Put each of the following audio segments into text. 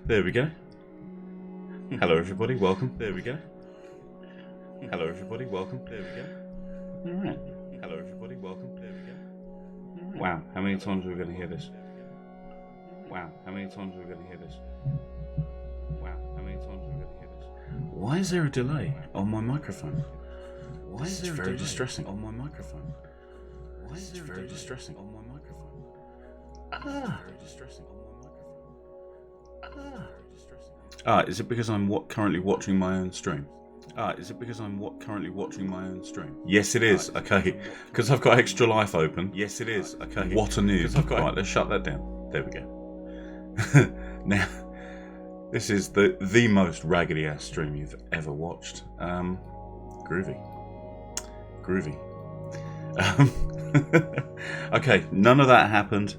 There we go. Hello everybody, welcome. There we go. Hello everybody, welcome. There we go. Alright. Hello everybody, welcome. There we go. Right. Wow, how many times are we going to hear this? Wow, how many times are we going to hear this? Wow, how many times are we going to hear this? Why is there a delay on my microphone? Why is there a delay distressing on my microphone? Why is there very distressing on my microphone? Very distressing on my microphone. Is it because I'm currently watching my own stream? Is it because I'm currently watching my own stream? Yes, it is. Okay, because I've got Extra Life open. Yes, it is. Okay. What a news! Right, let's shut that down. There we go. Now, this is the most raggedy ass stream you've ever watched. Groovy. Okay, none of that happened.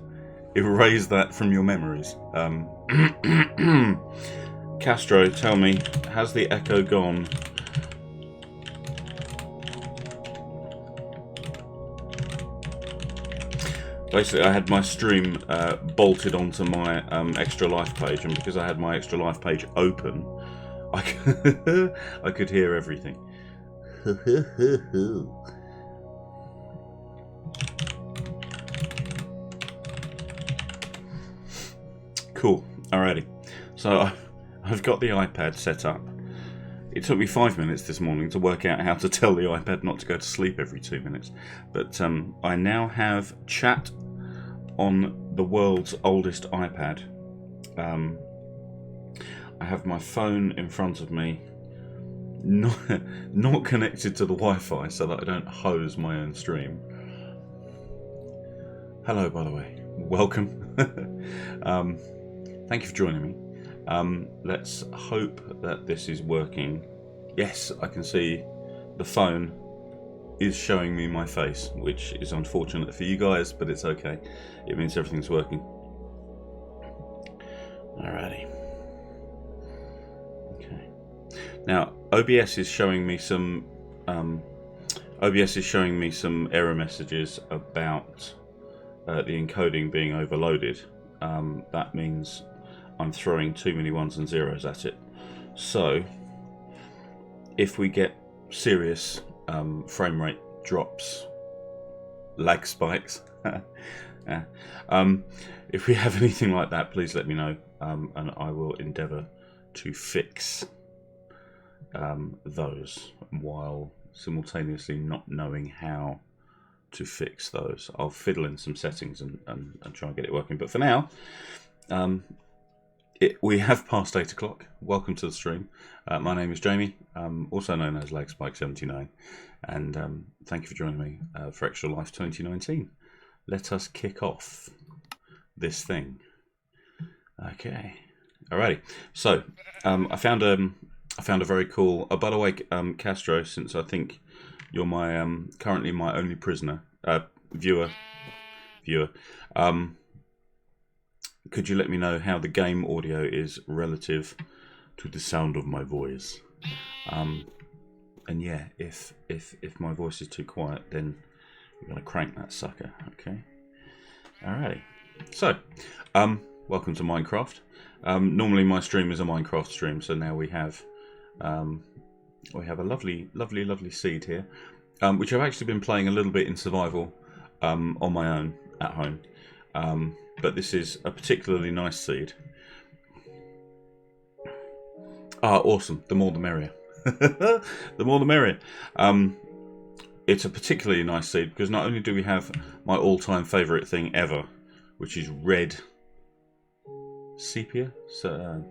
Erase that from your memories. Castro, tell me, has the echo gone? Basically, I had my stream bolted onto my Extra Life page, and because I had my Extra Life page open, I could hear everything. Cool. Alrighty. So I've got the iPad set up. It took me 5 minutes this morning to work out how to tell the iPad not to go to sleep every 2 minutes. But I now have chat on the world's oldest iPad. I have my phone in front of me, not connected to the Wi-Fi so that I don't hose my own stream. Hello, by the way. Welcome. Thank you for joining me. Let's hope that this is working. Yes, I can see the phone is showing me my face, which is unfortunate for you guys, but it's okay. It means everything's working. Alrighty. Okay. Now, OBS is showing me some error messages about the encoding being overloaded. That means I'm throwing too many ones and zeros at it. So if we get serious frame rate drops, lag spikes, if we have anything like that, please let me know, and I will endeavour to fix those while simultaneously not knowing how to fix those. I'll fiddle in some settings and try and get it working. But for now, we have passed 8 o'clock. Welcome to the stream. My name is Jamie, also known as LagSpike79, and thank you for joining me for Extra Life 2019. Let us kick off this thing. Okay, alrighty. So I found a very cool. By the way, Castro, since I think you're my currently my only prisoner, viewer. Could you let me know how the game audio is relative to the sound of my voice? And yeah, if my voice is too quiet, then we're gonna crank that sucker. Okay. Alrighty. So, welcome to Minecraft. Normally my stream is a Minecraft stream, so now we have a lovely seed here, which I've actually been playing a little bit in survival on my own at home. But this is a particularly nice seed. Awesome. The more the merrier. The more the merrier. It's a particularly nice seed because not only do we have my all-time favourite thing ever, which is red sepia. So,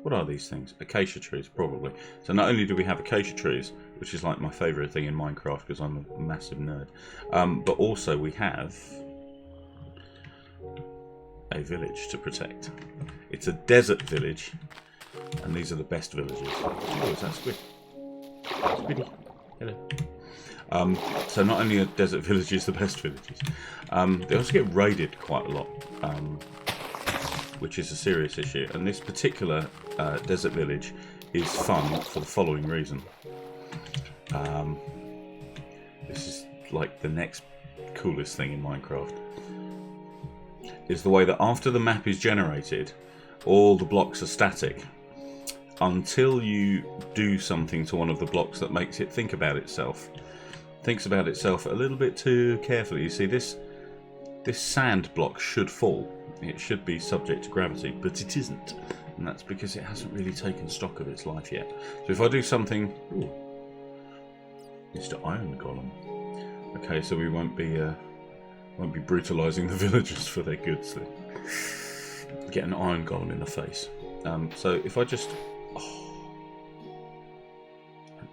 what are these things? Acacia trees, probably. So not only do we have acacia trees, which is like my favourite thing in Minecraft because I'm a massive nerd, but also we have a village to protect. It's a desert village, and these are the best villages. Oh, is that squid? Squiddy. Hello. So not only are desert villages the best villages, they also get raided quite a lot, which is a serious issue. And this particular desert village is fun for the following reason. This is like the next coolest thing in Minecraft. Is the way that after the map is generated, all the blocks are static until you do something to one of the blocks that makes it think about itself. Thinks about itself a little bit too carefully. You see, this sand block should fall. It should be subject to gravity, but it isn't. And that's because it hasn't really taken stock of its life yet. So if I do something... Ooh, Mr. Iron Golem. Okay, so we won't be brutalising the villagers for their goods then. Get an Iron Golem in the face. So if I just... Oh,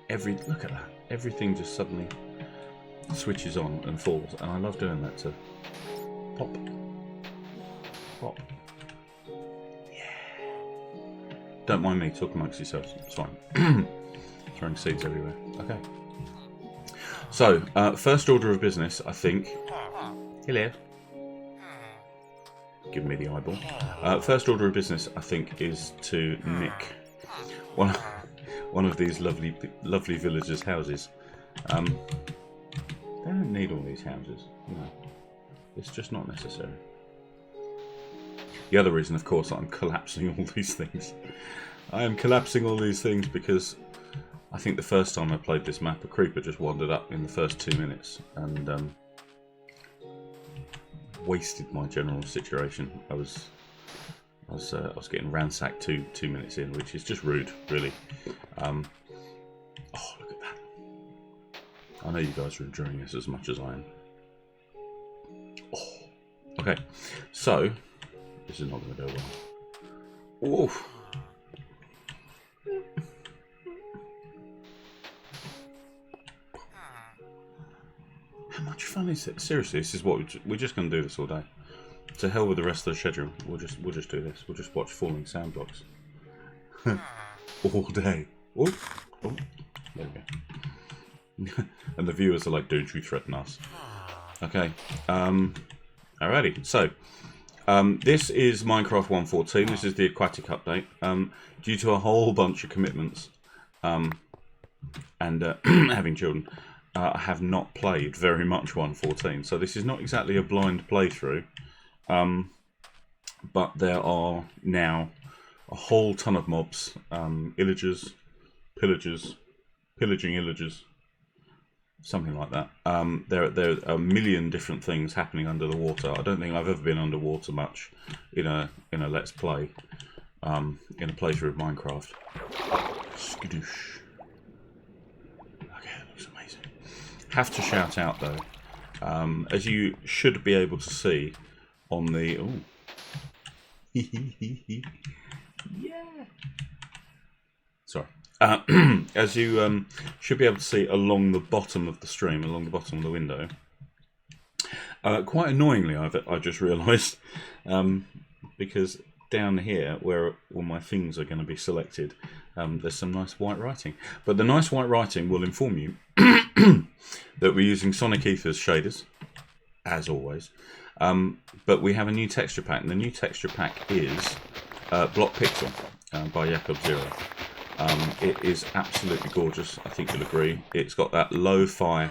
look at that. Everything just suddenly switches on and falls. And I love doing that to pop. Pop. Yeah. Don't mind me talking amongst yourselves. It's fine. Throwing seeds everywhere. Okay. So, first order of business, I think... Hello. Give me the eyeball. First order of business, I think, is to nick one of these lovely villagers' houses. They don't need all these houses. No. It's just not necessary. The other reason, of course, I'm collapsing all these things. I am collapsing all these things because I think the first time I played this map, a creeper just wandered up in the first 2 minutes and wasted my general situation. I was getting ransacked 2 minutes in, which is just rude, really. Oh, look at that! I know you guys are enjoying this as much as I am. Oh, okay, so this is not going to go well. Oh. How much fun is it? Seriously, this is what we're just going to do this all day. To hell with the rest of the schedule. We'll just do this. We'll just watch falling sand blocks all day. Oh, oh, there we go. And the viewers are like, "Don't you threaten us?" Okay. Alrighty. So, this is Minecraft 1.14. This is the aquatic update. Due to a whole bunch of commitments and having children. I have not played very much 1.14, so this is not exactly a blind playthrough, but there are now a whole ton of mobs, illagers, pillagers, pillaging illagers, something like that. There are a million different things happening under the water. I don't think I've ever been underwater much in a Let's Play, in a playthrough of Minecraft. Skadoosh. Have to shout out though, as you should be able to see on the yeah. Sorry, as you should be able to see along the bottom of the stream, along the bottom of the window. Quite annoyingly, I just realised because down here where all my things are going to be selected, there's some nice white writing. But the nice white writing will inform you that we're using Sonic Ether's shaders, as always. But we have a new texture pack, and the new texture pack is BlockPixel by Jakob.zero. It is absolutely gorgeous. I think you'll agree. It's got that lo-fi,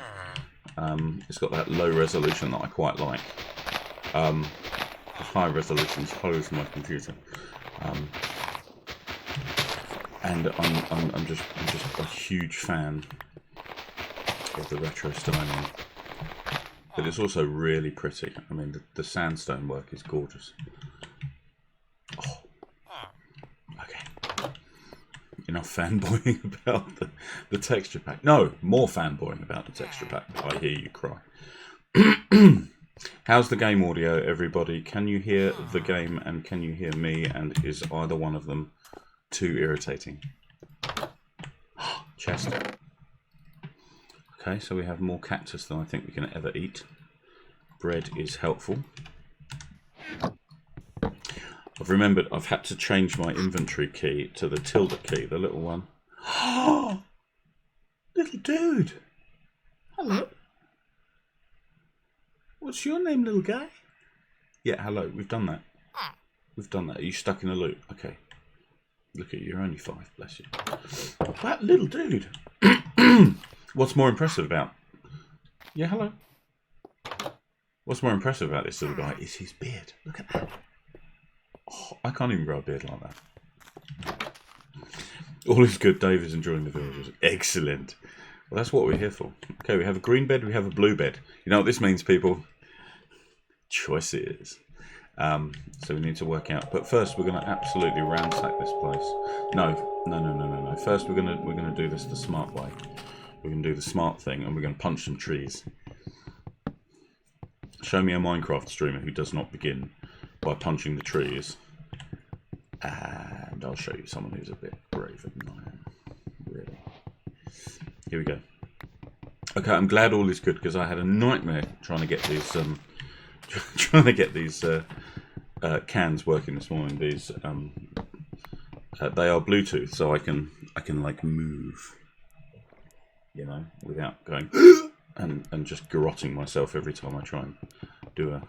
it's got that low resolution that I quite like. The high resolution close my computer. And I'm just a huge fan of the retro styling, but it's also really pretty. I mean, the sandstone work is gorgeous. Oh. Okay, enough fanboying about the texture pack. No, more fanboying about the texture pack. I hear you cry. How's the game audio, everybody? Can you hear the game and can you hear me? And is either one of them too irritating? Chest. Okay, so we have more cactus than I think we can ever eat. Bread is helpful. I've remembered I've had to change my inventory key to the tilde key, the little one. Little dude! Hello. What's your name, little guy? Yeah, hello, we've done that. We've done that. Are you stuck in a loop? Okay. Look at you, you're only 5, bless you. That little dude. What's more impressive about... Yeah, hello. What's more impressive about this little guy is his beard. Look at that. Oh, I can't even grow a beard like that. All is good. Dave is enjoying the villagers. Excellent. Well, that's what we're here for. Okay, we have a green bed. We have a blue bed. You know what this means, people? Choices. So we need to work out. But first, we're going to absolutely ransack this place. No. First, we're gonna do this the smart way. We're going to do the smart thing, and we're going to punch some trees. Show me a Minecraft streamer who does not begin by punching the trees. And I'll show you someone who's a bit braver than I am. Really. Here we go. Okay, I'm glad all is good because I had a nightmare trying to get these cans working this morning. These they are Bluetooth, so I can like move, you know, without going and just garrotting myself every time I try and do a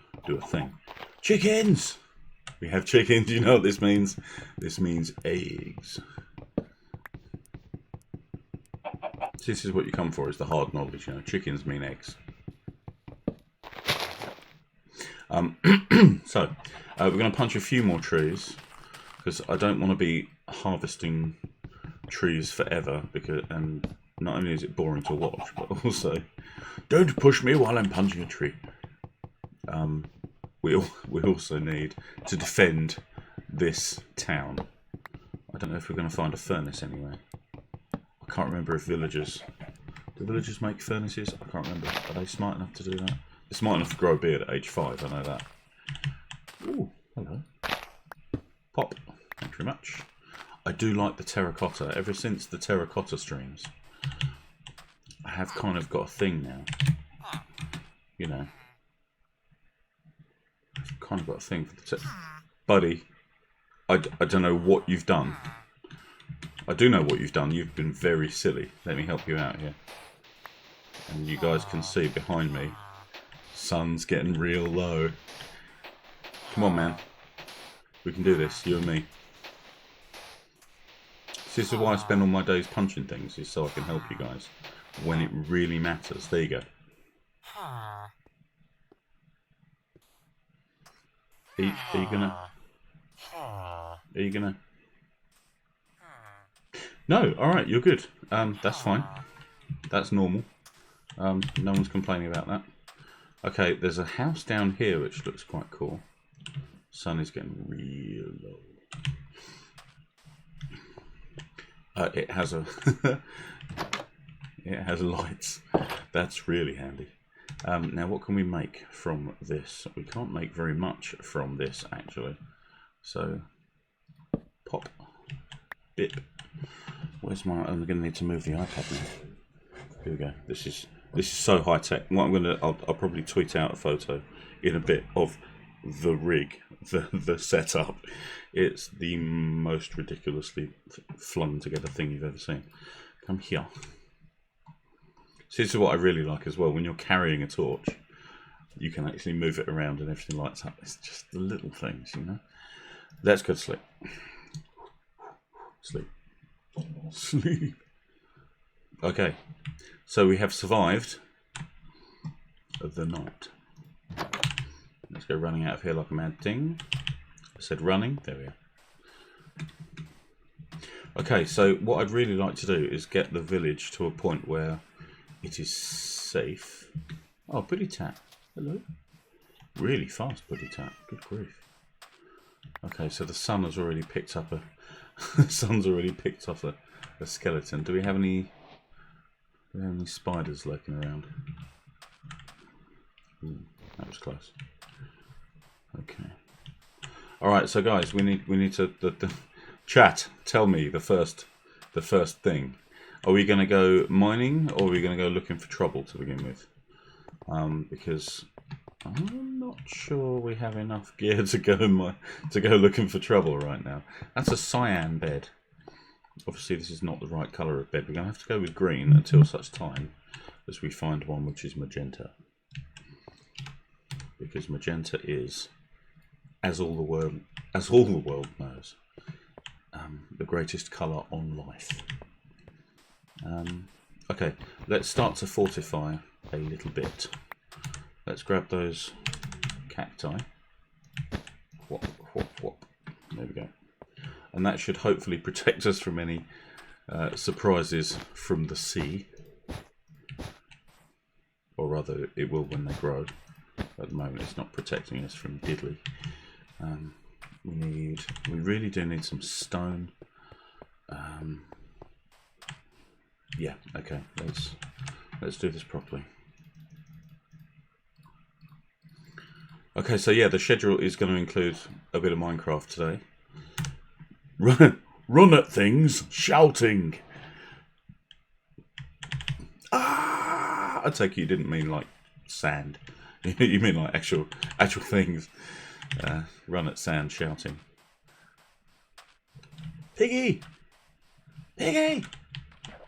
thing. Chickens! We have chickens. You know what this means? This means eggs. This is what you come for, is the hard knowledge. You know, chickens mean eggs. So we're going to punch a few more trees because I don't want to be harvesting trees forever. And not only is it boring to watch, but also don't push me while I'm punching a tree. We also need to defend this town. I don't know if we're going to find a furnace anywhere. I can't remember if villagers... Do villagers make furnaces? I can't remember. Are they smart enough to do that? They're smart enough to grow a beard at age 5, I know that. Ooh, hello. Pop. Thank you very much. I do like the terracotta. Ever since the terracotta streams, I have kind of got a thing now. You know. I've kind of got a thing for the buddy, I don't know what you've done. I do know what you've done. You've been very silly. Let me help you out here. And you guys can see behind me, sun's getting real low. Come on, man. We can do this, you and me. This is why I spend all my days punching things, is so I can help you guys when it really matters. There you go. Are you gonna? No, alright, you're good. That's fine. That's normal. No one's complaining about that. Okay, there's a house down here which looks quite cool. Sun is getting real low. It has a it has lights. That's really handy. Now what can we make from this? We can't make very much from this actually. So pop. Bip. Where's my... I'm going to need to move the iPad now. Here we go. This is so high tech. What I'm going to... I'll probably tweet out a photo in a bit of the rig, the setup. It's the most ridiculously flung together thing you've ever seen. Come here. So this is what I really like as well. When you're carrying a torch, you can actually move it around and everything lights up. It's just the little things, you know. Let's go to sleep. Sleep. Sleep. Okay, so we have survived the night. Let's go running out of here like a mad thing. I said running. There we are. Okay, so what I'd really like to do is get the village to a point where it is safe. Oh, Buddy Tat. Hello. Really fast, Buddy Tat. Good grief. Okay, so the sun has already picked up a... the sun's already picked off a skeleton. Do we have any spiders lurking around? Ooh, that was close. Okay. Alright, so guys, we need to the chat, tell me the first thing. Are we gonna go mining or are we gonna go looking for trouble to begin with? Because I'm not sure we have enough gear to go looking for trouble right now. That's a cyan bed. Obviously, this is not the right colour of bed. We're going to have to go with green until such time as we find one which is magenta. Because magenta is, as all the world knows, the greatest colour on life. Okay, let's start to fortify a little bit. Let's grab those cacti. Whop, whop, whop. There we go. And that should hopefully protect us from any surprises from the sea. Or rather, it will when they grow. At the moment, it's not protecting us from diddly. We really do need some stone. Yeah, okay, let's do this properly. Okay, so yeah, the schedule is going to include a bit of Minecraft today. Run at things, shouting. Ah! I take it you didn't mean like sand. You mean like actual things. Run at sand, shouting. Piggy! Piggy!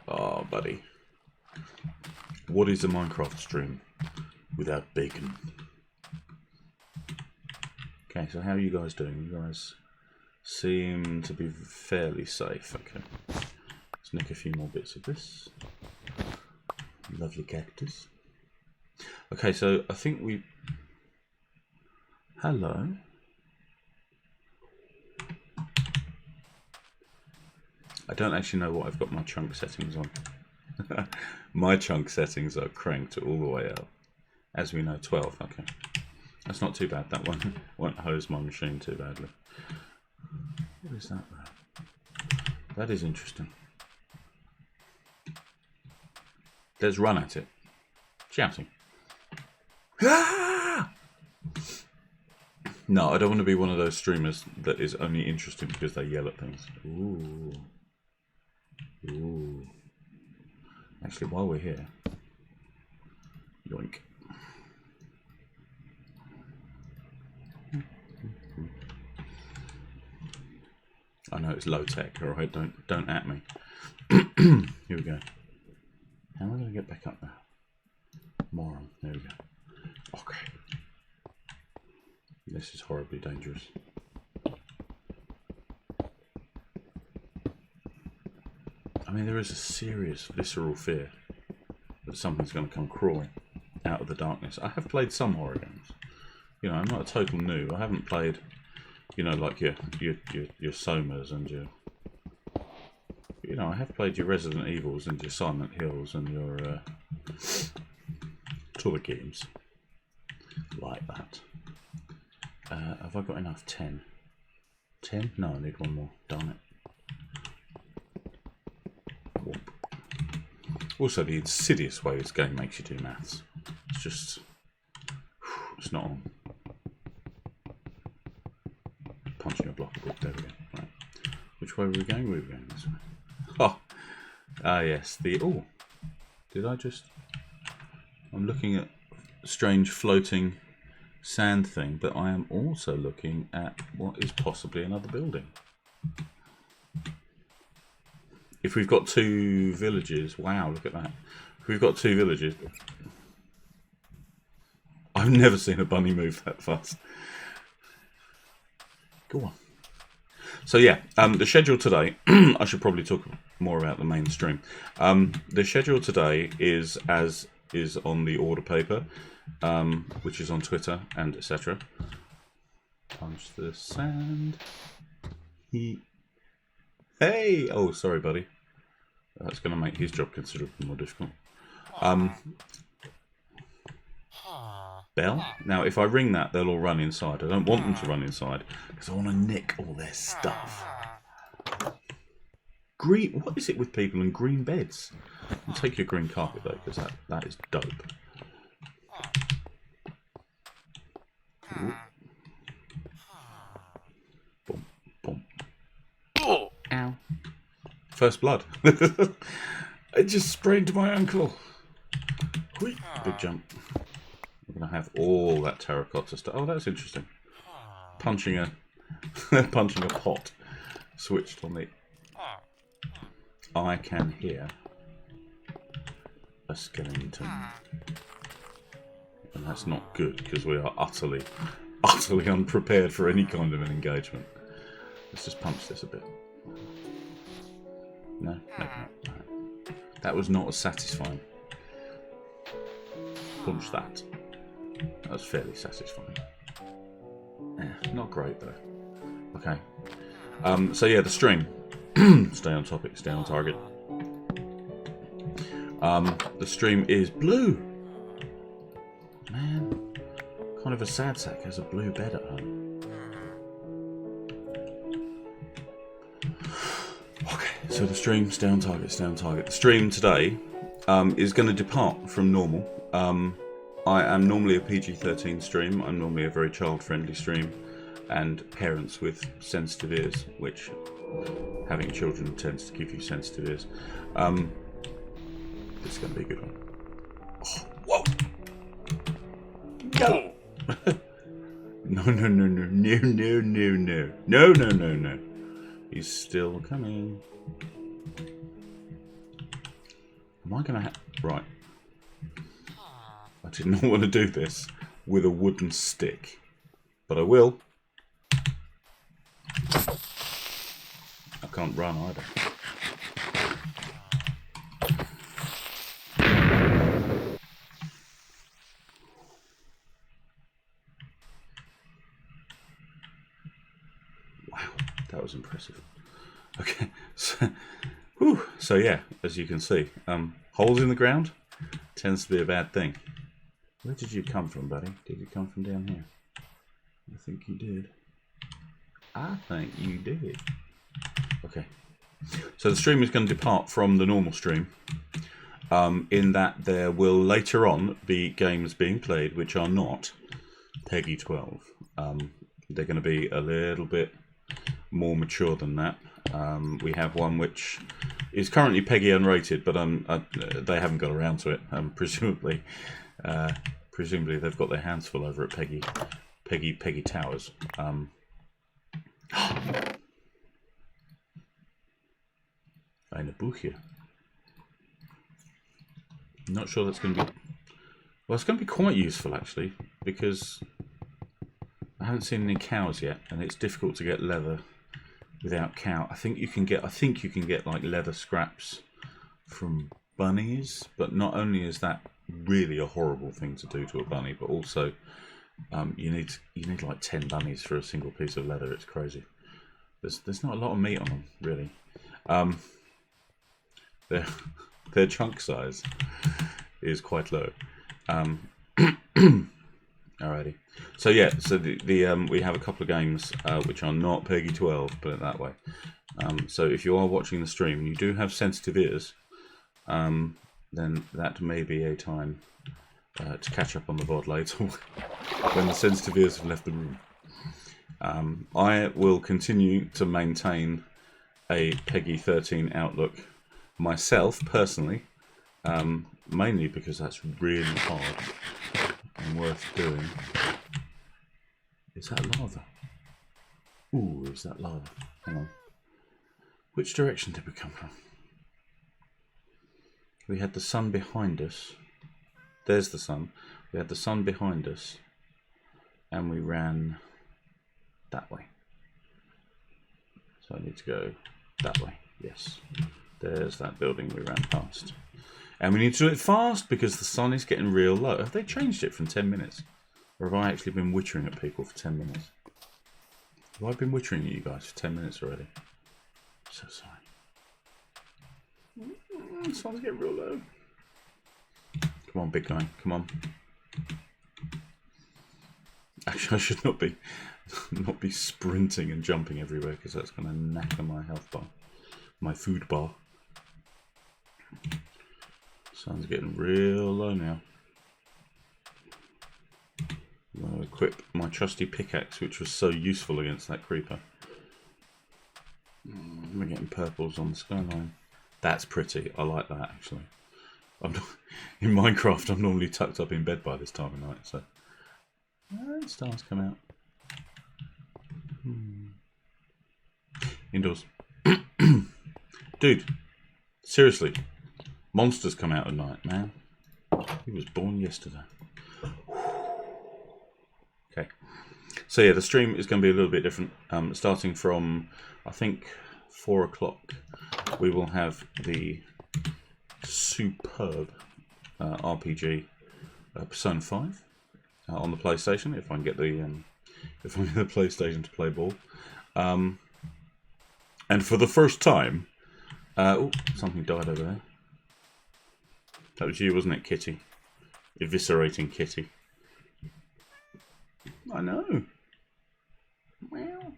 Oh, buddy. What is a Minecraft stream without bacon? Okay, so how are you guys doing? You guys seem to be fairly safe. Okay. Let's nick a few more bits of this. Lovely cactus. Okay, so I think we... Hello. I don't actually know what I've got my chunk settings on. My chunk settings are cranked all the way up. As we know, 12. Okay. That's not too bad. That one won't hose my machine too badly. What is that though? That is interesting. Let's run at it. Shouting. Ah! No, I don't want to be one of those streamers that is only interesting because they yell at things. Ooh. Ooh. Actually, while we're here, yoink. I know it's low tech, alright, don't at me. Here we go. How am I going to get back up there? Moron, there we go. Okay. This is horribly dangerous. I mean, there is a serious visceral fear that something's going to come crawling out of the darkness. I have played some horror games. You know, I'm not a total noob. I haven't played, you know, like your Somas and your... You know, I have played your Resident Evils and your Silent Hills and your toy games. Like that. Have I got enough? 10? 10? No, I need one more. Darn it. Whoop. Also, the insidious way this game makes you do maths. It's just... It's not on. Punching a block of wood. There we go. Right. Which way were we going? We were going this way. Oh! Ah, yes. The... Oh! Did I just... I'm looking at strange floating sand thing, but I am also looking at what is possibly another building. If we've got 2 villages, wow, look at that. If we've got 2 villages, I've never seen a bunny move that fast. Go on. So yeah, the schedule today, I should probably talk more about the mainstream. The schedule today is as is on the order paper, which is on Twitter and etc. Punch the sand. Hey! Oh, sorry, buddy. That's going to make his job considerably more difficult. Bell? Now, if I ring that, they'll all run inside. I don't want them to run inside, because I want to nick all their stuff. Green... What is it with people and green beds? I'll take your green carpet, though, because that is dope. Ooh. Boom, boom. Oh! Ow. First blood. I just sprained my ankle. Whee! Big jump. We're going to have all that terracotta stuff. Oh, that's interesting. Punching a punching a pot switched on the... I can hear a skeleton. And that's not good, because we are utterly unprepared for any kind of an engagement. Let's just punch this a bit. No, maybe not. No. That was not as satisfying. Punch that. That was fairly satisfying. Yeah, not great though. Okay. So yeah, the stream. Stay on topic, stay on target. The stream is blue. Man, kind of a sad sack has a blue bed at home. Okay, so the stream, stay on target, stay on target. The stream today is going to depart from normal. I am normally a PG-13 stream. I'm normally a very child-friendly stream, and parents with sensitive ears, which having children tends to give you sensitive ears. This is going to be a good one. Oh, whoa! No! No, no, no, no, no, no, no, no. No, no, no, no. He's still coming. Am I going to have... Right. I did not want to do this with a wooden stick, but I will. I can't run either. Wow, that was impressive. Okay, so, so yeah, as you can see, holes in the ground tends to be a bad thing. Where did you come from, buddy? Did you come from down here? I think you did. I think you did. Okay. So the stream is going to depart from the normal stream, in that there will later on be games being played which are not Peggy 12. They're going to be a little bit more mature than that. We have one which is currently Peggy unrated, but they haven't got around to it. Presumably they've got their hands full over at Peggy Towers. Eine Buche. Not sure that's going to be... Well, it's going to be quite useful, actually, because I haven't seen any cows yet, and it's difficult to get leather without cow. I think you can get like leather scraps from bunnies, but not only is that really a horrible thing to do to a bunny, but also you need like 10 bunnies for a single piece of leather. It's crazy. There's not a lot of meat on them, really. Their chunk size is quite low. Alrighty. So yeah, so we have a couple of games which are not Peggy 12, put it that way. So if you are watching the stream and you do have sensitive ears, then that may be a time to catch up on the VOD later when the sensitive ears have left the room. I will continue to maintain a Peggy 13 outlook myself, personally, mainly because that's really hard and worth doing. Is that lava? Ooh, is that lava? Hang on. Which direction did we come from? We had the sun behind us. There's the sun. We had the sun behind us. And we ran that way. So I need to go that way. Yes. There's that building we ran past. And we need to do it fast because the sun is getting real low. Have they changed it from 10 minutes? Or have I actually been wittering at people for 10 minutes? Have I been wittering at you guys for 10 minutes already? I'm so sorry. The sun's getting real low. Come on, big guy. Come on. Actually, I should not be sprinting and jumping everywhere because that's going to knacker my health bar. My food bar. Sun's getting real low now. I'm going to equip my trusty pickaxe, which was so useful against that creeper. We're getting purples on the skyline. That's pretty. I like that, actually. In Minecraft, I'm normally tucked up in bed by this time of night, so... stars come out. Indoors. Dude, seriously. Monsters come out at night, man. He was born yesterday. Okay. So yeah, the stream is going to be a little bit different. Starting from, I think, 4 o'clock, we will have the superb RPG Persona 5 on the PlayStation, if I can get the PlayStation to play ball. And for the first time... oh, something died over there. That was you, wasn't it, Kitty? Eviscerating Kitty. I know. Wow.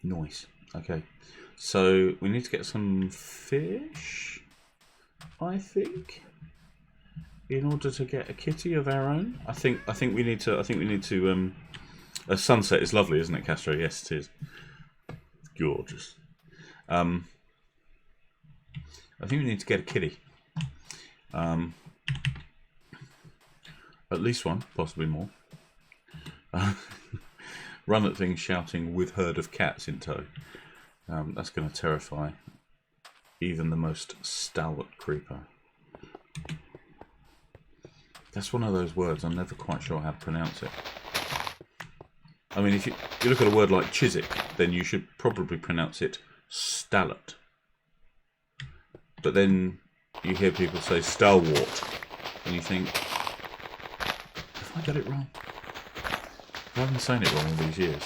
Nice. Okay. So we need to get some fish, I think, in order to get a kitty of our own. I think we need to. A sunset is lovely, isn't it, Castro? Yes, it is. Gorgeous. I think we need to get a kitty. At least one, possibly more. Run at things shouting with herd of cats in tow. That's going to terrify even the most stalwart creeper. That's one of those words I'm never quite sure how to pronounce it. I mean, if you look at a word like Chiswick, then you should probably pronounce it stalwart. But then you hear people say stalwart, and you think, have I got it wrong? I've been saying it wrong all these years.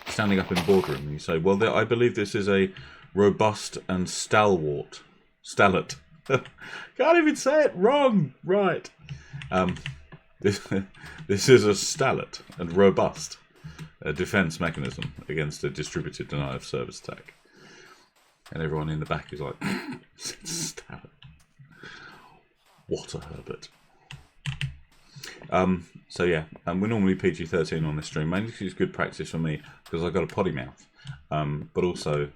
Standing up in boardroom, and you say, well, I believe this is a robust and stalwart. Can't even say it wrong. Right. This is a stalwart and robust defense mechanism against a distributed denial of service attack. And everyone in the back is like, stalwart. What a Herbert. So yeah, we're normally PG-13 on this stream, mainly because it's good practice for me, because I've got a potty mouth. But also,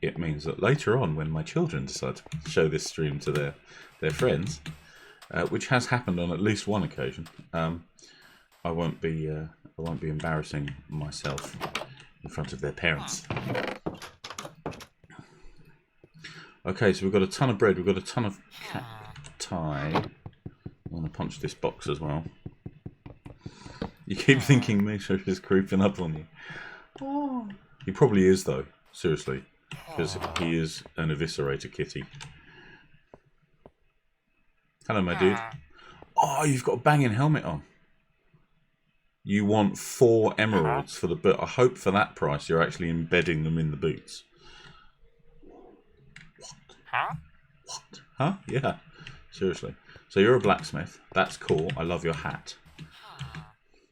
it means that later on, when my children decide to show this stream to their friends, which has happened on at least one occasion, I won't be embarrassing myself in front of their parents. Okay, so we've got a ton of bread, we've got a ton of cacti. I'm going to punch this box as well. You keep thinking Misha is creeping up on you. Oh. He probably is, though. Seriously. Because he is an eviscerator kitty. Hello, my dude. Oh, you've got a banging helmet on. You want 4 emeralds for the boot. I hope for that price you're actually embedding them in the boots. What? What? Huh? Yeah. Seriously. So you're a blacksmith. That's cool. I love your hat.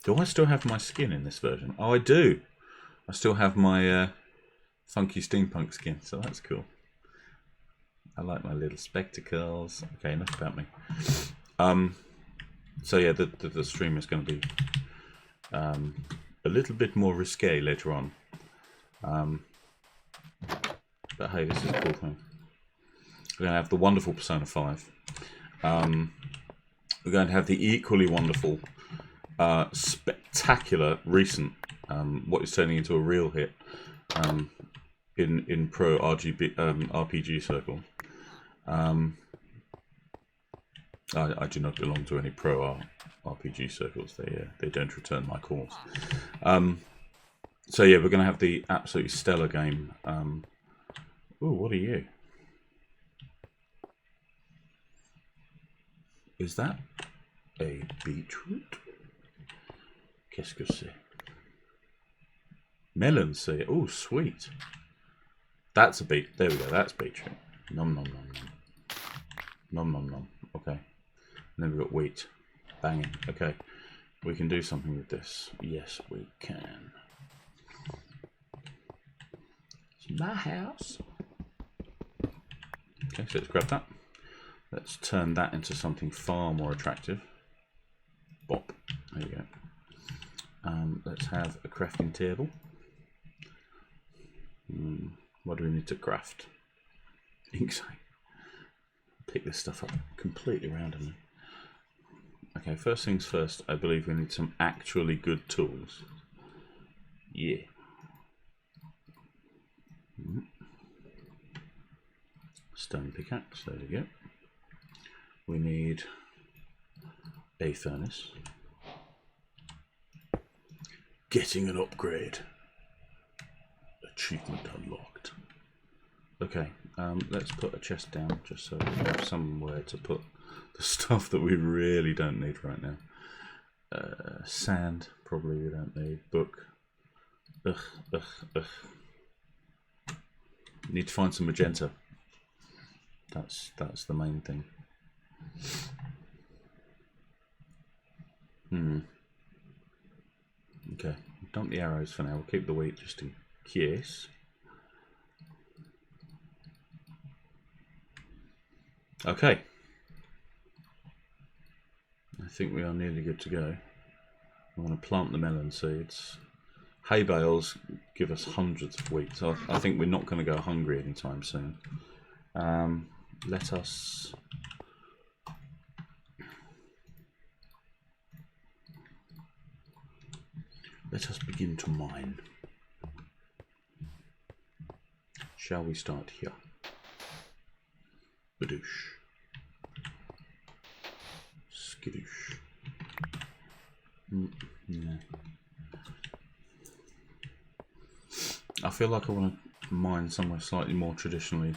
Do I still have my skin in this version? Oh, I do. I still have my funky steampunk skin, so that's cool. I like my little spectacles. Okay, enough about me. So yeah, the stream is going to be a little bit more risque later on. But hey, this is a cool thing. We're going to have the wonderful Persona 5. We're going to have the equally wonderful, spectacular, recent, what is turning into a real hit in pro RPG circle. I do not belong to any pro RPG circles. They don't return my calls. So yeah, we're going to have the absolutely stellar game. Ooh, what are you? Is that a beetroot? Qu'est-ce que c'est? Melon seed. Oh, sweet. That's a beet. There we go. That's beetroot. Nom nom nom nom. Nom nom nom. Okay. And then we've got wheat. Banging. Okay. We can do something with this. Yes, we can. It's my house. Okay, so let's grab that. Let's turn that into something far more attractive. Bop. There you go. Let's have a crafting table. What do we need to craft? Inkscape. Pick this stuff up completely randomly. Okay, first things first, I believe we need some actually good tools. Yeah. Stone pickaxe, there we go. We need a furnace. Getting an upgrade. Achievement unlocked. Okay, let's put a chest down just so we have somewhere to put the stuff that we really don't need right now. Sand, probably we don't need. Book. Ugh. Need to find some magenta. That's the main thing. Okay, dump the arrows for now. We'll keep the wheat just in case. Okay. I think we are nearly good to go. I want to plant the melon seeds. Hay bales give us hundreds of wheat, so I think we're not going to go hungry anytime soon. Let us begin to mine. Shall we start here? Badoosh. Skidoosh. Yeah. I feel like I want to mine somewhere slightly more traditionally.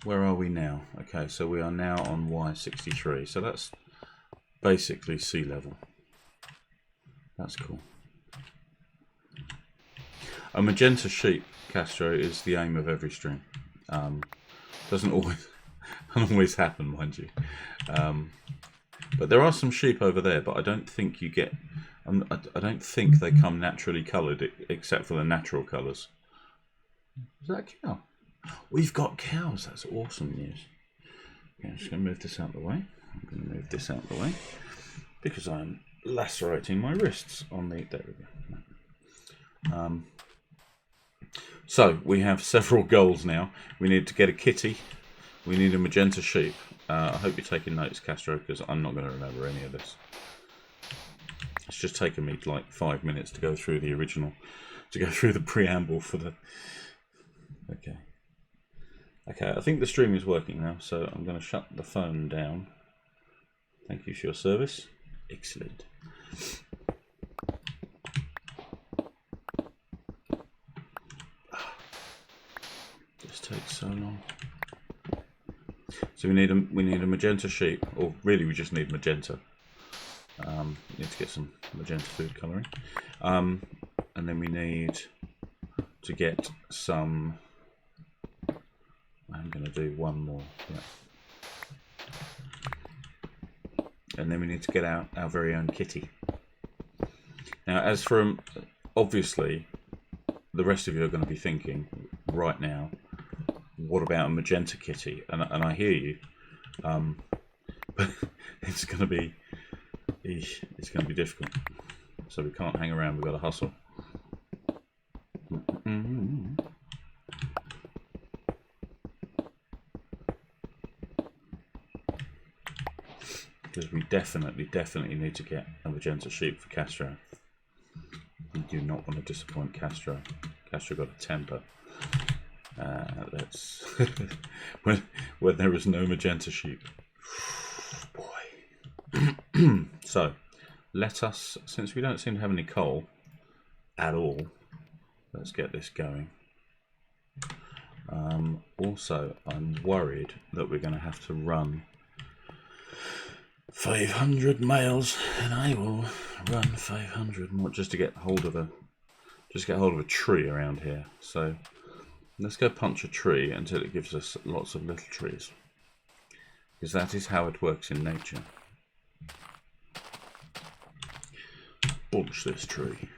Where are we now? Okay, so we are now on Y63, so that's basically sea level. That's cool. A magenta sheep, Castro, is the aim of every stream. Doesn't always happen, mind you. But there are some sheep over there, but I don't think you get. I don't think they come naturally coloured, except for the natural colours. Is that a cow? We've got cows. That's awesome news. Okay, I'm just going to move this out of the way. I'm going to move this out of the way because I'm lacerating my wrists on the. There we go. So we have several goals now. We need to get a kitty. We need a magenta sheep. I hope you're taking notes, Castro, because I'm not going to remember any of this. It's just taken me like 5 minutes to go through the original, to go through the preamble for the. Okay. Okay, I think the stream is working now, so I'm going to shut the phone down. Thank you for your service. Excellent. This takes so long. So we need a magenta sheep, or really we just need magenta. Need to get some magenta food colouring, and then we need to get some. I'm going to do one more, yeah. And then we need to get out our very own kitty. Now, as from obviously, the rest of you are going to be thinking right now, what about a magenta kitty? And I hear you, but it's going to be difficult. So we can't hang around. We've got to hustle. Because we definitely need to get a magenta sheep for Castro. We do not want to disappoint Castro. Castro got a temper. Let's when there is no magenta sheep. Boy. So let us, since we don't seem to have any coal at all, let's get this going. Also, I'm worried that we're going to have to run 500 miles, and I will run 500 more just to get hold of a tree around here. So let's go punch a tree until it gives us lots of little trees, because that is how it works in nature. Punch this tree.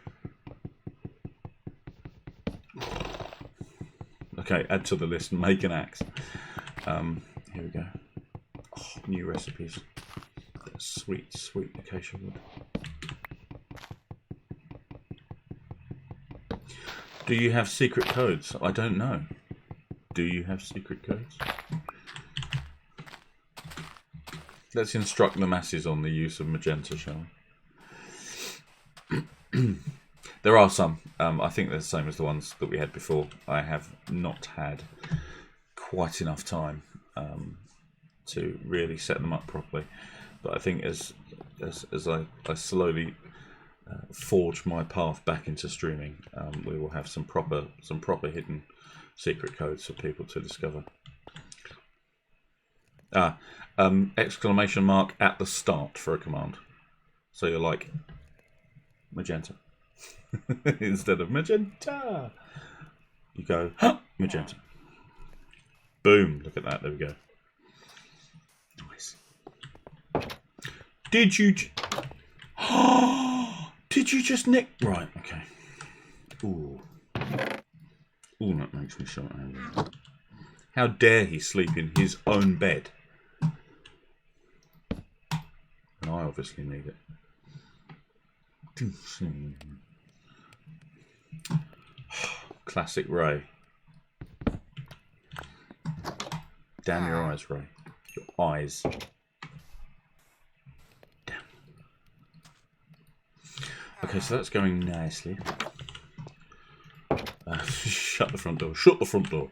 Okay, add to the list. Make an axe. Here we go. Oh, new recipes. Sweet acacia wood. Do you have secret codes? I don't know. Do you have secret codes? Let's instruct the masses on the use of magenta, shall we? There are some. I think they're the same as the ones that we had before. I have not had quite enough time to really set them up properly. But I think as I slowly forge my path back into streaming, we will have some proper hidden secret codes for people to discover. Exclamation mark at the start for a command. So you're like magenta instead of magenta. You go magenta. Boom. Look at that. There we go. Nice. Did you... Did you just nick... Right, okay. Ooh. Ooh, that makes me so angry. How dare he sleep in his own bed? And I obviously need it. Classic Ray. Damn your eyes, Ray. Your eyes. Damn. Okay, so that's going nicely. Shut the front door. Shut the front door.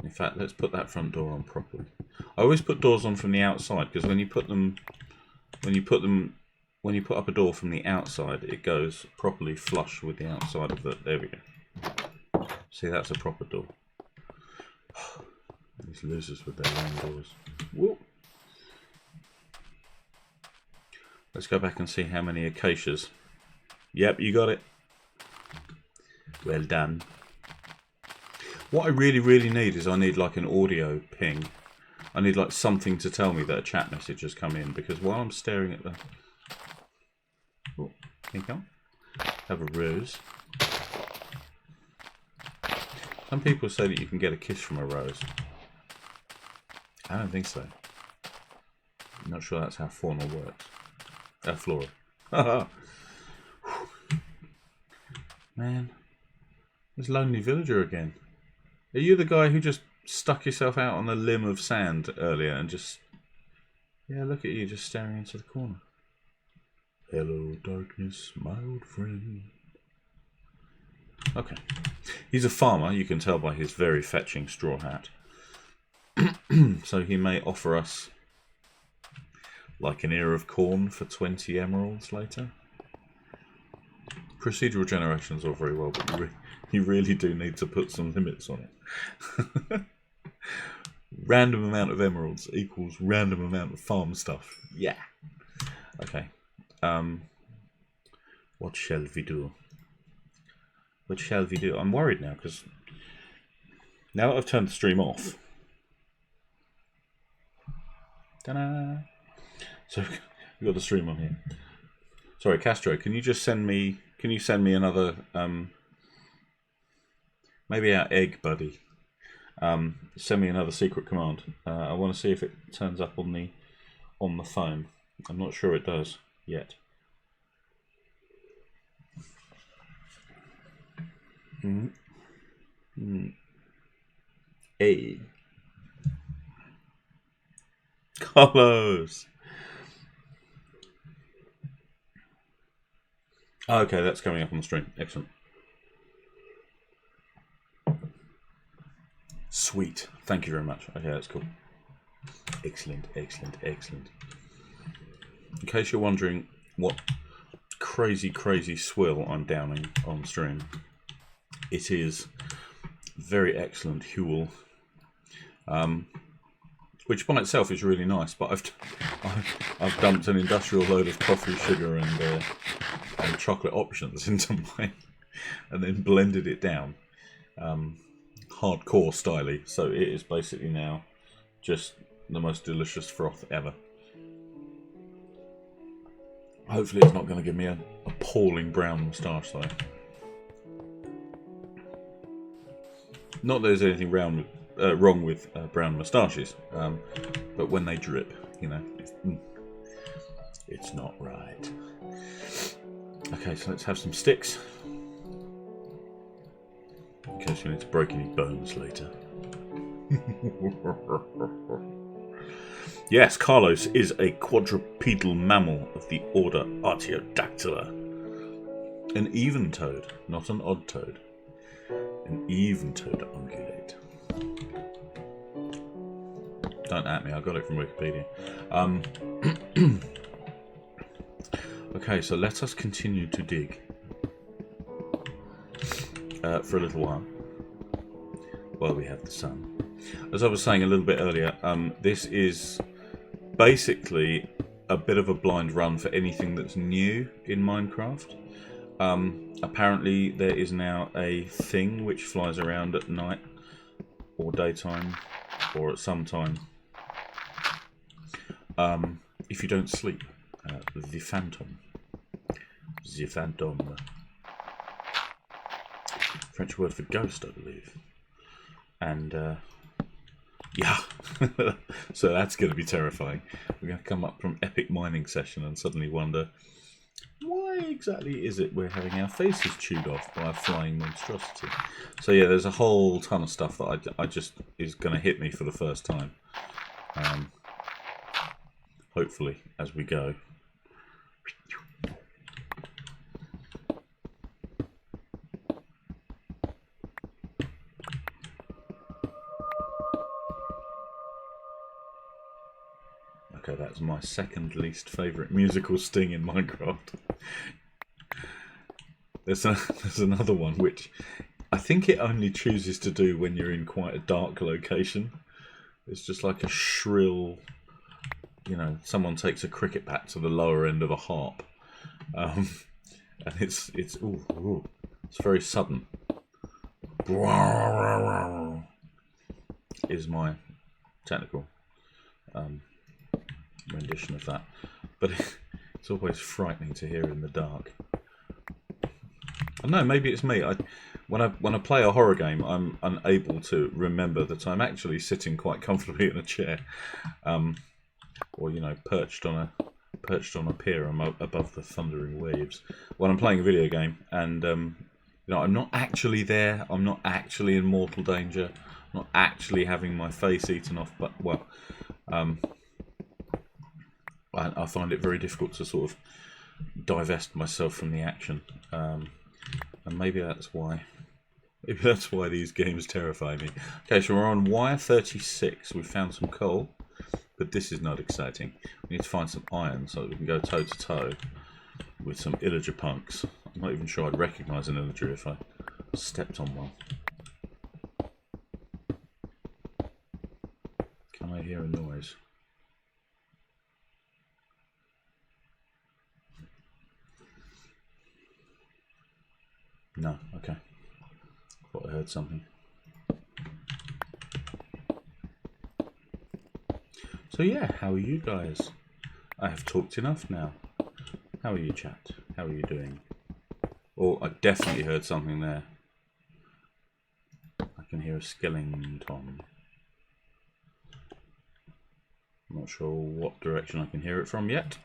In fact, let's put that front door on properly. I always put doors on from the outside because when you put up a door from the outside, it goes properly flush with the outside of the. There we go. See, that's a proper door. These losers with their long doors. Whoa. Let's go back and see how many acacias. Yep, you got it. Well done. What I really need is I need like an audio ping. I need like something to tell me that a chat message has come in, because while I'm staring at the... Oh, here you go. Have a rose. Some people say that you can get a kiss from a rose. I don't think so. I'm not sure that's how fauna works. Flora. Man. There's Lonely Villager again. Are you the guy who just stuck yourself out on a limb of sand earlier and just... Yeah, look at you just staring into the corner. Hello, darkness, my old friend. Okay. He's a farmer, you can tell by his very fetching straw hat. So he may offer us like an ear of corn for 20 emeralds later. Procedural generation's all very well, but you really do need to put some limits on it. Random amount of emeralds equals random amount of farm stuff. Yeah. Okay. What shall we do? What shall we do? I'm worried now, because now that I've turned the stream off. Ta-da! So we've got the stream on here. Sorry, Castro, can you just send me... Can you send me another... maybe our egg buddy. Send me another secret command. I want to see if it turns up on the phone. I'm not sure it does yet. Hey, Carlos. Okay, that's coming up on the stream. Excellent. Sweet. Thank you very much. Okay, that's cool. Excellent, excellent, excellent. In case you're wondering what crazy swill I'm downing on stream, it is very excellent Huel, which by itself is really nice, but I've dumped an industrial load of coffee, sugar, and chocolate options into mine, and then blended it down, hardcore styly. So it is basically now just the most delicious froth ever. Hopefully it's not going to give me an appalling brown moustache though. Not that there's anything wrong with brown moustaches, but when they drip, you know, it's not right. Okay, so let's have some sticks, in case we need to break any bones later. Yes, Carlos is a quadrupedal mammal of the order Artiodactyla. An even toad, not an odd toad. An even toed ungulate. Don't at me, I got it from Wikipedia. Okay, so let us continue to dig for a little while we have the sun. As I was saying a little bit earlier, this is basically a bit of a blind run for anything that's new in Minecraft. Apparently there is now a thing which flies around at night or daytime or at some time, if you don't sleep, the phantom, French word for ghost, I believe, and yeah, so that's going to be terrifying. We're going to come up from epic mining session and suddenly wonder, why exactly is it we're having our faces chewed off by a flying monstrosity? So yeah, there's a whole ton of stuff that I just is going to hit me for the first time. Hopefully, as we go. Okay, that's my second least favourite musical sting in Minecraft. There's another one which I think it only chooses to do when you're in quite a dark location. It's just like a shrill, you know, someone takes a cricket bat to the lower end of a harp, and it's very sudden. Is my technical rendition of that, but it's always frightening to hear in the dark. I don't know, maybe it's me. When I play a horror game, I'm unable to remember that I'm actually sitting quite comfortably in a chair, or you know, perched on a pier above the thundering waves. When I'm playing a video game, and you know, I'm not actually there. I'm not actually in mortal danger. I'm not actually having my face eaten off. But well, I find it very difficult to sort of divest myself from the action, and maybe that's why. Maybe that's why these games terrify me. Okay, so we're on wire 36. We've found some coal, but this is not exciting. We need to find some iron so that we can go toe to toe with some illager punks. I'm not even sure I'd recognise an illager if I stepped on one. Can I hear a noise? No, okay. Thought I heard something. So yeah, how are you guys? I have talked enough now. How are you, chat? How are you doing? Oh, I definitely heard something there. I can hear a skeleton. I'm not sure what direction I can hear it from yet.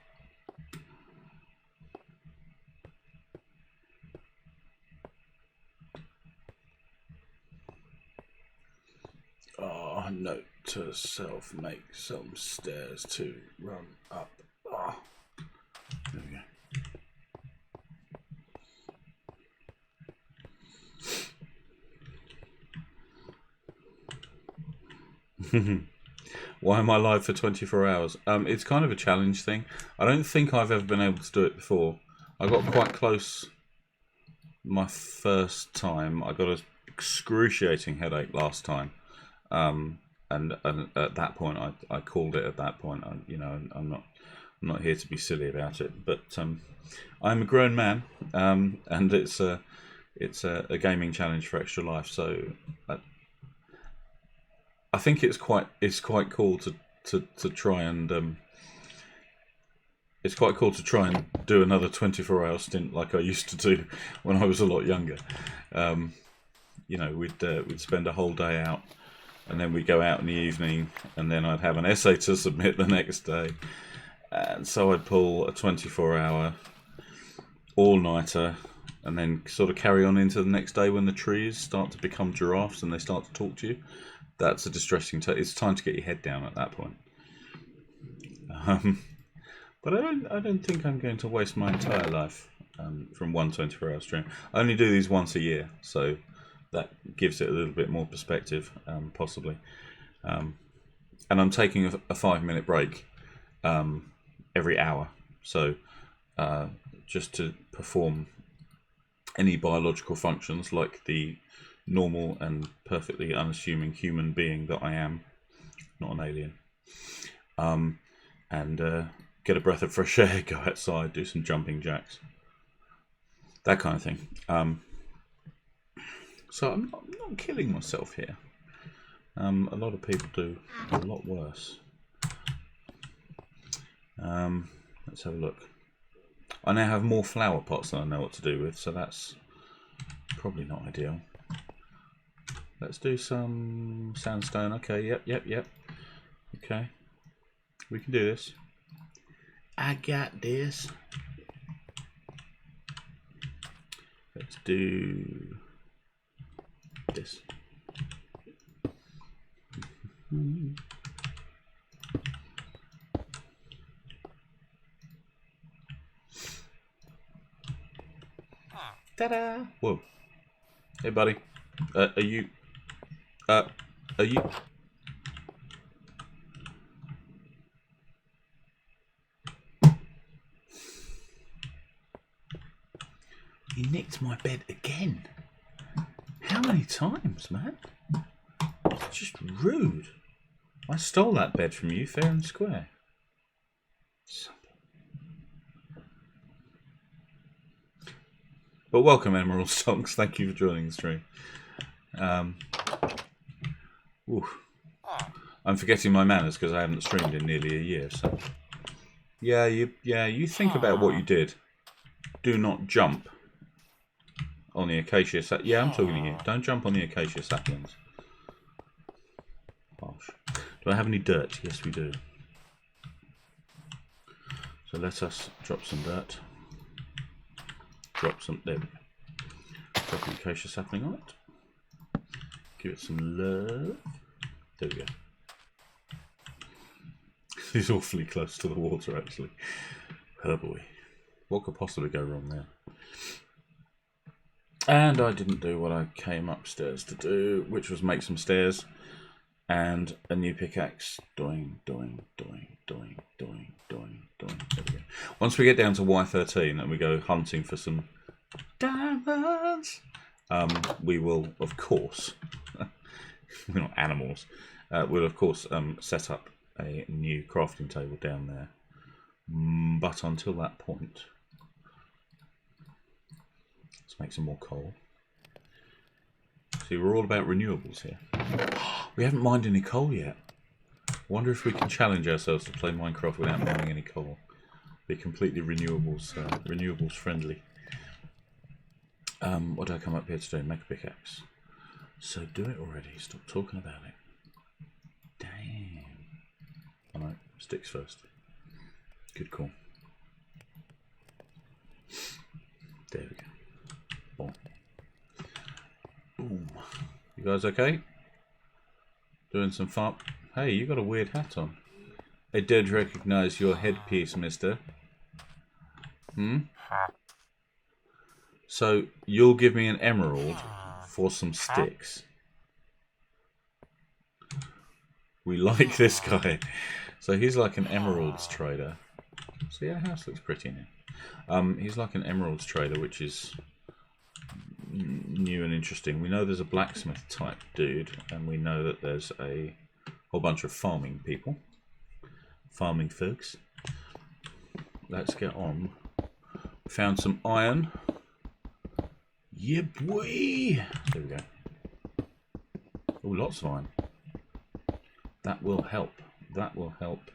Oh, note to self, make some stairs to run up. Oh. There we go. Why am I live for 24 hours? It's kind of a challenge thing. I don't think I've ever been able to do it before. I got quite close my first time. I got an excruciating headache last time. And at that point, I called it. At that point, you know, I'm not here to be silly about it. But I'm a grown man, and it's a gaming challenge for Extra Life. So I think it's quite cool to try and it's quite cool to try and do another 24-hour stint like I used to do when I was a lot younger. You know, we'd spend a whole day out. And then we go out in the evening, and then I'd have an essay to submit the next day. And so I'd pull a 24-hour all-nighter, and then sort of carry on into the next day when the trees start to become giraffes and they start to talk to you. That's a distressing it's time to get your head down at that point. But I don't think I'm going to waste my entire life from one 24-hour stream. I only do these once a year, so that gives it a little bit more perspective, possibly. And I'm taking a 5-minute break every hour, so just to perform any biological functions like the normal and perfectly unassuming human being that I am, not an alien. And get a breath of fresh air, go outside, do some jumping jacks, that kind of thing. So I'm not killing myself here. A lot of people do a lot worse. Let's have a look. I now have more flower pots than I know what to do with, so that's probably not ideal. Let's do some sandstone. Okay, yep. Okay, we can do this. I got this. Let's do this. Ta-da! Whoa. Hey, buddy. Are you... He nicked my bed again. How many times, man? It's just rude. I stole that bed from you, fair and square. But welcome, Emerald Stocks. Thank you for joining the stream. I'm forgetting my manners because I haven't streamed in nearly a year. So, yeah, you think about what you did. Do not jump on the acacia saplings. Yeah, I'm talking to you. Don't jump on the acacia saplings. Gosh. Do I have any dirt? Yes, we do. So let us drop some dirt. Drop some. There we go. Drop the acacia sapling on it. Give it some love. There we go. He's awfully close to the water, actually. Oh boy. What could possibly go wrong there? And I didn't do what I came upstairs to do, which was make some stairs and a new pickaxe. Doing. There we go. Once we get down to Y13 and we go hunting for some diamonds, we will, of course, we're not animals, we'll, of course, set up a new crafting table down there. But until that point, let's make some more coal. See, we're all about renewables here. We haven't mined any coal yet. Wonder if we can challenge ourselves to play Minecraft without mining any coal. Be completely renewables friendly. What did I come up here to do? Make a pickaxe. So do it already. Stop talking about it. Damn. Oh no, sticks first. Good call. There we go. Boom. Boom. You guys okay? Doing some fun. Hey, you got a weird hat on. I don't recognize your headpiece, mister. So, you'll give me an emerald for some sticks. We like this guy. So, he's like an emeralds trader. See, our house looks pretty now. He's like an emeralds trader, which is new and interesting. We know there's a blacksmith type dude, and we know that there's a whole bunch of farming people. Farming folks. Let's get on. Found some iron. Yeah, boy! There we go. Oh, lots of iron. That will help. That will help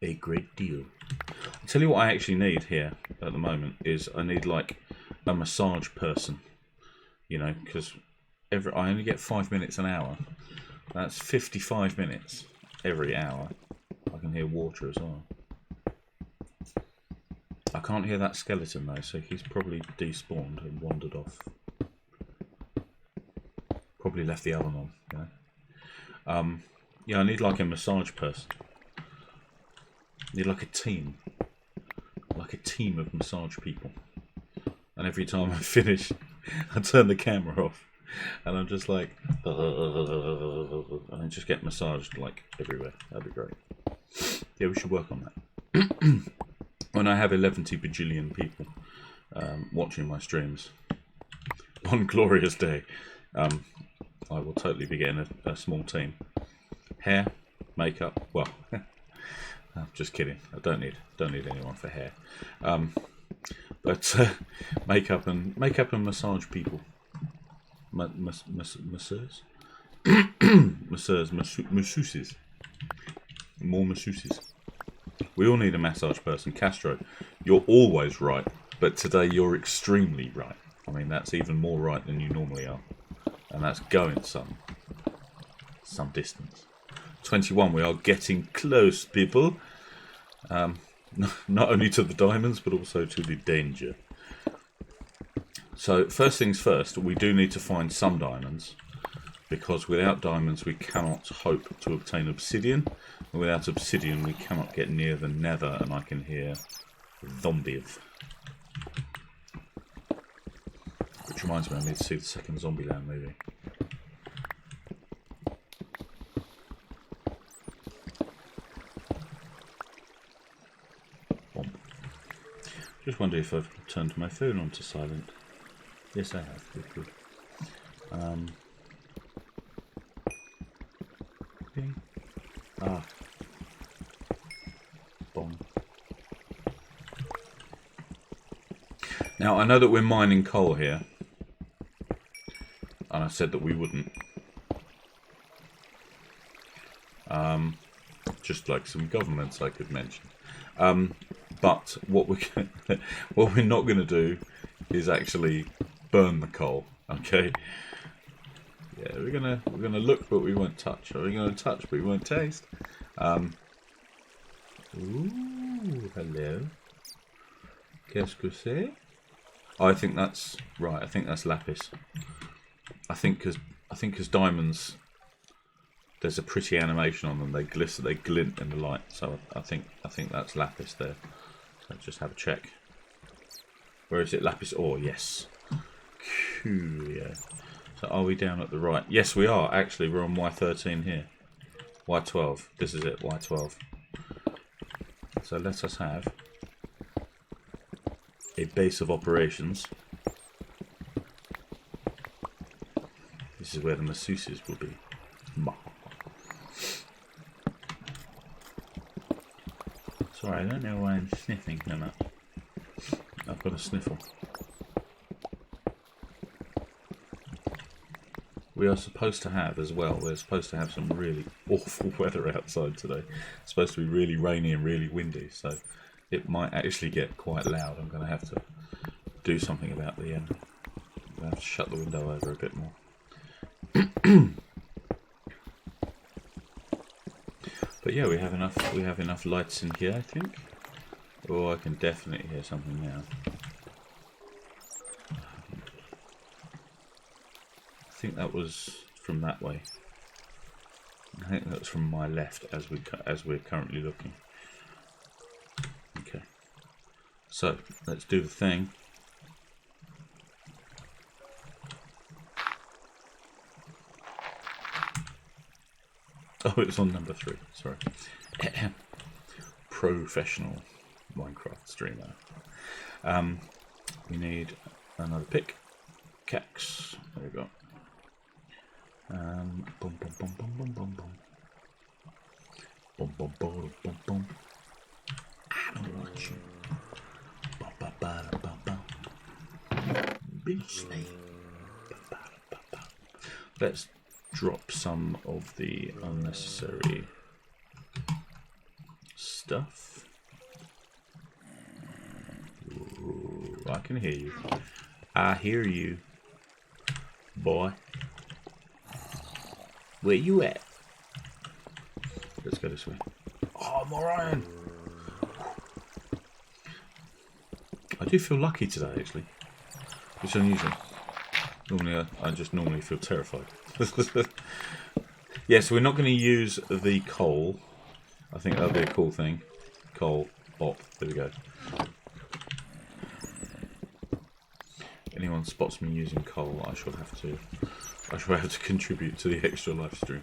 a great deal. I'll tell you what I actually need here at the moment is I need like a massage person. You know, because I only get 5 minutes an hour. That's 55 minutes every hour. I can hear water as well. I can't hear that skeleton though, so he's probably despawned and wandered off. Probably left the oven on, you know. Yeah, I need like a massage person. I need like a team. Like a team of massage people. And every time I finish, I turn the camera off. And I'm just like, and I just get massaged like everywhere. That'd be great. Yeah, we should work on that. When I have 11 bajillion people watching my streams, one glorious day, I will totally be getting a small team. Hair, makeup. Well, I'm just kidding. I don't need anyone for hair. But makeup and massage people. Masseurs. masseuses. More masseuses. We all need a massage person. Castro, you're always right, but today you're extremely right. I mean, that's even more right than you normally are. And that's going some distance. 21, we are getting close, people. Not only to the diamonds, but also to the danger. So, first things first, we do need to find some diamonds. Because without diamonds, we cannot hope to obtain obsidian. And without obsidian, we cannot get near the nether, and I can hear zombies. Which reminds me, I need to see the second Zombieland movie. Just wonder if I've turned my phone onto silent. Yes, I have. Good. Bing. Ah. Bong. Now, I know that we're mining coal here. And I said that we wouldn't. Just like some governments I could mention. But what we're not going to do is actually burn the coal. Okay. Yeah, we're gonna look, but we won't touch. We're gonna touch, but we won't taste. Ooh, hello. Qu'est-ce que c'est? Oh, I think that's right. I think that's lapis. I think because diamonds, there's a pretty animation on them. They glisten, they glint in the light. So I think that's lapis there. So let's just have a check. Where is it? Lapis ore. Yes. Cool. So are we down at the right? Yes, we are. Actually, we're on Y13 here. Y12. This is it. Y12. So let us have a base of operations. This is where the masseuses will be. Sorry, I don't know why I'm sniffing so much. I've got a sniffle. We are supposed to have as well, we're supposed to have some really awful weather outside today. It's supposed to be really rainy and really windy, so it might actually get quite loud. I'm going to have to do something about the I'm going to have to shut the window over a bit more. But yeah, we have enough lights in here, I think. Oh, I can definitely hear something now. I think that was from that way. I think that's from my left as we're currently looking. Okay. So let's do the thing. Oh, it's on number 3. Sorry. Professional Minecraft streamer. We need another pick. Cax. There we go. Boom, boom, boom, boom, boom, boom, boom. Boom, boom, boom, boom, boom. I don't want you. Bum, bum, bum, bum, bum. Big snake. Bum, bum, bum, bum. Let's drop some of the unnecessary stuff. Ooh, I can hear you. I hear you, boy. Where you at? Let's go this way. Oh, more iron! I do feel lucky today, actually. It's unusual. Normally, I just normally feel terrified. Yeah, so we're not going to use the coal. I think that'll be a cool thing. Coal, op. There we go. Anyone spots me using coal, I shall have to contribute to the extra live stream.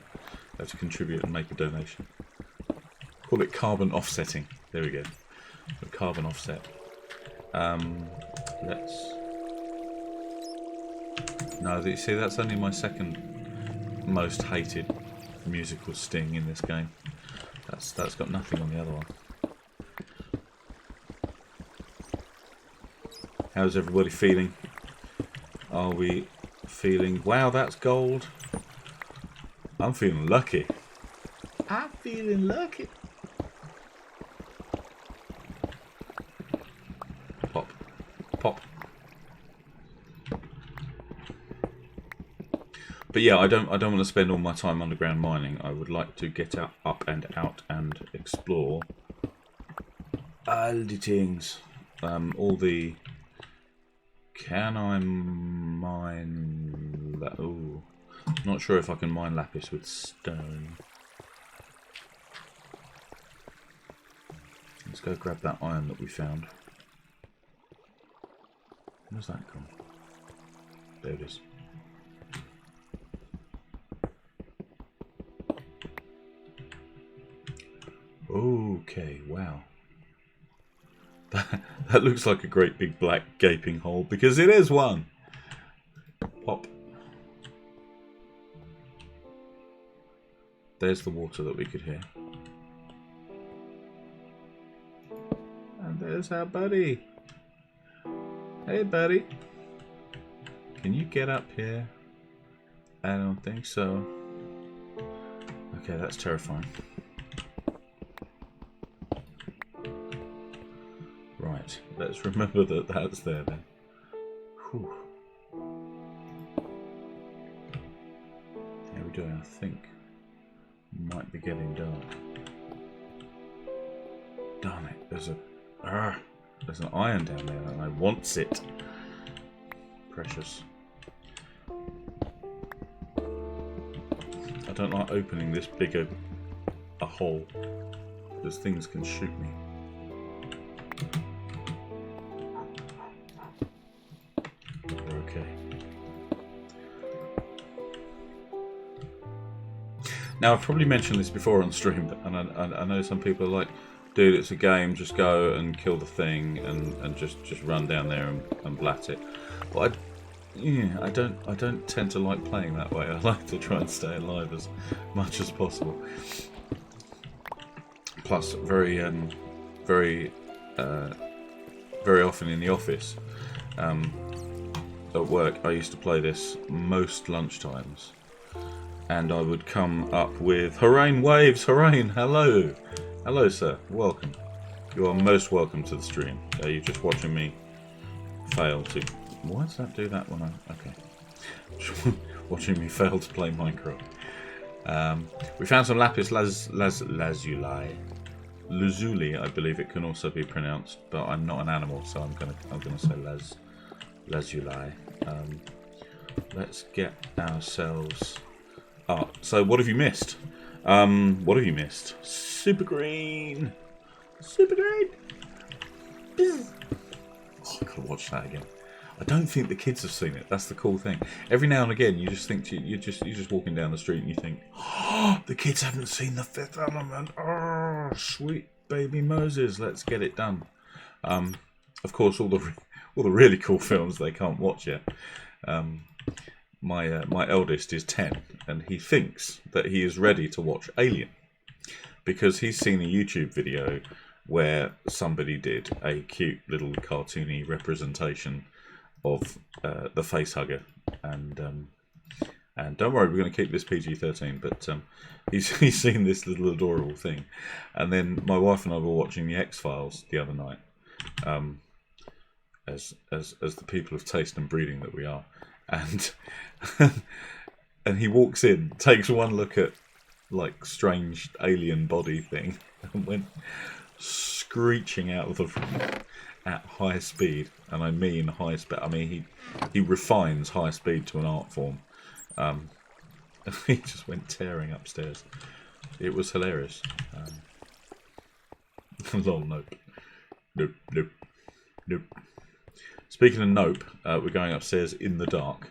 I have to contribute and make a donation. Call it carbon offsetting. There we go. A carbon offset. Let's. No, you see, that's only my second most hated musical sting in this game. That's got nothing on the other one. How's everybody feeling? Are we feeling? Wow, that's gold. I'm feeling lucky. I'm feeling lucky. Pop. Pop. But yeah, I don't want to spend all my time underground mining. I would like to get up and out and explore all the things. All the... Can I mine... Oh, not sure if I can mine lapis with stone. Let's go grab that iron that we found. Where's that gone? There it is. Okay, wow. That looks like a great big black gaping hole, because it is one. Pop. There's the water that we could hear. And there's our buddy. Hey, buddy. Can you get up here? I don't think so. Okay, that's terrifying. Right, let's remember that that's there then. Whew. How are we doing? I think might be getting dark. Darn it, there's an iron down there and I want it. Precious. I don't like opening this big a hole because things can shoot me. Okay. Now I've probably mentioned this before on stream, and I know some people are like, dude, it's a game, just go and kill the thing and just run down there and blat it. But I don't tend to like playing that way. I like to try and stay alive as much as possible. Plus, very often in the office, at work, I used to play this most lunchtimes, and I would come up with Hurrain Waves, Hurrain, hello, hello, sir, welcome. You are most welcome to the stream. Are you just watching me fail to? Why does that do that when I... Okay. Watching me fail to play Minecraft. We found some lapis lazuli. Lazuli, I believe it can also be pronounced, but I'm not an animal, so I'm gonna say lazuli. Let's get ourselves up. So what have you missed? What have you missed? Super green. Super green. Oh, I gotta watch that again. I don't think the kids have seen it. That's the cool thing. Every now and again, you just think you're just walking down the street and you think, oh, the kids haven't seen The Fifth Element. Oh, sweet baby Moses, let's get it done. Of course, all the really cool films they can't watch yet. My eldest is 10, and he thinks that he is ready to watch Alien because he's seen a YouTube video where somebody did a cute little cartoony representation of the facehugger, and don't worry, we're going to keep this PG-13. But he's seen this little adorable thing, and then my wife and I were watching the X-Files the other night, as the people of taste and breeding that we are, and and he walks in, takes one look at like strange alien body thing, and went screeching out of the room at high speed, and I mean high speed. I mean he refines high speed to an art form. He just went tearing upstairs. It was hilarious. Lol, nope. Nope. Speaking of nope, we're going upstairs in the dark,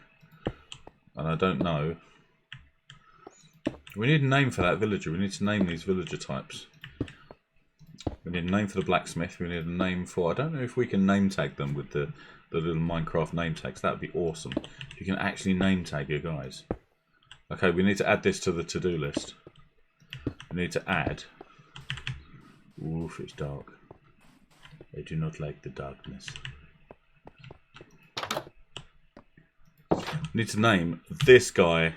and I don't know. We need a name for that villager. We need to name these villager types. We need a name for the blacksmith. We need a name for... I don't know if we can name tag them with the little Minecraft name tags. That would be awesome. You can actually name tag your guys. Okay, we need to add this to the to-do list. We need to add... Oof, it's dark. I do not like the darkness. We need to name this guy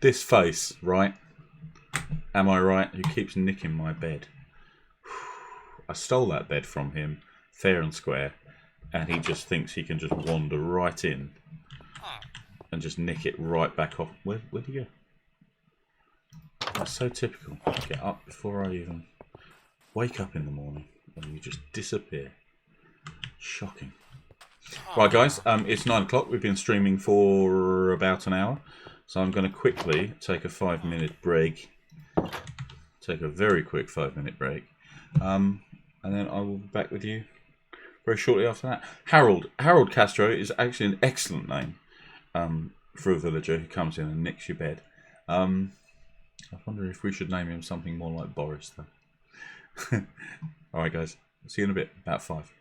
This face, right? Am I right? Who keeps nicking my bed? I stole that bed from him, fair and square, and he just thinks he can just wander right in and just nick it right back off. Where'd he go? That's so typical. I get up before I even wake up in the morning and you just disappear. Shocking. Right, guys, it's 9 o'clock. We've been streaming for about an hour, so I'm going to quickly take a 5-minute break. Take a very quick 5-minute break, and then I will be back with you very shortly after that. Harold Castro is actually an excellent name for a villager who comes in and nicks your bed. I wonder if we should name him something more like Boris, though. Alright, guys. See you in a bit. About 5.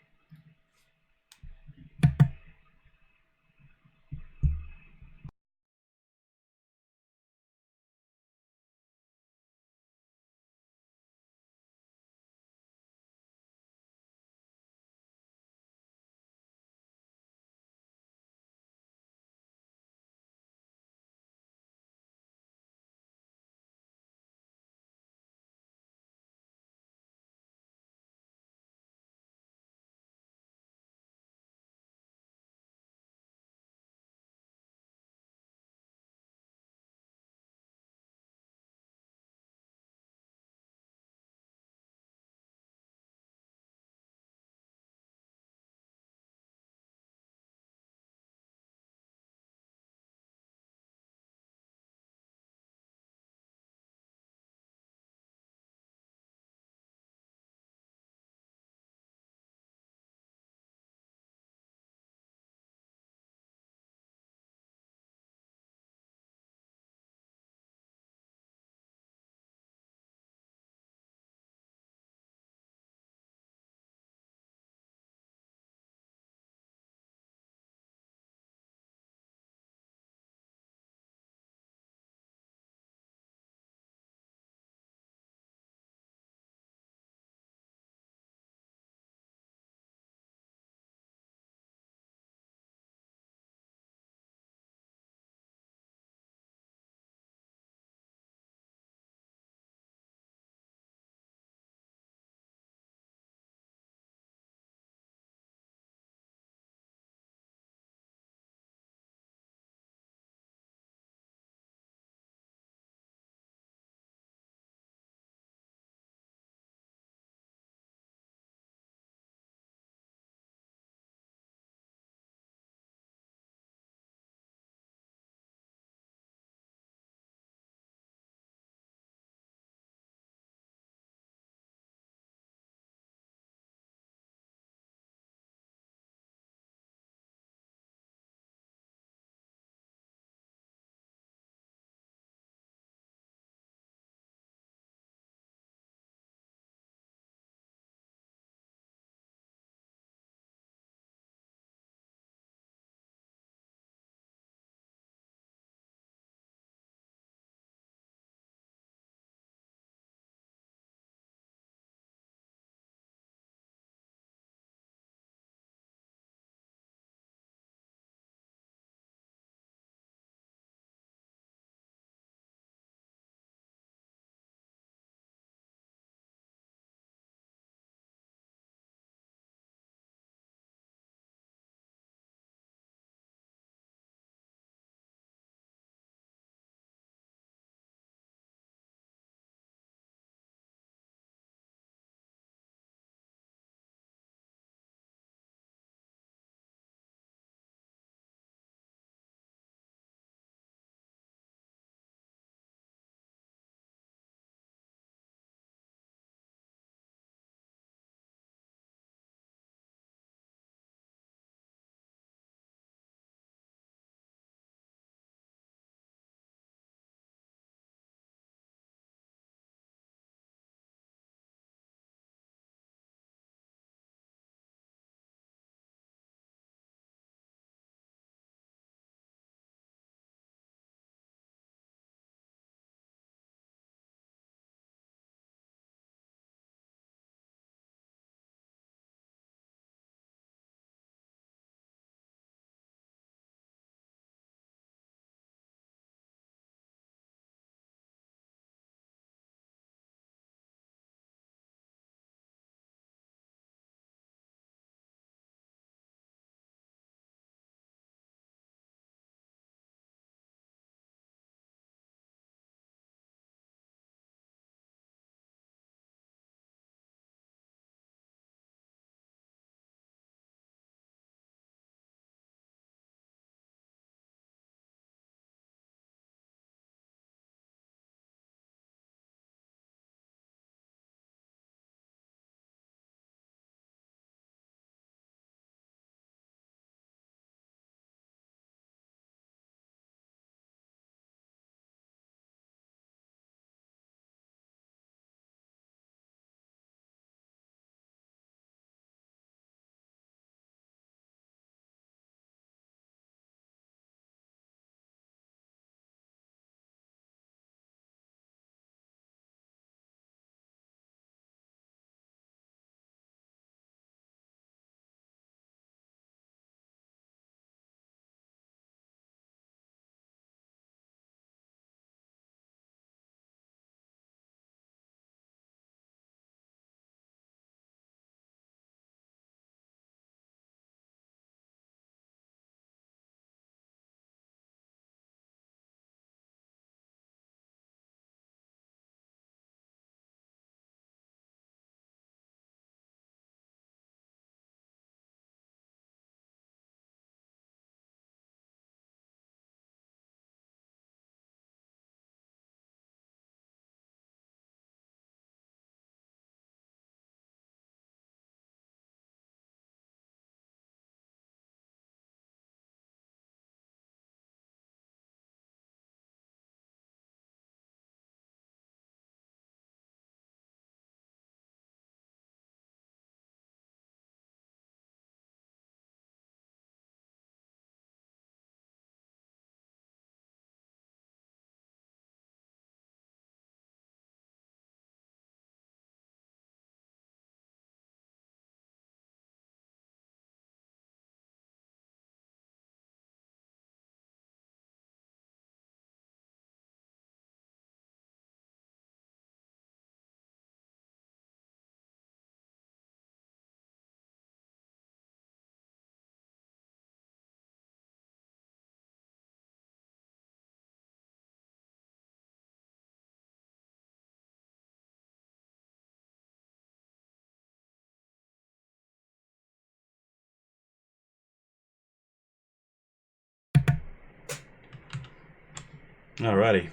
Alrighty.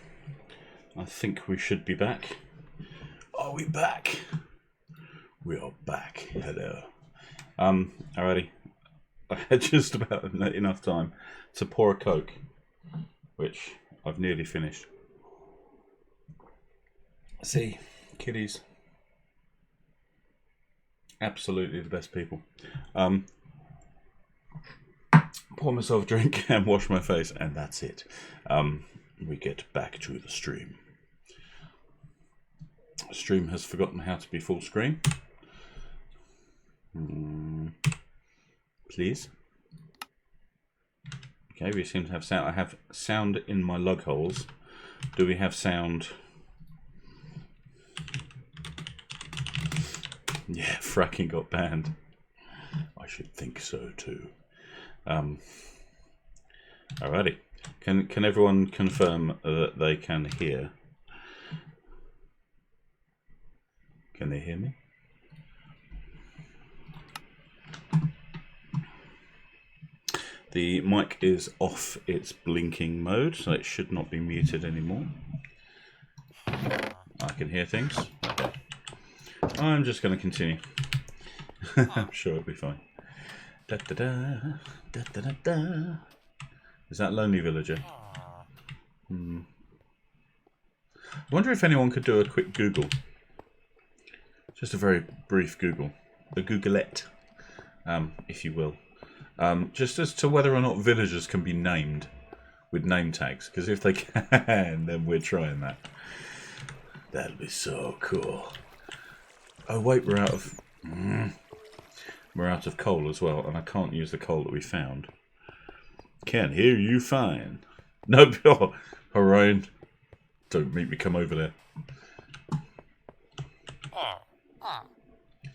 I think we should be back. Are we back? We are back. Hello. Alrighty. I had just about enough time to pour a Coke, which I've nearly finished. See, kiddies. Absolutely the best people. Pour myself a drink and wash my face, and that's it. We get back to the stream. Stream has forgotten how to be full screen. Please. Okay, we seem to have sound. I have sound in my lug holes. Do we have sound? Yeah, fracking got banned. I should think so too. Alrighty. Can everyone confirm that they can hear? Can they hear me? The mic is off its blinking mode, so it should not be muted anymore. I can hear things. Okay. I'm just going to continue. I'm sure it'll be fine. Da, da, da, da, da, da, da. Is that Lonely Villager? I wonder if anyone could do a quick Google. Just a very brief Google. A Googleette, if you will. Just as to whether or not villagers can be named with name tags. Because if they can, then we're trying that. That'll be so cool. Oh wait, we're out of coal as well, and I can't use the coal that we found. Can't hear you fine. No, oh, Orion, don't make me come over there.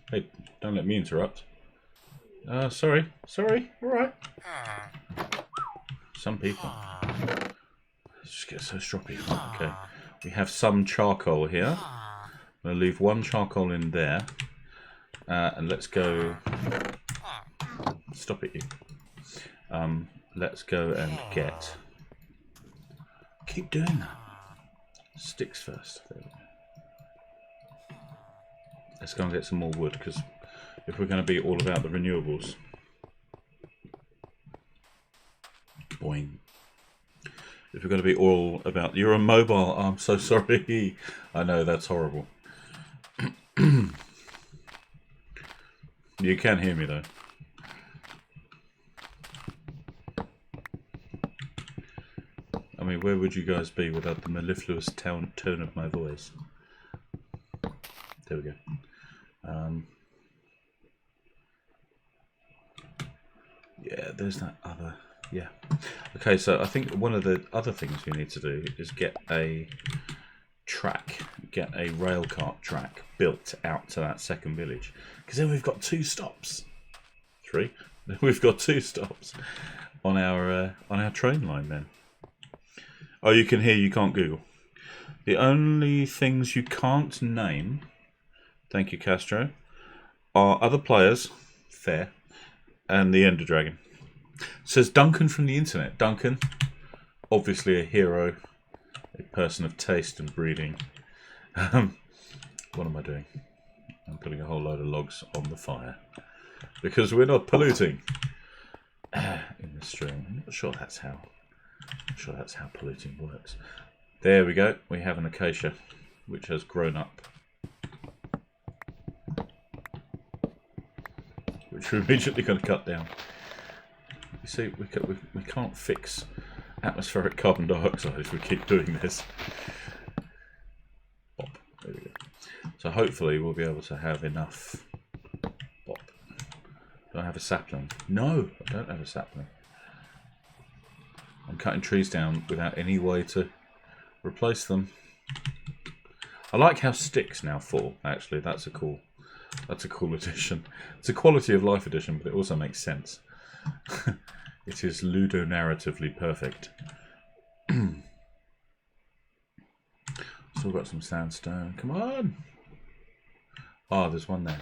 Hey, don't let me interrupt. Sorry, all right. Some people just get so stroppy. Okay, we have some charcoal here. I'm gonna leave one charcoal in there, and let's go. Stop it, you. Let's go and get. Keep doing that. Sticks first. There we go. Let's go and get some more wood, because if we're going to be all about the renewables. Boing. If we're going to be all about... You're on mobile. Oh, I'm so sorry. I know, that's horrible. You can hear me, though. I mean, where would you guys be without the mellifluous tone of my voice? There we go. Yeah, there's that other... Yeah. Okay, so I think one of the other things we need to do is get a track, get a railcart track built out to that second village. Because then we've got 2 stops. 3? We've got 2 stops on our train line then. Oh, you can hear, you can't Google. The only things you can't name, thank you Castro, are other players, fair, and the Ender Dragon. Says Duncan from the internet. Duncan, obviously a hero, a person of taste and breeding. What am I doing? I'm putting a whole load of logs on the fire. Because we're not polluting in the stream. I'm not sure that's how polluting works. There we go. We have an acacia which has grown up, which we're immediately going to cut down. You see, we can't fix atmospheric carbon dioxide if we keep doing this. Bop. There we go. So hopefully we'll be able to have enough. Bop. Do I have a sapling? No, I don't have a sapling. I'm cutting trees down without any way to replace them. I like how sticks now fall. Actually, that's a cool addition. It's a quality of life addition, but it also makes sense. It is ludonarratively perfect. Still got some sandstone. Come on! Ah, there's one there.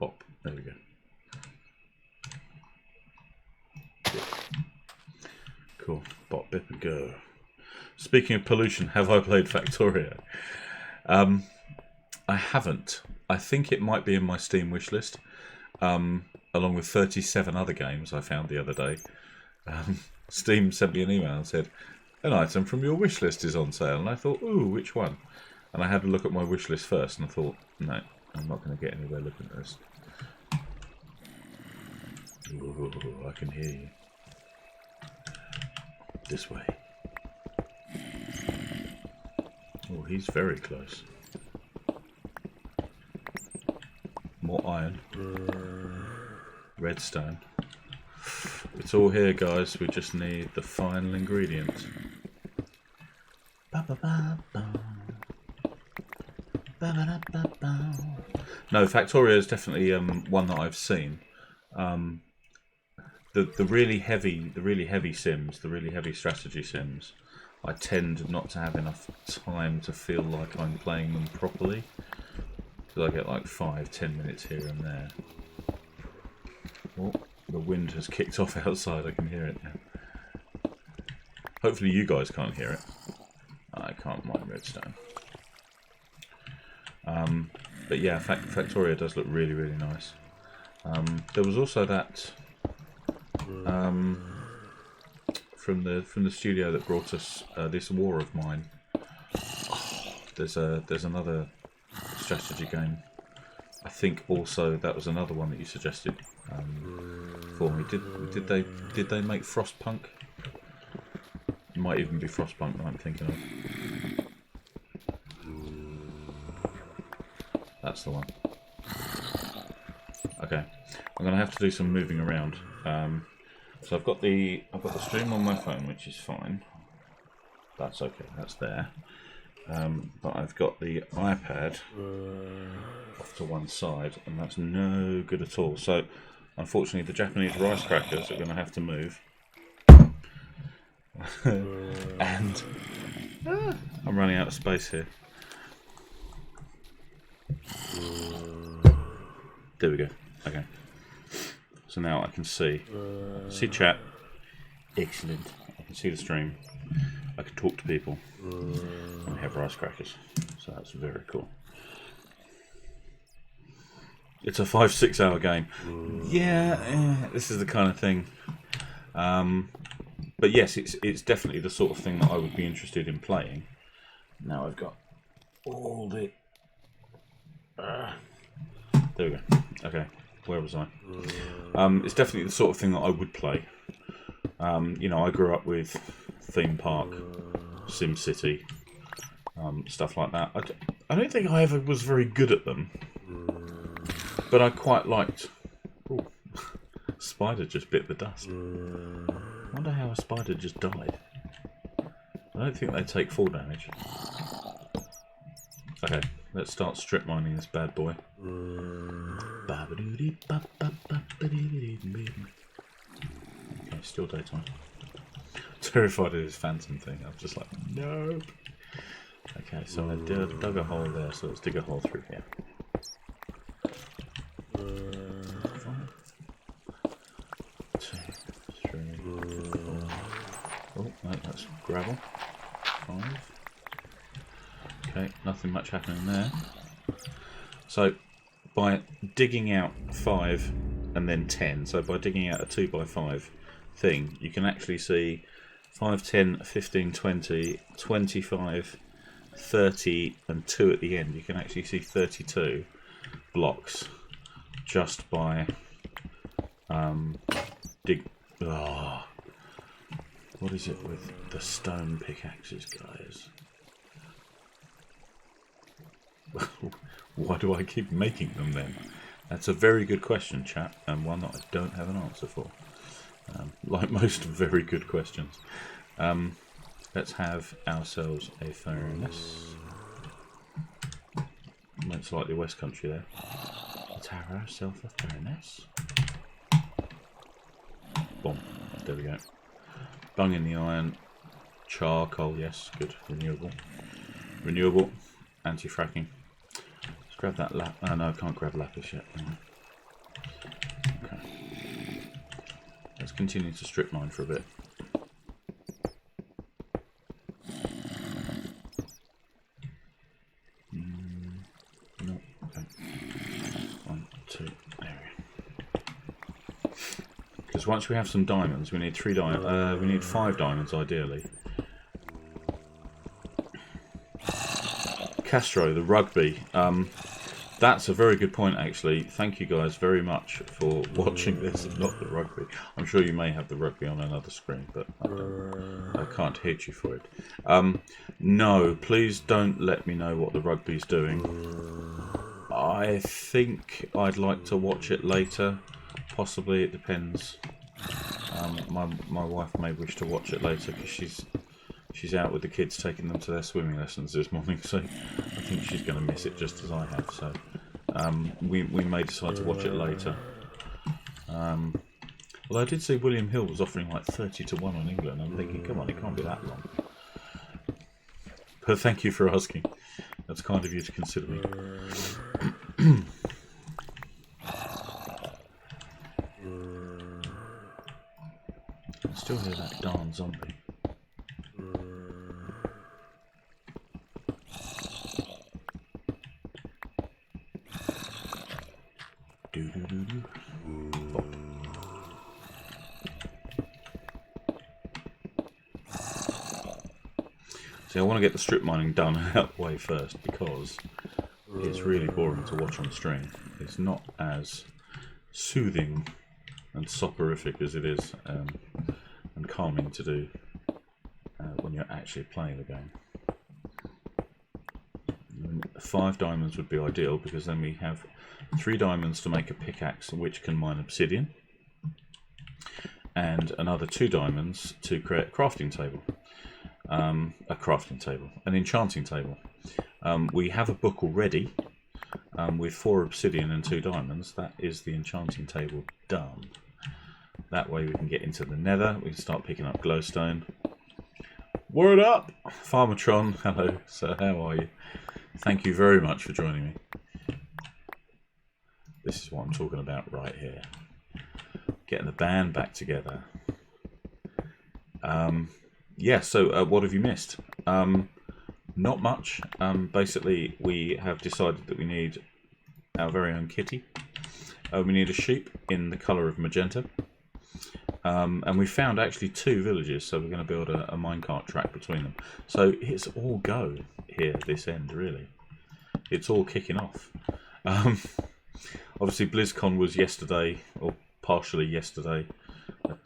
Bop. There we go. Cool. Bop, bip, and go. Speaking of pollution, have I played Factorio? I haven't. I think it might be in my Steam wishlist, along with 37 other games I found the other day. Steam sent me an email and said, an item from your wishlist is on sale. And I thought, ooh, which one? And I had a look at my wishlist first, and I thought, no, I'm not going to get anywhere looking at this. Ooh, I can hear you. This way. Oh, he's very close. More iron. Redstone. It's all here, guys. We just need the final ingredient. No, Factorio is definitely one that I've seen. The really heavy sims, the really heavy strategy sims, I tend not to have enough time to feel like I'm playing them properly, because I get like 5-10 minutes here and there. Oh, the wind has kicked off outside. I can hear it now. Hopefully you guys can't hear it. I can't mine redstone. But yeah, Factorio does look really, really nice. There was also that from the studio that brought us this War of Mine. Oh, there's another strategy game. I think also that was another one that you suggested for me. Did they make Frostpunk? It might even be Frostpunk that I'm thinking of. That's the one. Okay, I'm gonna have to do some moving around. So I've got the stream on my phone, which is fine. That's okay. That's there. But I've got the iPad off to one side, and that's no good at all. So, unfortunately, the Japanese rice crackers are going to have to move. And I'm running out of space here. There we go. Okay. So now I can see chat. Excellent. I can see the stream. I can talk to people and have rice crackers. So that's very cool. It's a 5-6 hour game. Yeah, this is the kind of thing. But yes, it's definitely the sort of thing that I would be interested in playing. Now I've got all the... there we go. Okay, where was I? It's definitely the sort of thing that I would play. You know, I grew up with Theme Park, SimCity, stuff like that. I don't think I ever was very good at them, but I quite liked... Ooh, spider just bit the dust. I wonder how a spider just died. I don't think they take full damage. Okay, let's start strip mining this bad boy. Okay, still daytime. Terrified of this phantom thing. I was just like, no. Okay, so I dug a hole there, so let's dig a hole through here. Oh, no, that's gravel. 5. Okay, nothing much happening there. So, by digging out 5 and then 10, so by digging out a 2x5 thing, you can actually see 5, 10, 15, 20, 25, 30 and 2 at the end. You can actually see 32 blocks just by what is it with the stone pickaxes, guys? Why do I keep making them then? That's a very good question, chat, and one that I don't have an answer for. Like most very good questions. Let's have ourselves a furnace. Went slightly West Country there. Let's have ourselves a furnace. Boom. There we go. Bung in the iron. Charcoal, yes, good. Renewable. Renewable. Anti-fracking. Let's grab that lap. Oh no, I can't grab lapis yet. Okay. Let's continue to strip mine for a bit. Because once we have some diamonds, we need 3 diamonds. We need 5 diamonds ideally. Castro, the rugby. That's a very good point, actually. Thank you guys very much for watching this, not the rugby. I'm sure you may have the rugby on another screen, but I can't hit you for it. No, please don't let me know what the rugby's doing. I think I'd like to watch it later. Possibly, it depends. My wife may wish to watch it later because she's out with the kids taking them to their swimming lessons this morning, so I think she's going to miss it just as I have. So we may decide to watch it later. Although I did see William Hill was offering like 30-1 on England. I'm thinking, come on, it can't be that long. But thank you for asking. That's kind of you to consider me. I still hear that darn zombie. See, I want to get the strip mining done out the way first because it's really boring to watch on stream. It's not as soothing and soporific as it is and calming to do when you're actually playing the game. 5 diamonds would be ideal because then we have 3 diamonds to make a pickaxe which can mine obsidian, and another 2 diamonds to create a crafting table. An enchanting table. We have a book already with 4 obsidian and 2 diamonds. That is the enchanting table done. That way we can get into the nether, we can start picking up glowstone. Word up! Farmatron, hello, sir, how are you? Thank you very much for joining me. This is what I'm talking about right here. Getting the band back together. Yeah, so what have you missed? Not much. Basically, we have decided that we need our very own kitty. We need a sheep in the colour of magenta. And we found actually 2 villages, so we're going to build a minecart track between them. So it's all go here, this end, really. It's all kicking off. Obviously, BlizzCon was yesterday, or partially yesterday.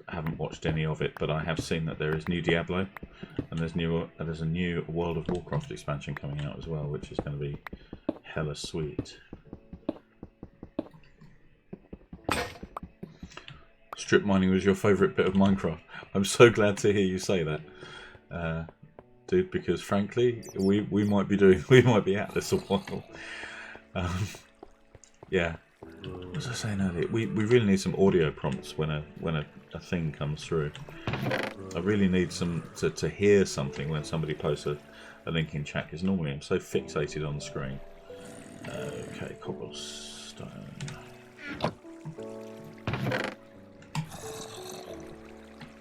I haven't watched any of it, but I have seen that there is new Diablo, and there's a new World of Warcraft expansion coming out as well, which is going to be hella sweet. Strip mining was your favourite bit of Minecraft. I'm so glad to hear you say that, dude. Because frankly, we might be at this a while. Yeah. What was I saying earlier? We really need some audio prompts when a thing comes through. I really need some to hear something when somebody posts a link in chat, because normally I'm so fixated on the screen. Okay, cobblestone.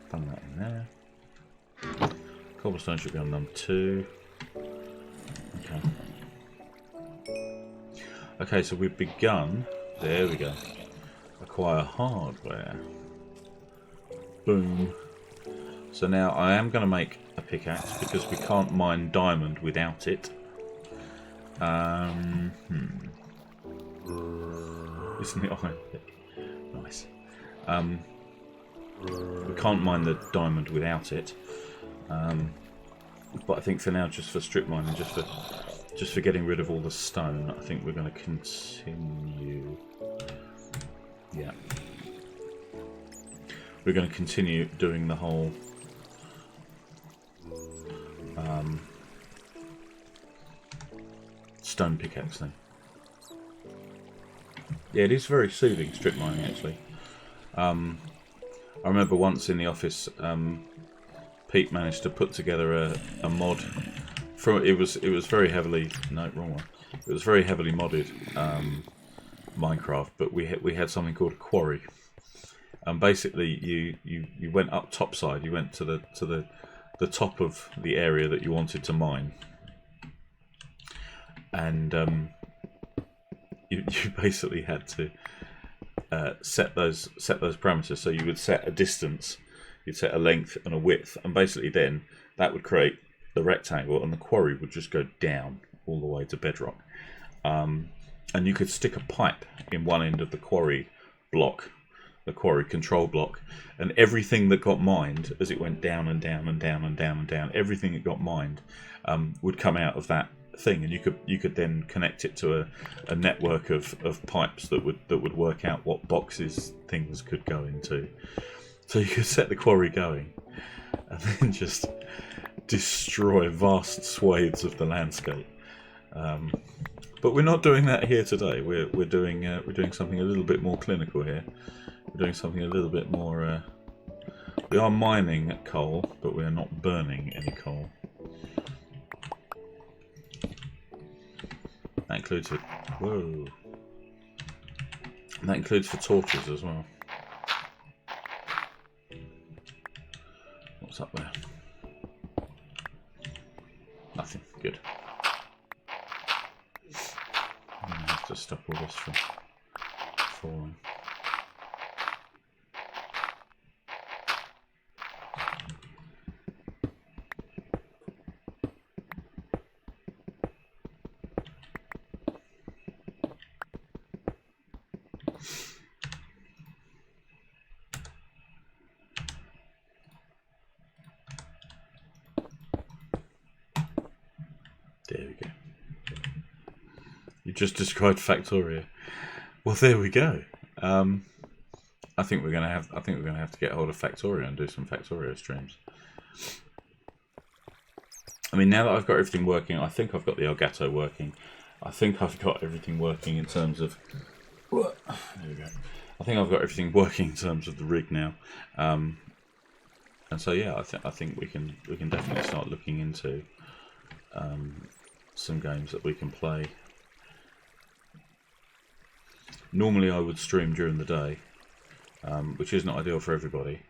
Thumb that in there. Cobblestone should be on number 2. Okay. Okay, so we've begun. There we go. Acquire hardware. Boom. So now I am going to make a pickaxe because we can't mine diamond without it. Isn't it iron? Nice. We can't mine the diamond without it. But I think for now, just for strip mining, just for getting rid of all the stone, I think we're going to continue. Yeah. We're going to continue doing the whole stone pickaxe thing. Yeah, it is very soothing, strip mining, actually. I remember once in the office, Pete managed to put together a mod. It was very heavily wrong one. It was very heavily modded Minecraft, but we had something called a quarry. And basically, you went up topside. You went to the top of the area that you wanted to mine, and you basically had to set those parameters. So you would set a distance, you'd set a length and a width, and basically then that would create the rectangle, and the quarry would just go down all the way to bedrock. And you could stick a pipe in one end of the quarry block, the quarry control block, and everything that got mined as it went down and down and down and down and down, everything that got mined would come out of that thing, and you could then connect it to a network of pipes that would work out what boxes things could go into. So you could set the quarry going and then just destroy vast swathes of the landscape. But we're not doing that here today. We're doing something a little bit more clinical here. We're doing something a little bit more. We are mining coal, but we are not burning any coal. That includes for That includes for torches as well. What's up there? Nothing. Good. I'm gonna have to stop all this from falling. There we go. You just described Factoria. Well, there we go. I think we're gonna have to get hold of Factoria and do some Factoria streams. I mean, now that I've got everything working, I think I've got the Elgato working. I think I've got everything working in terms of. There we go. I think I've got everything working in terms of the rig now. And so yeah, I think we can definitely start looking into some games that we can play. Normally I would stream during the day, which isn't ideal for everybody,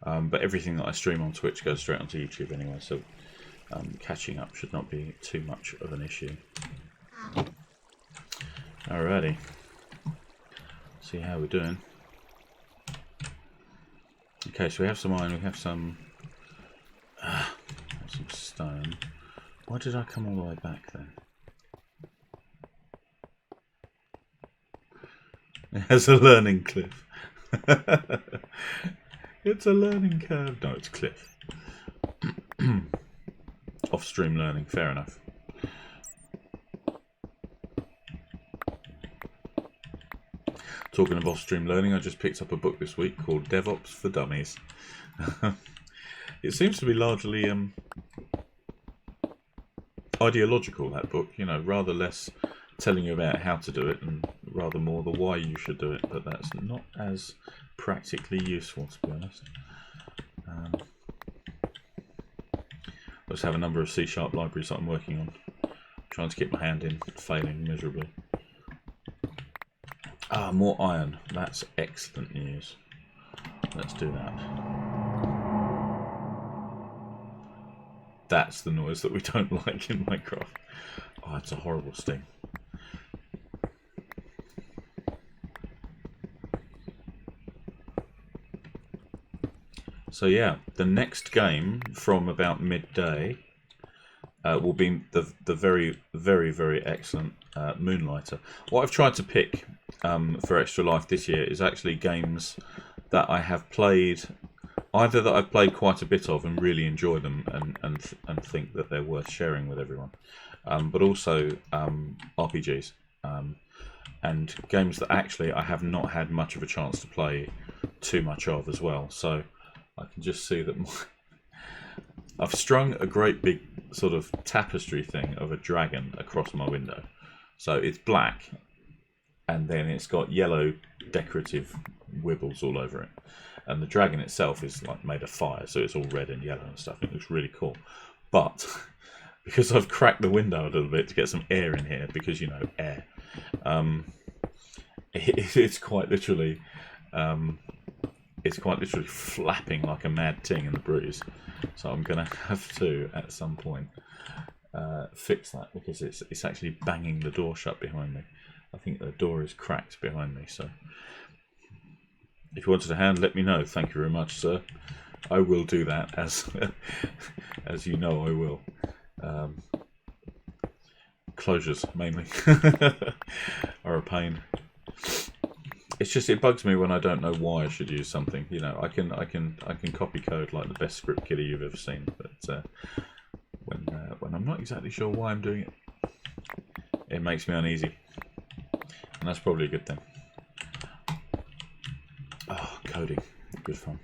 but everything that I stream on Twitch goes straight onto YouTube anyway, so catching up should not be too much of an issue. Alrighty, see how we're doing. Okay, so we have some iron, we have some stone. Why did I come all the way back then? It has a learning cliff. It's a learning curve. No, it's cliff. Off-stream learning, fair enough. Talking of off-stream learning, I just picked up a book this week called DevOps for Dummies. It seems to be largely ideological, that book, you know, rather less telling you about how to do it and rather more the why you should do it, but that's not as practically useful, to be honest. I just have a number of C# libraries that I'm working on, trying to get my hand in, failing miserably. Ah, more iron. That's excellent news. Let's do that. That's the noise that we don't like in Minecraft. Oh, it's a horrible sting. So yeah, the next game from about midday will be the very, very, very excellent Moonlighter. What I've tried to pick for Extra Life this year is actually games that I have played, either that I've played quite a bit of and really enjoy them and think that they're worth sharing with everyone, but also RPGs and games that actually I have not had much of a chance to play too much of as well. So I can just see that I've strung a great big sort of tapestry thing of a dragon across my window. So it's black and then it's got yellow decorative wibbles all over it. And the dragon itself is like made of fire, so it's all red and yellow and stuff. It looks really cool. But because I've cracked the window a little bit to get some air in here, because, you know, air, it's quite literally flapping like a mad thing in the breeze. So I'm gonna have to at some point fix that, because it's actually banging the door shut behind me. I think the door is cracked behind me, so If you wanted a hand, let me know. Thank you very much, sir. I will do that, as as you know I will. Closures, mainly, are a pain. It's just, it bugs me when I don't know why I should use something. You know, I can copy code like the best script kiddie you've ever seen, but when I'm not exactly sure why I'm doing it, it makes me uneasy, and that's probably a good thing. Oh, coding, good fun.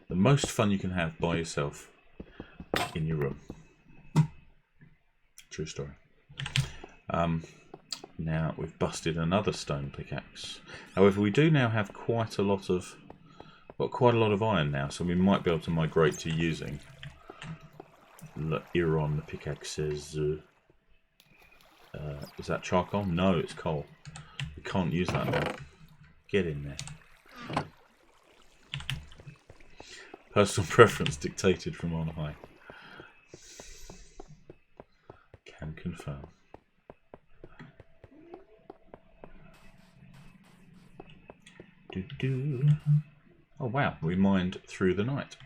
The most fun you can have by yourself in your room. True story. Now we've busted another stone pickaxe. However, we do now have quite a lot of iron now, so we might be able to migrate to using Iron pickaxes. Is that charcoal? No, it's coal. We can't use that now. Get in there. Personal preference dictated from on high. Can confirm. Oh wow, we mined through the night.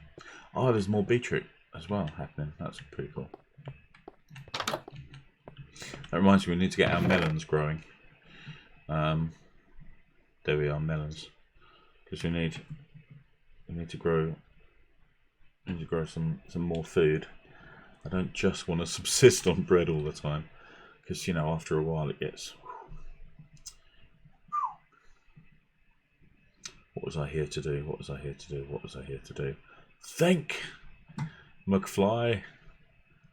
Oh, there's more beetroot as well happening. That's pretty cool. That reminds me, we need to get our melons growing. There we are, melons. Because we need to grow some more food. I don't just want to subsist on bread all the time, because, you know, after a while it gets... What was I here to do? What was I here to do? What was I here to do? Think! McFly!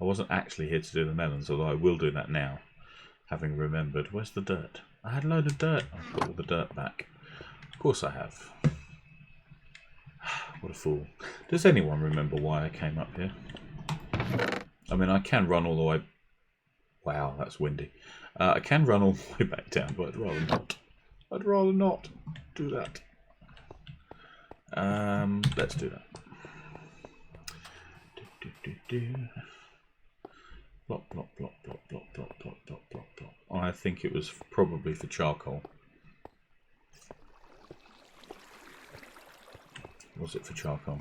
I wasn't actually here to do the melons, although I will do that now, having remembered. Where's the dirt? I had a load of dirt. I've got all the dirt back. Of course I have. What a fool. Does anyone remember why I came up here? I mean, I can run all the way... Wow, that's windy. I can run all the way back down, but I'd rather not. I'd rather not do that. Let's do that. Plop, plop, plop, plop, plop, plop, plop, plop, plop, plop. I think it was probably for charcoal. Was it for charcoal?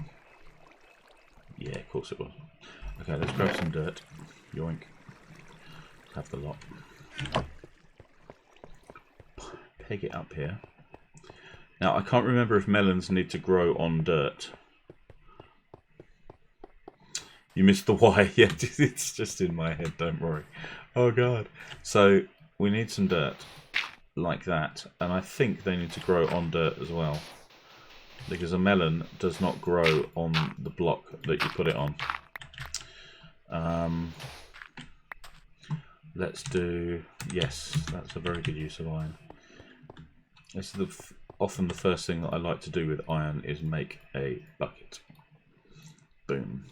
Yeah, of course it was. Okay, let's grab some dirt. Yoink. Have the lot. Peg it up here. Now, I can't remember if melons need to grow on dirt. You missed the why. Yeah, it's just in my head, don't worry. Oh, God. So, we need some dirt like that. And I think they need to grow on dirt as well. Because a melon does not grow on the block that you put it on. Let's do... Yes, that's a very good use of iron. This is often the first thing that I like to do with iron is make a bucket. Boom.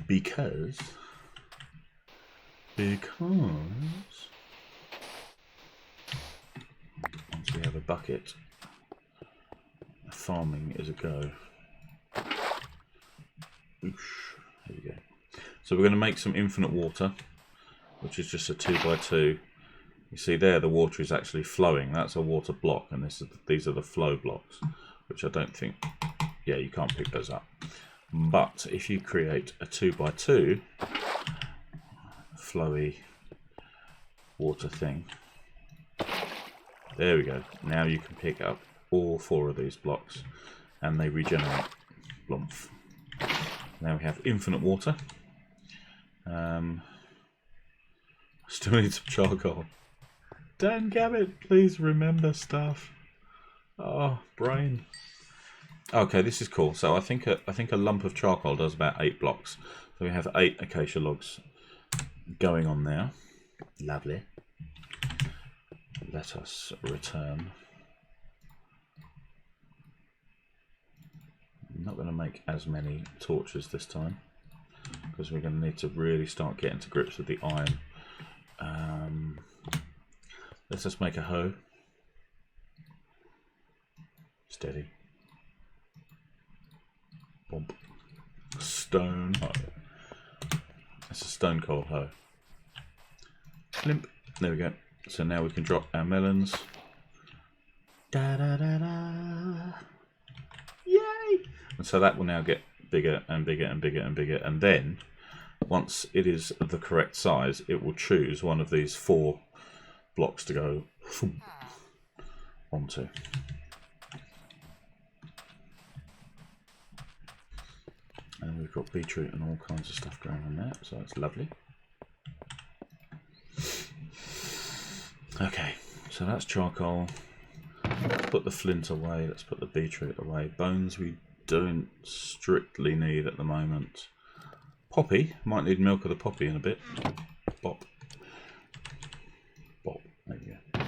Because once we have a bucket, farming is a go. Oosh, there we go. So we're going to make some infinite water, which is just a 2x2. You see there, the water is actually flowing. That's a water block, and these are the flow blocks, which I don't think... Yeah, you can't pick those up. But if you create a 2x2 flowy water thing, there we go. Now you can pick up all 4 of these blocks, and they regenerate. Blumph. Now we have infinite water. Still need some charcoal. Dan Gabbett, please remember stuff. Oh, brain. Okay, this is cool. So I think a lump of charcoal does about 8 blocks. So we have 8 acacia logs going on now. Lovely. Let us return. I'm not going to make as many torches this time, because we're going to need to really start getting to grips with the iron. Let's just make a hoe. Steady. Bump. Stone hoe. That's a stone cold hoe. Limp. There we go. So now we can drop our melons. Da da da da. Yay! And so that will now get bigger and bigger and bigger and bigger. And then, once it is the correct size, it will choose one of these 4 blocks to go onto. And we've got beetroot and all kinds of stuff going on there, so that's lovely. Okay, so that's charcoal. Let's put the flint away, let's put the beetroot away. Bones we don't strictly need at the moment. Poppy, might need milk of the poppy in a bit. Bop. Bop, there you go.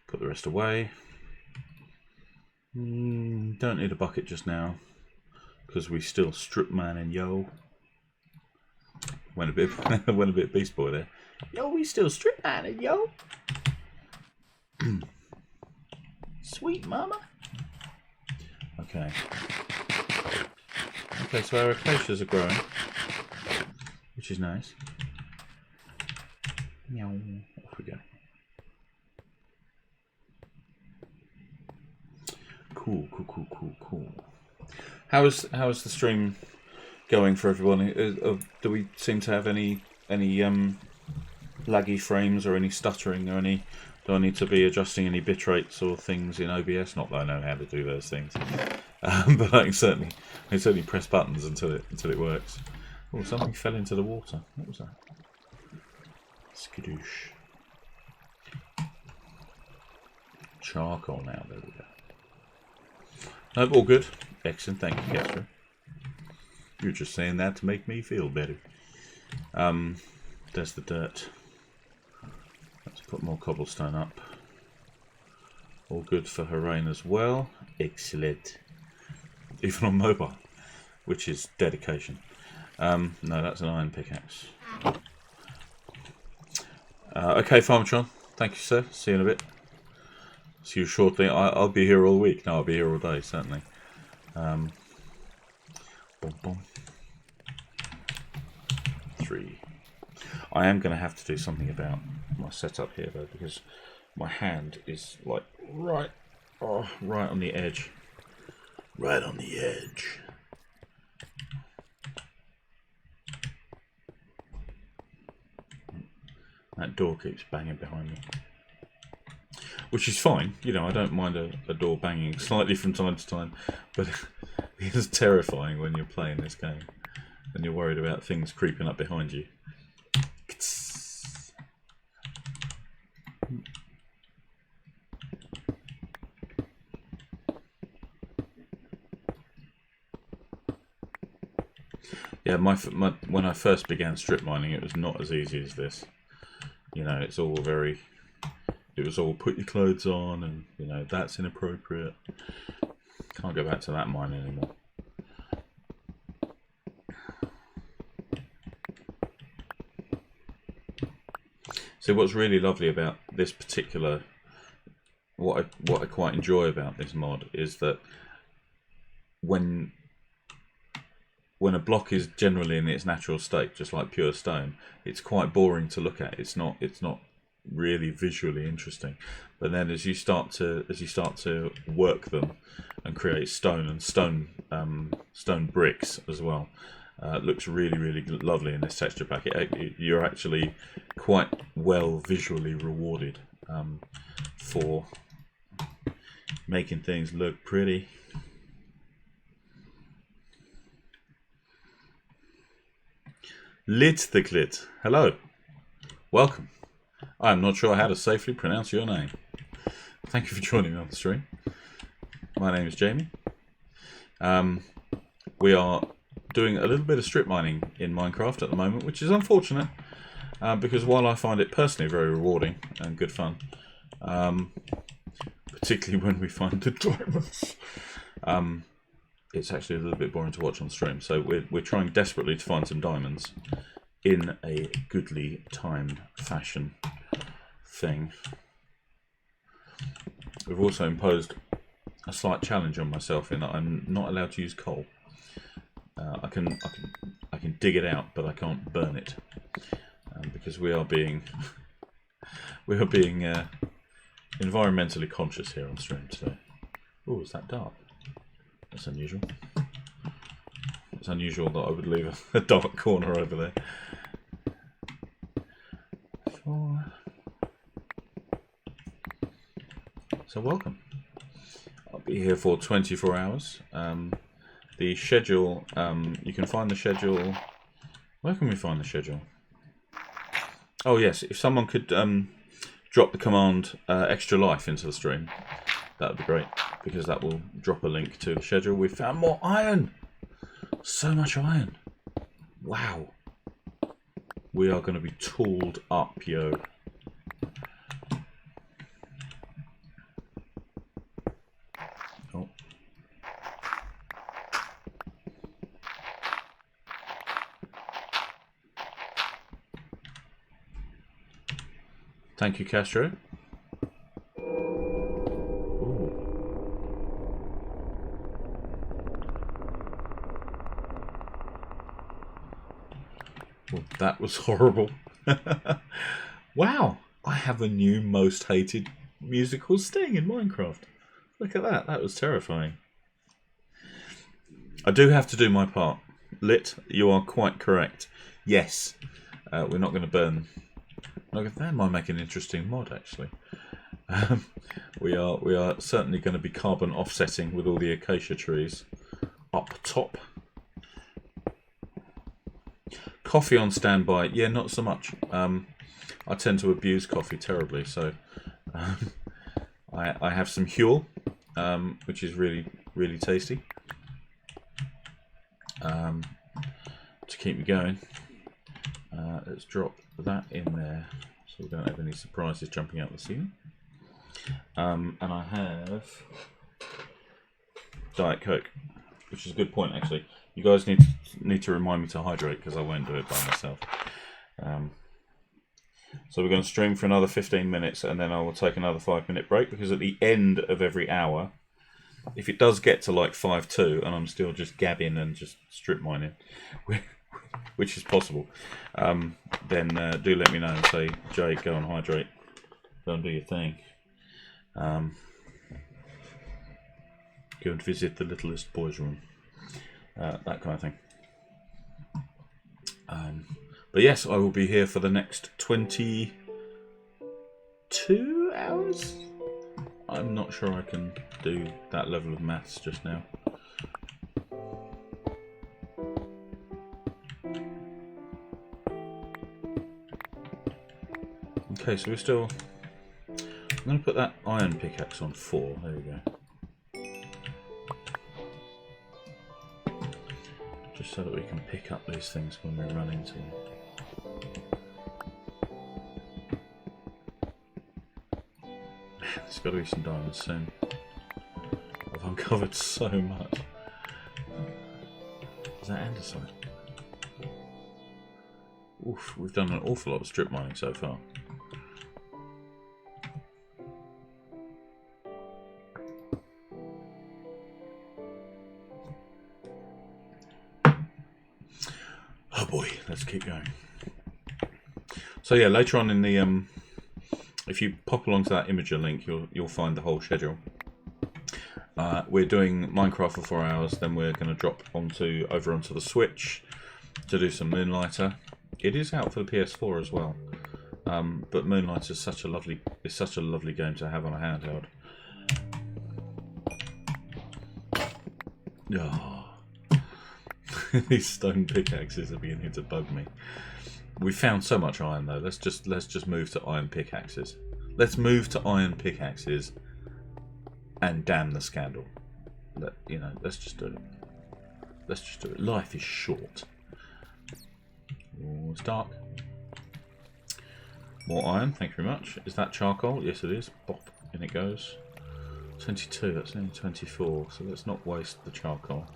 Put the rest away. Don't need a bucket just now, because we still strip man and yo. Went a bit Beast Boy there. Yo, we still strip man and yo. Sweet mama. Okay. Okay, so our acacias are growing, which is nice. Meow. Off we go. Cool, cool, cool, cool, cool. How is the stream going for everyone? Do we seem to have any laggy frames or any stuttering or any? Do I need to be adjusting any bit rates or things in OBS? Not that I know how to do those things, but I can certainly press buttons until it works. Oh, something fell into the water. What was that? Skadoosh. Charcoal now. There we go. No, all good. Excellent. Thank you, Castro. You're just saying that to make me feel better. There's the dirt. Let's put more cobblestone up. All good for Harain as well. Excellent. Even on mobile, which is dedication. No, that's an iron pickaxe. Okay, Farmatron. Thank you, sir. See you in a bit. See you shortly. I'll be here all week. No, I'll be here all day, certainly. Boom, boom. 3. I am going to have to do something about my setup here, though, because my hand is like right on the edge. Right on the edge. That door keeps banging behind me. Which is fine, you know, I don't mind a door banging slightly from time to time, but it is terrifying when you're playing this game and you're worried about things creeping up behind you. Yeah, when I first began strip mining, it was not as easy as this. You know, it's all very... It was all put your clothes on and, you know, that's inappropriate. Can't go back to that mine anymore. So what's really lovely about this particular... What I quite enjoy about this mod is that when a block is generally in its natural state, just like pure stone, it's quite boring to look at. It's not really visually interesting, but then as you start to work them and create stone and stone bricks as well, it looks really lovely in this texture pack. You're actually quite well visually rewarded for making things look pretty. Lit the Clit, hello, welcome. I'm not sure how to safely pronounce your name. Thank you for joining me on the stream. My name is Jamie. We are doing a little bit of strip mining in Minecraft at the moment, which is unfortunate, because while I find it personally very rewarding and good fun, particularly when we find the diamonds, it's actually a little bit boring to watch on stream. So we're trying desperately to find some diamonds in a goodly timed fashion thing. We've also imposed a slight challenge on myself in that I'm not allowed to use coal. I can dig it out, but I can't burn it, because we are being We are being environmentally conscious here on stream today. Oh, is that dark? That's unusual. It's unusual that I would leave a dark corner over there. So welcome. I'll be here for 24 hours. The schedule, you can find the schedule. Where can we find the schedule? Oh yes, if someone could drop the command extra life into the stream, that would be great, because that will drop a link to the schedule. We found more iron! So much iron! Wow! We are going to be tooled up, yo. Oh. Thank you, Castro. Well, that was horrible. Wow, I have a new most hated musical sting in Minecraft. Look at that, that was terrifying. I do have to do my part. Lit, you are quite correct. Yes, we're not going to burn. That might make an interesting mod, actually. We are certainly going to be carbon offsetting with all the acacia trees up top. Coffee on standby, yeah, not so much. I tend to abuse coffee terribly, so I have some Huel, which is really tasty, to keep me going. Let's drop that in there so we don't have any surprises jumping out the ceiling. And I have Diet Coke, which is a good point actually. You guys need to remind me to hydrate, because I won't do it by myself. So we're going to stream for another 15 minutes, and then I will take another 5-minute break, because at the end of every hour, if it does get to like 5:02 and I'm still just gabbing and just strip mining, which is possible, then do let me know and say, Jay, go and hydrate, go and do your thing. Go and visit the littlest boys' room. That kind of thing. But yes, I will be here for the next 22 hours. I'm not sure I can do that level of maths just now. Okay, so we're still... I'm going to put that iron pickaxe on 4. There we go. Just so that we can pick up these things when we run into them. Man, there's got to be some diamonds soon. I've uncovered so much. Is that andesite? Oof, we've done an awful lot of strip mining so far. Oh boy, let's keep going. So yeah, later on in the if you pop along to that Imager link, you'll find the whole schedule. We're doing Minecraft for 4 hours, then we're going to drop over onto the Switch to do some Moonlighter. It is out for the PS4 as well, but Moonlighter is such a lovely game to have on a handheld. Oh. These stone pickaxes are beginning to bug me. We found so much iron though. Let's just move to iron pickaxes. Let's move to iron pickaxes and damn the scandal. Let's just do it. Let's just do it. Life is short. Oh, it's dark. More iron, thank you very much. Is that charcoal? Yes, it is. Bop, in it goes. 22. That's only 24. So let's not waste the charcoal.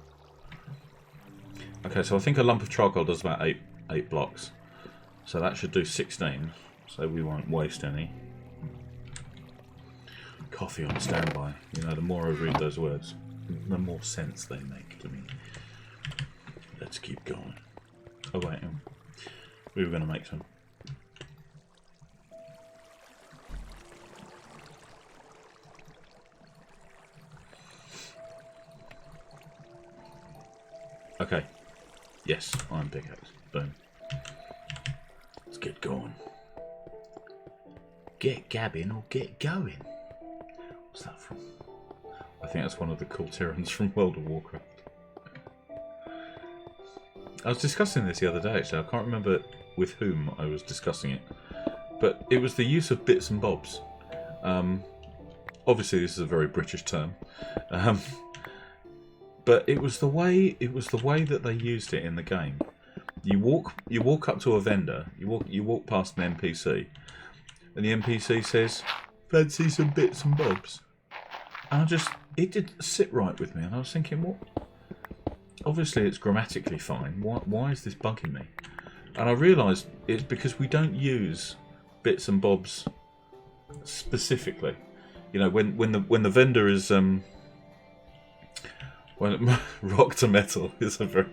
Okay, so I think a lump of charcoal does about 8 blocks. So that should do 16. So we won't waste any. Coffee on standby. You know, the more I read those words, the more sense they make to me. Let's keep going. Oh wait, we were going to make some. Okay. Yes, iron pickaxe. Boom. Let's get going. Get gabbing or get going. What's that from? I think that's one of the cool tyrants from World of Warcraft. I was discussing this the other day, actually. I can't remember with whom I was discussing it. But it was the use of bits and bobs. Obviously, this is a very British term. But it was the way that they used it in the game. You walk up to a vendor, you walk past an NPC, and the NPC says, "Fancy some bits and bobs?" And it didn't sit right with me, and I was thinking, what? Obviously, it's grammatically fine. Why is this bugging me? And I realised it's because we don't use bits and bobs specifically. You know, when the vendor is when rock to metal is a very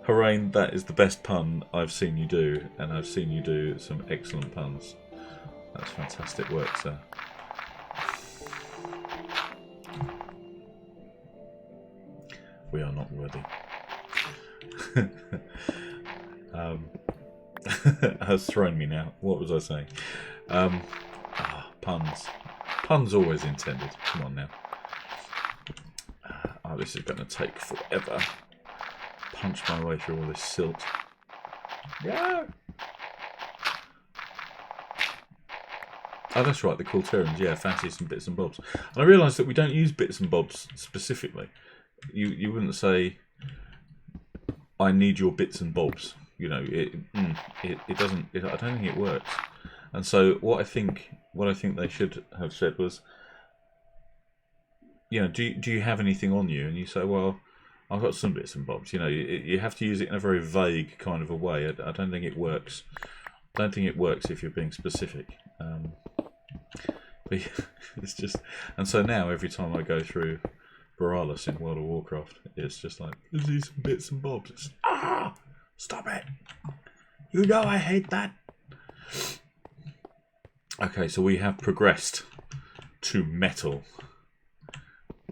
Harain, that is the best pun I've seen you do, and I've seen you do some excellent puns. That's fantastic work, sir. We are not worthy. Has thrown me now. What was I saying? Puns. Puns always intended. Come on now. Oh, this is going to take forever. Punch my way through all this silt. Yeah. Oh, that's right, the cool terms. Yeah, fancy some bits and bobs. And I realised that we don't use bits and bobs specifically. You wouldn't say, "I need your bits and bobs." You know, it doesn't. I don't think it works. And so what I think they should have said was, you know, do you have anything on you? And you say, "Well, I've got some bits and bobs." You know, you have to use it in a very vague kind of a way. I don't think it works. I don't think it works if you're being specific. But it's just, and so now every time I go through Borealis in World of Warcraft, it's just like, "Is these some bits and bobs?" It's, stop it! You know I hate that. Okay, so we have progressed to metal.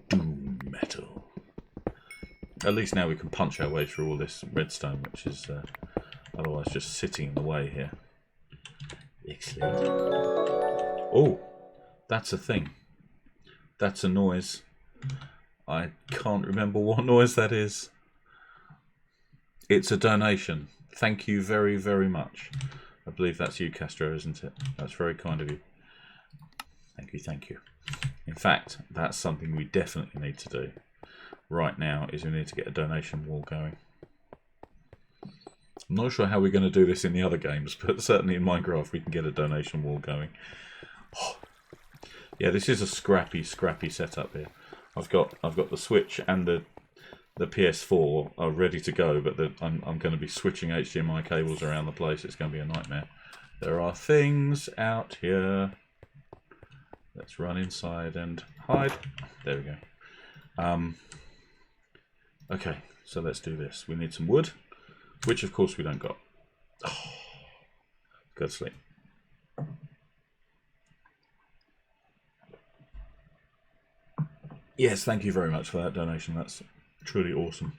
Doom metal. At least now we can punch our way through all this redstone, which is otherwise just sitting in the way here. Excellent. Oh, that's a thing. That's a noise. I can't remember what noise that is. It's a donation. Thank you very, very much. I believe that's you, Castro, isn't it? That's very kind of you. Thank you, thank you. In fact, that's something we definitely need to do right now, is we need to get a donation wall going. I'm not sure how we're going to do this in the other games, but certainly in Minecraft we can get a donation wall going. Oh. Yeah, this is a scrappy setup here. I've got the Switch and the PS4 are ready to go, but I'm going to be switching HDMI cables around the place. It's going to be a nightmare. There are things out here. Let's run inside and hide. There we go. Okay, so let's do this. We need some wood, which of course we don't got. Oh, go to sleep. Yes, thank you very much for that donation. That's truly awesome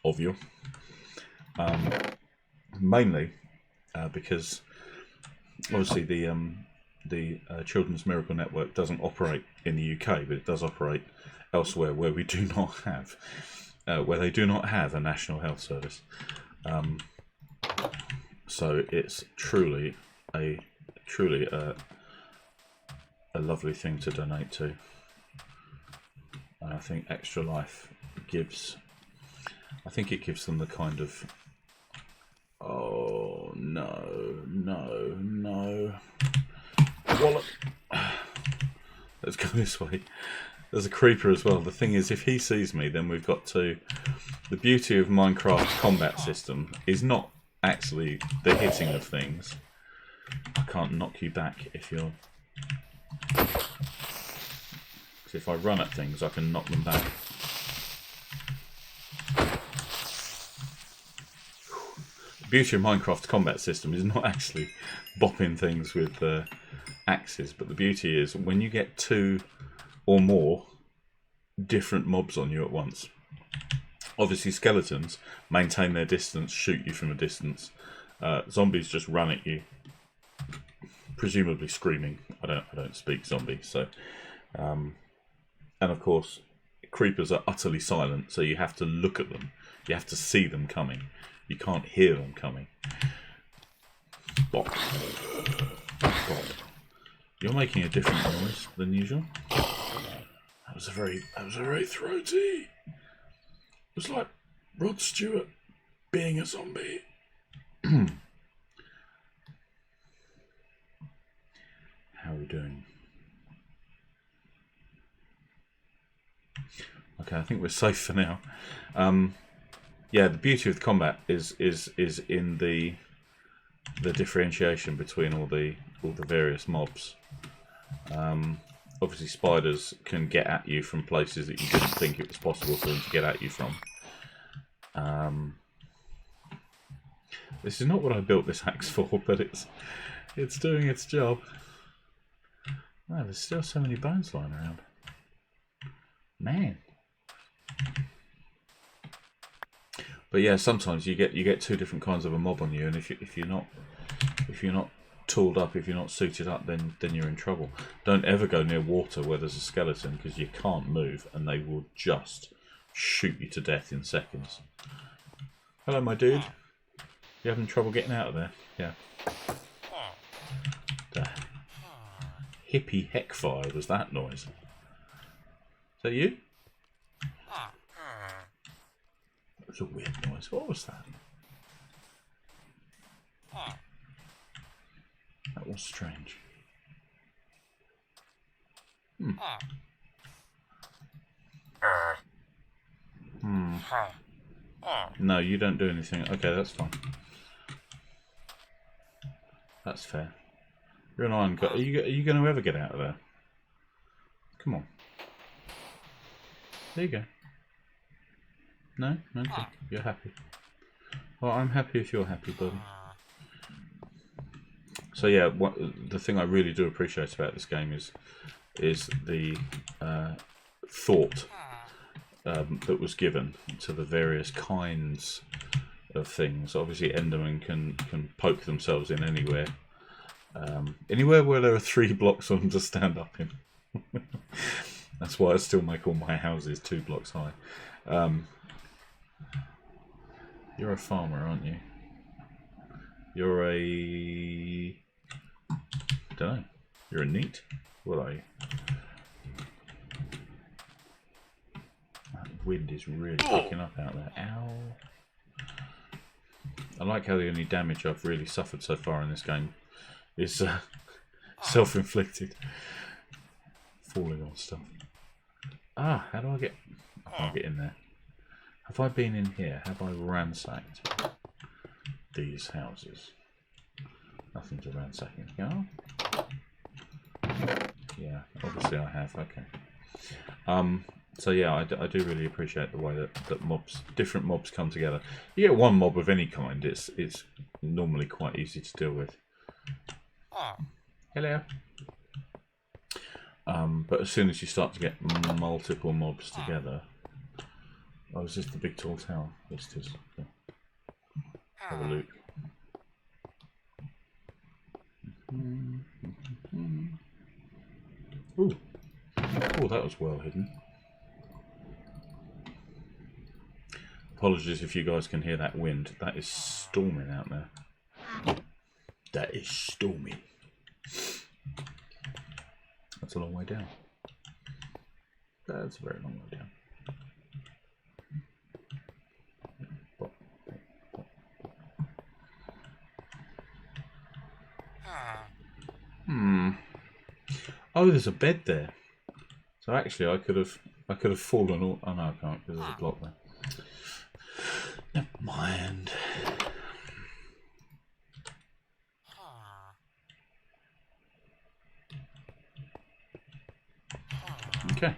of you. Mainly because obviously the Children's Miracle Network doesn't operate in the UK, but it does operate elsewhere where we do not have, where they do not have a national health service. So it's truly a lovely thing to donate to. And I think Extra Life gives, I think it gives them the kind of, oh no, wallop. Let's go this way. There's a creeper as well. The thing is, if he sees me, then we've got to, the beauty of Minecraft's combat system is not actually the hitting of things. I can't knock you back if you're, because if I run at things I can knock them back. The beauty of Minecraft's combat system is not actually bopping things with axes, but the beauty is when you get 2 or more different mobs on you at once, Obviously, skeletons maintain their distance, shoot you from a distance. Zombies just run at you, presumably screaming. I don't speak zombie, so. And of course, creepers are utterly silent, so you have to look at them. You have to see them coming. You can't hear them coming. Bop. Bop. You're making a different noise than usual. That was a very throaty. It was like Rod Stewart being a zombie. How are we doing? Okay, I think we're safe for now. Yeah, the beauty of the combat is in the differentiation between all the various mobs. Obviously, spiders can get at you from places that you didn't think it was possible for them to get at you from. This is not what I built this axe for, but it's doing its job. Wow, there's still so many bones lying around. Man. But yeah, sometimes you get two different kinds of a mob on you, and if you're not tooled up, if you're not suited up, then you're in trouble. Don't ever go near water where there's a skeleton, because you can't move, and they will just shoot you to death in seconds. Hello, my dude. You having trouble getting out of there? Yeah. The hippie heckfire was that noise. Is that you? That was a weird noise. What was that? That was strange. No, you don't do anything. Okay, that's fine. That's fair. You're an iron guy. Are you going to ever get out of there? Come on. There you go. No? Okay. You're happy. Well, I'm happy if you're happy, buddy. So yeah, the thing I really do appreciate about this game is the thought that was given to the various kinds of things. Obviously, Endermen can poke themselves in anywhere. Anywhere where there are 3 blocks on them to stand up in. That's why I still make all my houses 2 blocks high. You're a farmer, aren't you? You're a... don't know. You're a neat? What are you? That wind is really picking up out there. Ow. I like how the only damage I've really suffered so far in this game is self-inflicted. Falling on stuff. Ah, how do I get... I can't get in there. Have I been in here? Have I ransacked these houses? Nothing to ransack in here. Yeah, obviously I have. Okay. So yeah, I do really appreciate the way that different mobs come together. You get one mob of any kind, it's normally quite easy to deal with. Hello. But as soon as you start to get multiple mobs together, oh, is this the big tall tower? Yes, it is. Okay. Have a look. Ooh. Oh, that was well hidden. Apologies if you guys can hear that wind. That is storming out there. That is stormy. That's a long way down. That's a very long way down. Oh, there's a bed there. So actually, I could have fallen. Oh no, I can't because there's a block there. Never mind. Okay.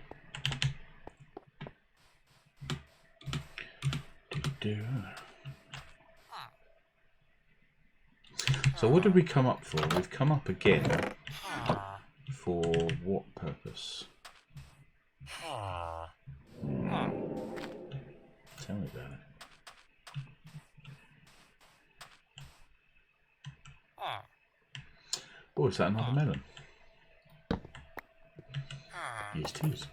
So what did we come up for? We've come up again. For what purpose? 10 Tell me about it. Oh, is that another melon? Yes, it is.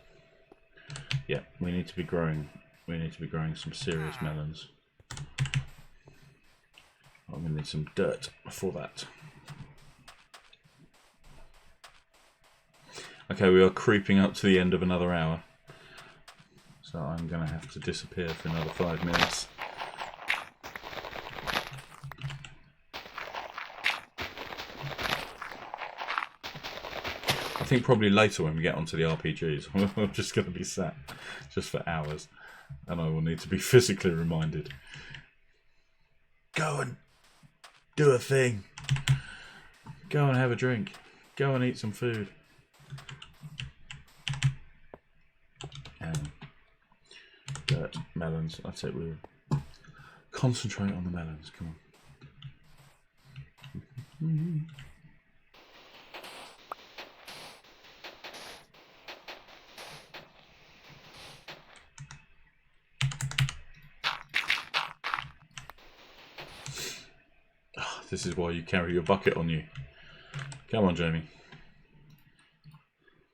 Yeah, we need to be growing. We need to be growing some serious melons. I'm going to need some dirt for that. Okay, we are creeping up to the end of another hour. So I'm going to have to disappear for another 5 minutes. I think probably later when we get onto the RPGs, I'm just going to be sat just for hours. And I will need to be physically reminded. Go and do a thing. Go and have a drink. Go and eat some food. Dirt, melons. That's it. We'll concentrate on the melons. Come on. Oh, this is why you carry your bucket on you. Come on, Jamie.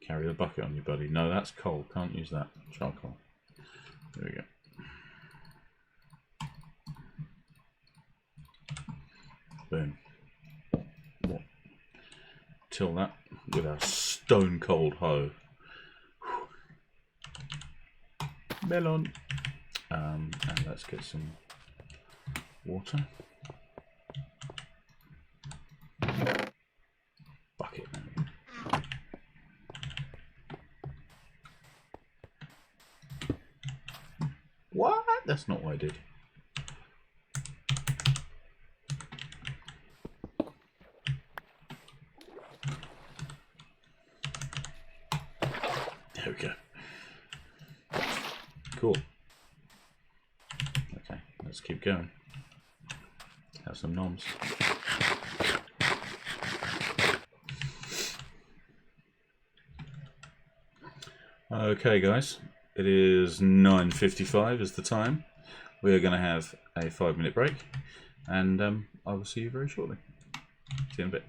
Carry the bucket on you, buddy. No, that's coal. Can't use that. Charcoal. There we go. Boom. What? Till that with our stone cold hoe. Melon. And let's get some water. Bucket. What? That's not what I did. There we go. Cool. Okay, let's keep going. Have some noms. Okay, guys. It is 9:55 is the time. We are going to have a 5-minute break, and I will see you very shortly. See you in a bit.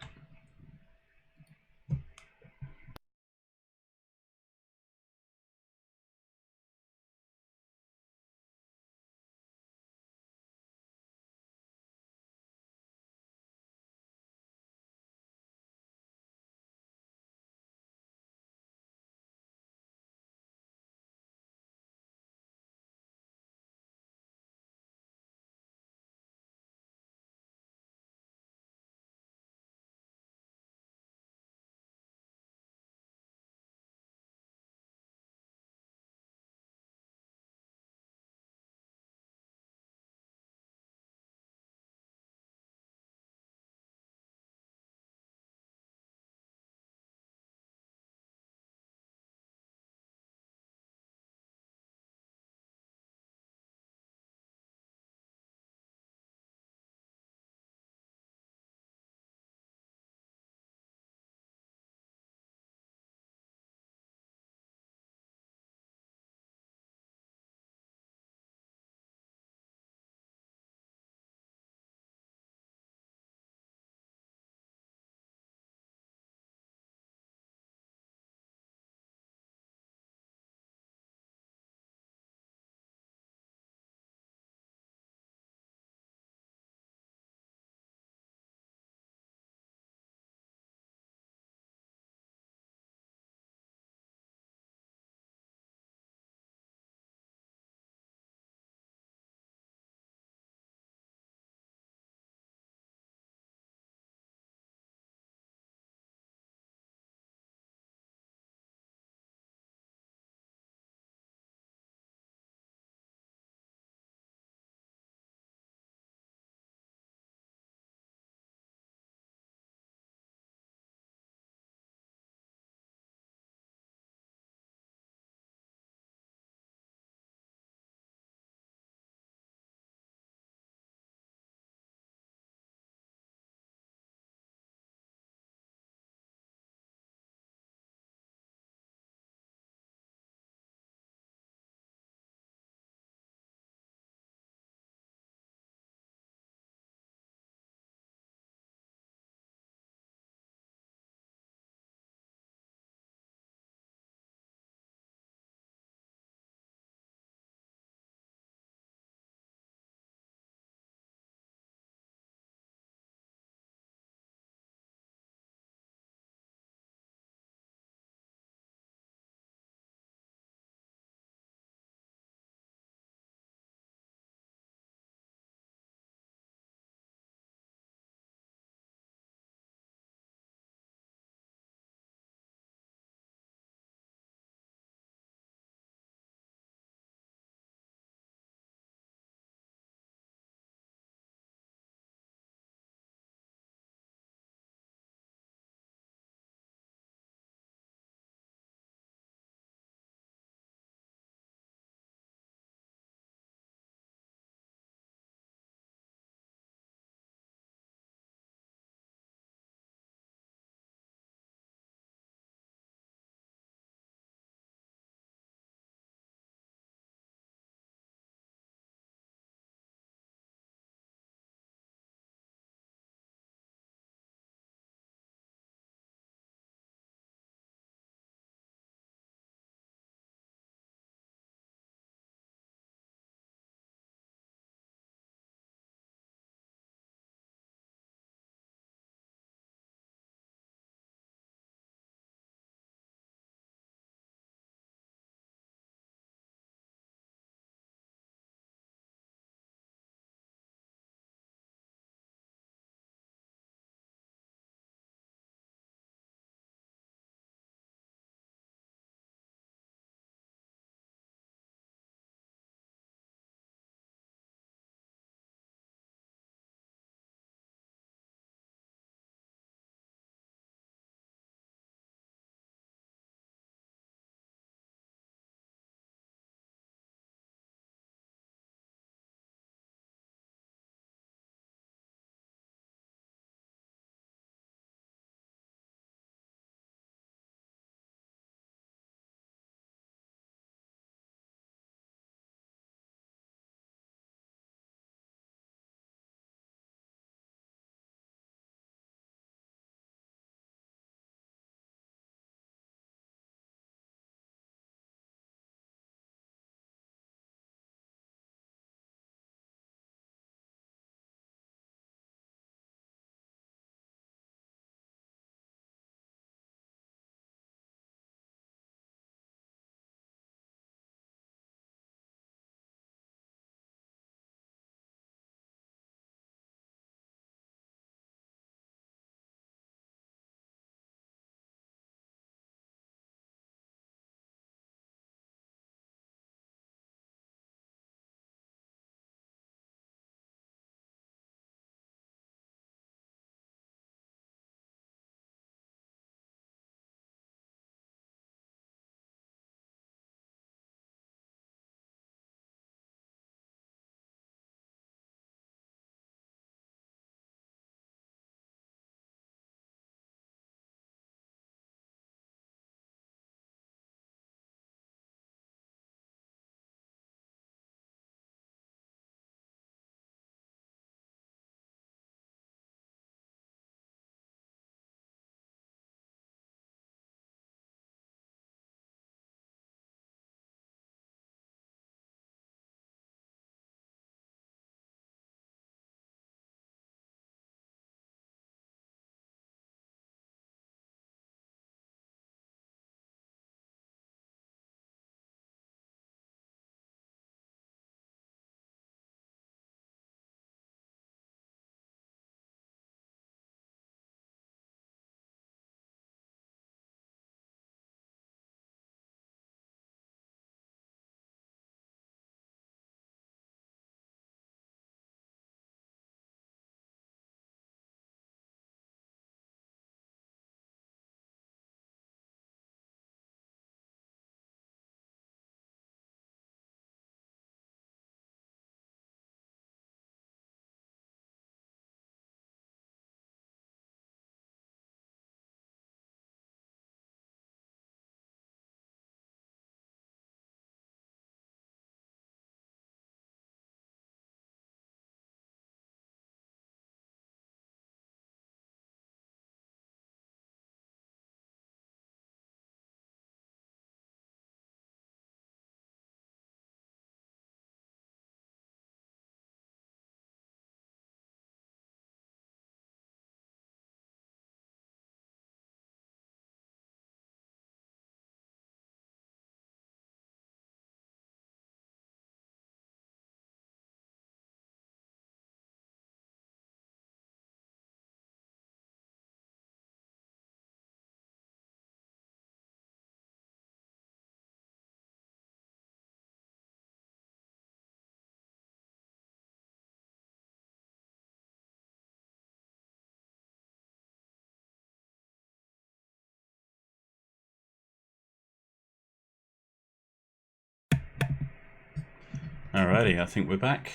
Alrighty, I think we're back.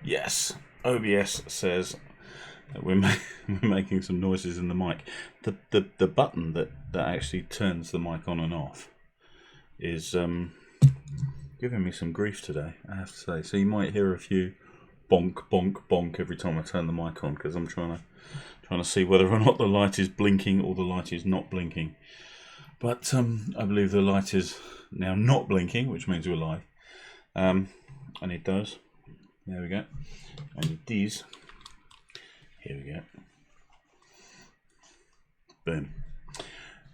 Yes, OBS says that we're making some noises in the mic. The button that actually turns the mic on and off is giving me some grief today, I have to say. So you might hear a few bonk, bonk, bonk every time I turn the mic on, because I'm trying to see whether or not the light is blinking or the light is not blinking. But I believe the light is now not blinking, which means we're live. I need those. There we go. I need these. Here we go. Boom.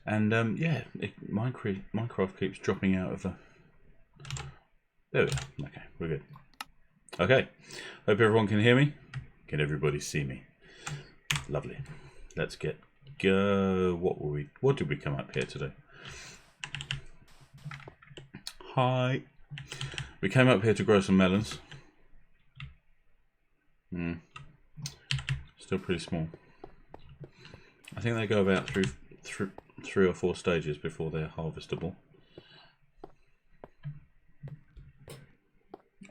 And yeah, Minecraft keeps dropping out of the... There we go. Okay, we're good. Okay. Hope everyone can hear me. Can everybody see me? Lovely. Let's get go. What did we come up here today? Hi. We came up here to grow some melons. Still pretty small. I think they go about through 3 or 4 stages before they're harvestable.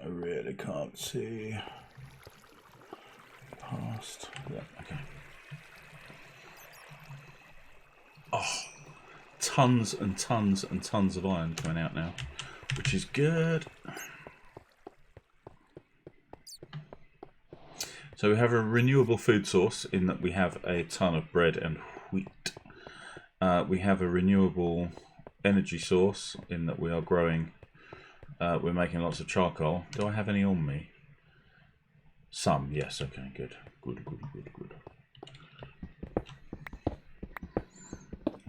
I really can't see past. Yeah, okay. Oh, tons and tons and tons of iron coming out now, which is good. So we have a renewable food source in that we have a ton of bread and wheat. We have a renewable energy source in that we are growing, we're making lots of charcoal. Do I have any on me? Some, yes, okay, good. Good.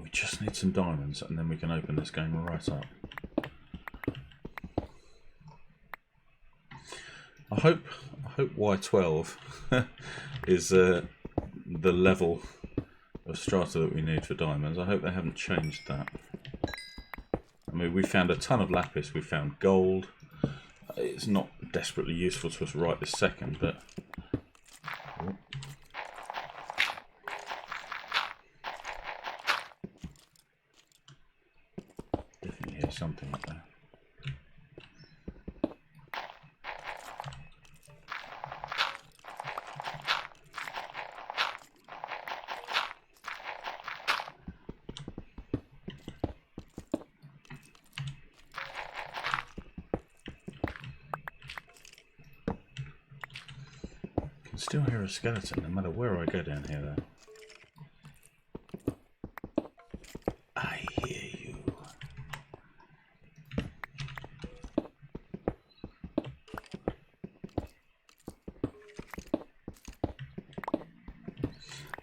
We just need some diamonds and then we can open this game right up. I hope Y12 is the level of strata that we need for diamonds. I hope they haven't changed that. I mean, we found a ton of lapis, we found gold. It's not desperately useful to us right this second, but... Oh. Definitely hear something up there. Still hear a skeleton no matter where I go down here though. I hear you.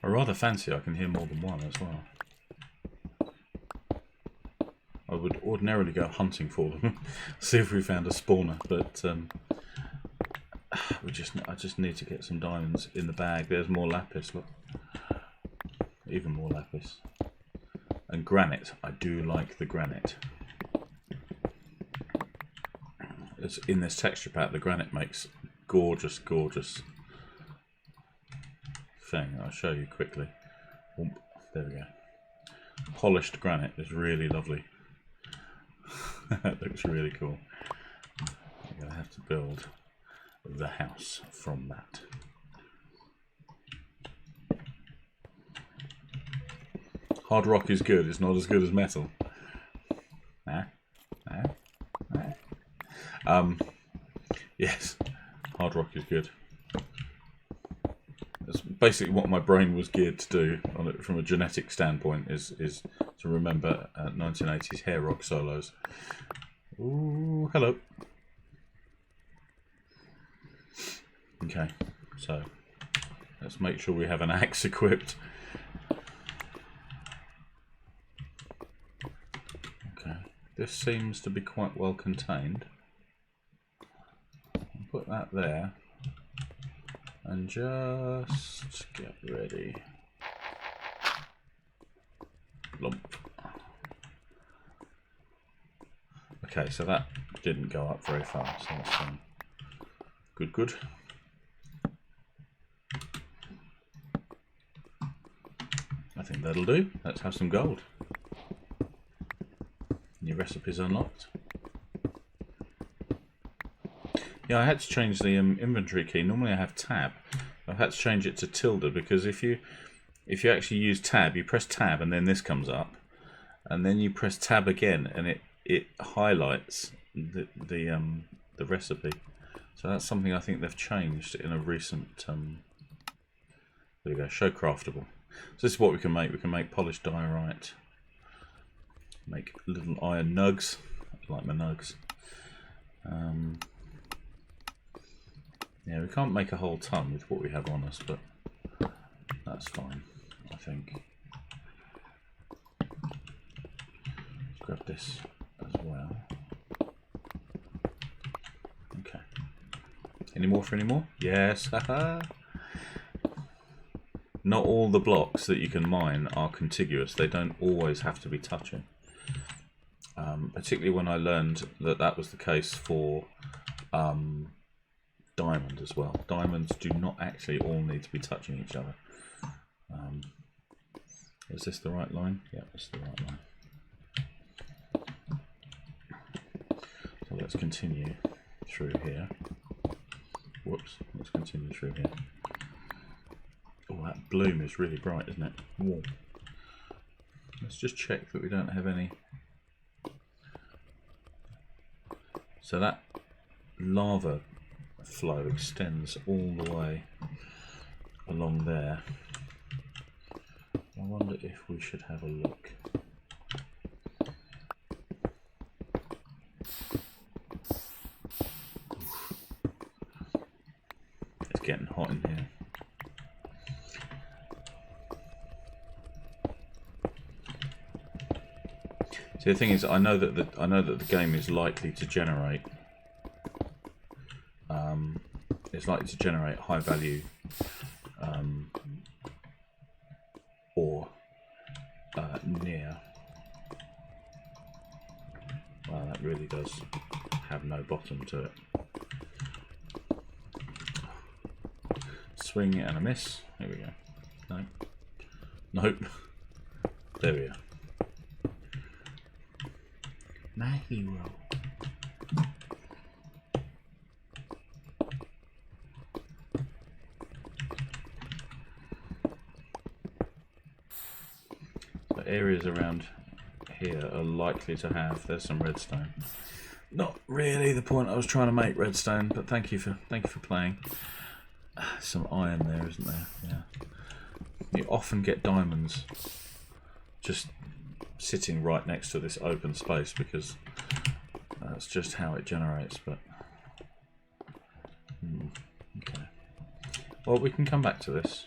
I rather fancy I can hear more than one as well. I would ordinarily go hunting for them, see if we found a spawner, but I just need to get some diamonds in the bag. There's more lapis, look. Even more lapis. And granite. I do like the granite. It's in this texture pack, the granite makes gorgeous, gorgeous thing. I'll show you quickly. There we go. Polished granite is really lovely. That looks really cool. I'm going to have to build the house from that. Hard rock is good, it's not as good as metal. Yes, hard rock is good. That's basically what my brain was geared to do on it from a genetic standpoint, is to remember 1980s hair rock solos. Ooh, hello. Okay, so let's make sure we have an axe equipped. Okay, this seems to be quite well contained. I'll put that there and just get ready. Lump. Okay, so that didn't go up very far, so that's fine. Good. I think that'll do. Let's have some gold. New recipes unlocked. Yeah, I had to change the inventory key. Normally I have tab. I've had to change it to tilde because if you actually use tab, you press tab and then this comes up, and then you press tab again and it highlights the recipe. So that's something I think they've changed in a recent. There we go. Show craftable. So this is what we can make. We can make polished diorite. Make little iron nugs. I like my nugs. Yeah, we can't make a whole ton with what we have on us, but that's fine, I think. Let's grab this as well. Okay. Any more for any more? Yes. Not all the blocks that you can mine are contiguous. They don't always have to be touching. Particularly when I learned that that was the case for diamond as well. Diamonds do not actually all need to be touching each other. Is this the right line? Yeah, that's the right line. So let's continue through here. Whoops, let's continue through here. Oh, that bloom is really bright, isn't it? Whoa. Let's just check that we don't have any. So that lava flow extends all the way along there. I wonder if we should have a look. It's getting hot in here. See, the thing is, I know that the game is likely to generate. It's likely to generate high value ore near. Well, that really does have no bottom to it. Swing and a miss. Here we go. No. Nope. There we are. My hero. The areas around here are likely to have. There's some redstone. Not really the point I was trying to make, redstone, but thank you for playing. Some iron there, isn't there? Yeah. You often get diamonds just sitting right next to this open space because that's just how it generates. But okay. Well, we can come back to this.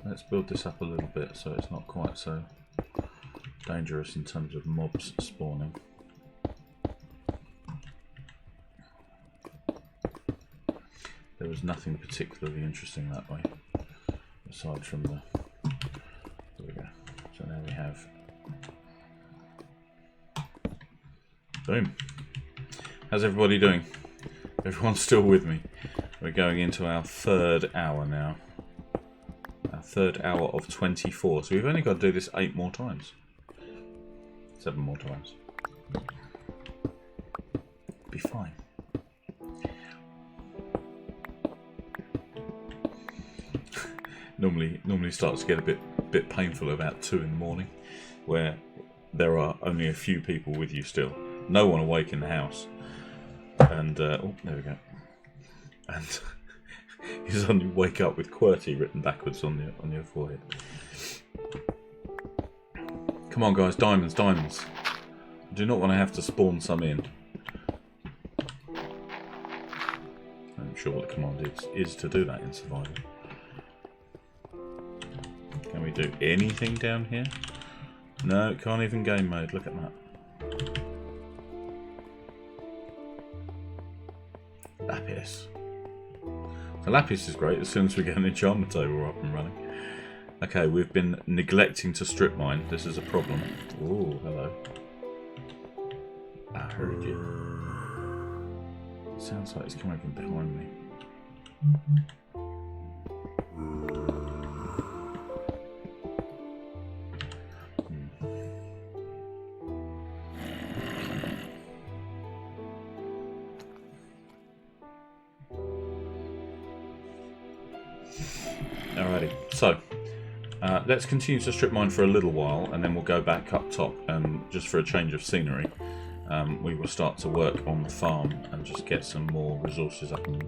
Let's build this up a little bit so it's not quite so dangerous in terms of mobs spawning. There was nothing particularly interesting that way, aside from the. There we go. So now we have. Boom. How's everybody doing? Everyone's still with me. We're going into our third hour now. Our third hour of 24. So we've only got to do this 8 more times. 7 more times. Be fine. Normally starts to get a bit painful about 2 in the morning, where there are only a few people with you still. No one awake in the house. And oh, there we go. And you suddenly wake up with QWERTY written backwards on your forehead. Come on, guys, diamonds, diamonds. I do not want to have to spawn some in. I'm sure what the command is to do that in survival. Can we do anything down here? No, can't even game mode. Look at that. Lapis. The lapis is great as soon as we get an enchantment table up and running. Okay, we've been neglecting to strip mine. This is a problem. Oh, hello. I heard you. It sounds like it's coming from behind me. Alrighty, so let's continue to strip mine for a little while, and then we'll go back up top, and just for a change of scenery, we will start to work on the farm and just get some more resources up and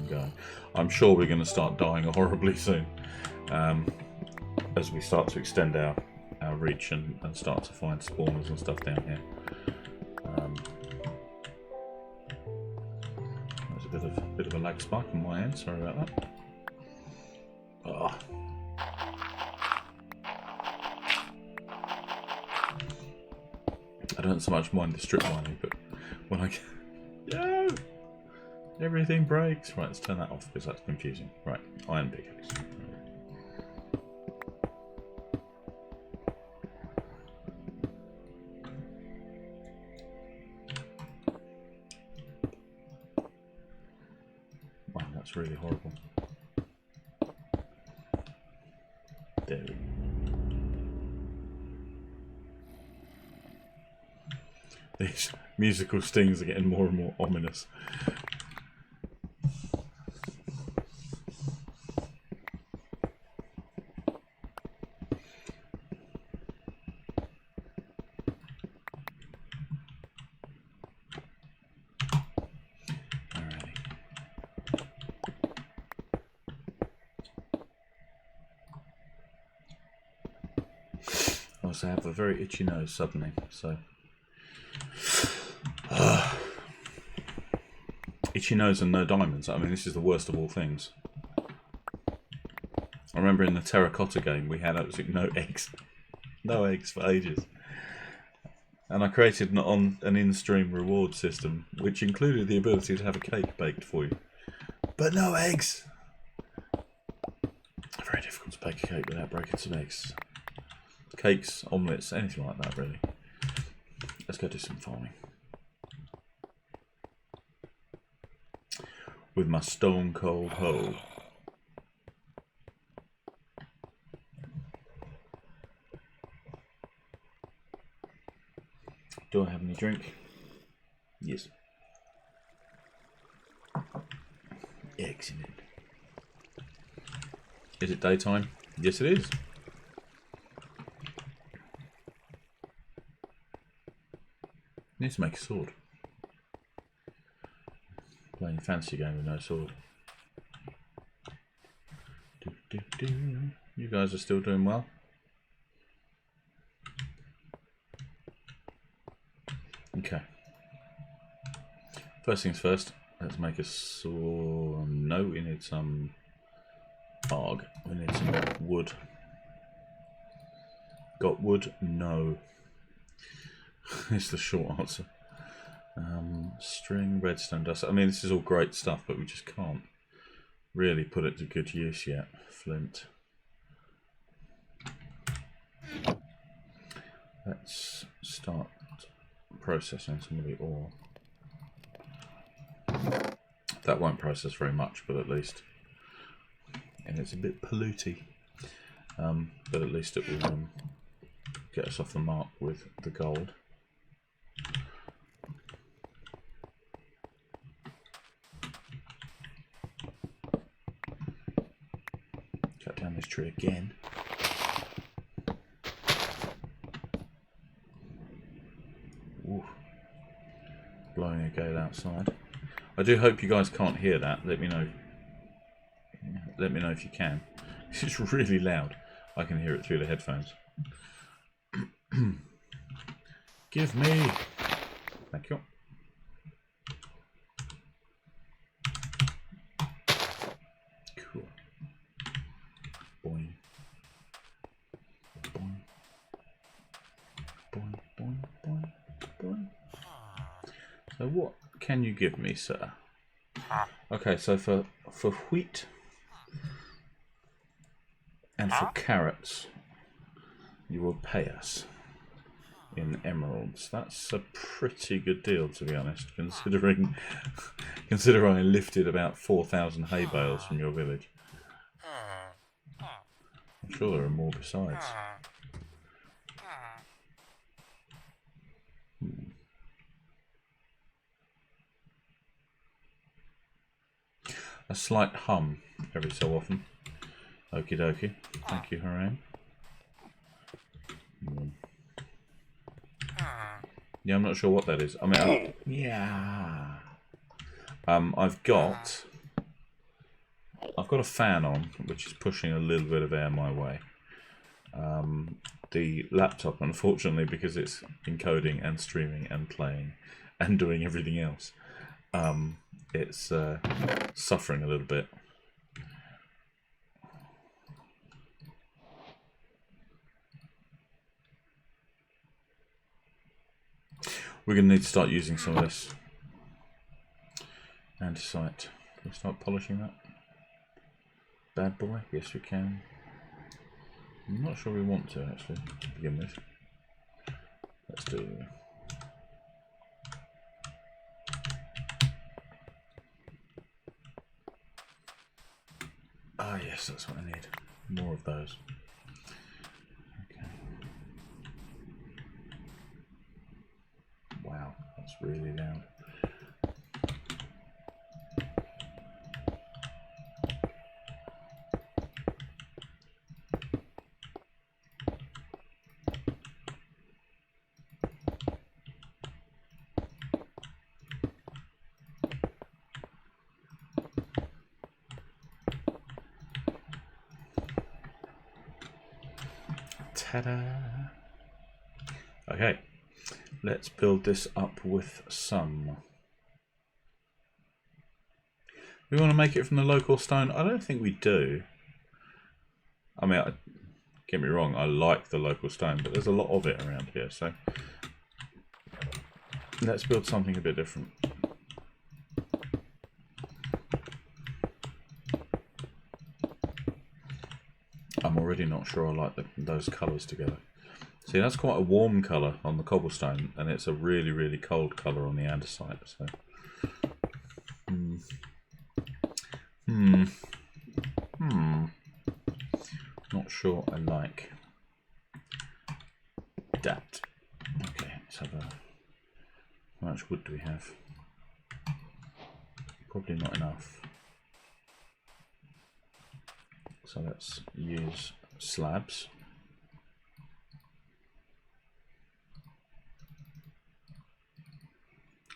going. I'm sure we're going to start dying horribly soon, as we start to extend our reach and start to find spawners and stuff down here. There's a bit of a lag spike on my end. Sorry about that. Oh. I don't so much mind the strip mining, but when I no, everything breaks. Right, let's turn that off because that's confusing. Right, iron pickaxe. Wow, that's really horrible. There we go. These musical stings are getting more and more ominous. Alrighty. I also have a very itchy nose suddenly, so. Itchy nose and no diamonds. I mean, this is the worst of all things. I remember in the terracotta game we had absolutely no eggs. No eggs for ages. And I created an in-stream reward system which included the ability to have a cake baked for you. But no eggs! Very difficult to bake a cake without breaking some eggs. Cakes, omelettes, anything like that really. Let's go do some farming. With my stone cold hoe. Do I have any drink? Yes. Excellent. Is it daytime? Yes, it is. Need to make a sword. Playing a fancy game with no sword. You guys are still doing well. Okay. First things first, let's make a sword. No, we need some arg. We need some wood. Got wood? No. It's the short answer. String, redstone, dust. I mean, this is all great stuff, but we just can't really put it to good use yet. Flint. Let's start processing some of the ore. That won't process very much, but at least, and it's a bit polluty, but at least it will get us off the mark with the gold. Cut down this tree again. Ooh. Blowing a gale outside. I do hope you guys can't hear that. Let me know. Let me know if you can. It's really loud. I can hear it through the headphones. Give me. Thank you. Cool. Boing. Boing. Boing, boing, boing, boing. So what can you give me, sir? Okay, so for wheat and for carrots, you will pay us in emeralds. That's a pretty good deal, to be honest, considering I lifted about 4,000 hay bales from your village. I'm sure there are more besides. A slight hum every so often. Okie dokie. Thank you, Haran. Yeah, I'm not sure what that is. I mean, yeah. I've got a fan on, which is pushing a little bit of air my way. The laptop, unfortunately, because it's encoding and streaming and playing and doing everything else, it's suffering a little bit. We're going to need to start using some of this andesite. Can we start polishing that bad boy? Yes, we can. I'm not sure we want to, actually, to begin with. Let's do... Ah, yes, that's what I need. More of those. Okay. Wow, that's really loud. Ta-da! Okay, let's build this up with some. We want to make it from the local stone? I don't think we do. I mean, get me wrong, I like the local stone, but there's a lot of it around here, so let's build something a bit different. I'm already not sure I like those colours together. See, that's quite a warm colour on the cobblestone, and it's a really, really cold colour on the andesite. So, not sure I like that. Okay, let's have a. How much wood do we have? Probably not enough. So let's use slabs.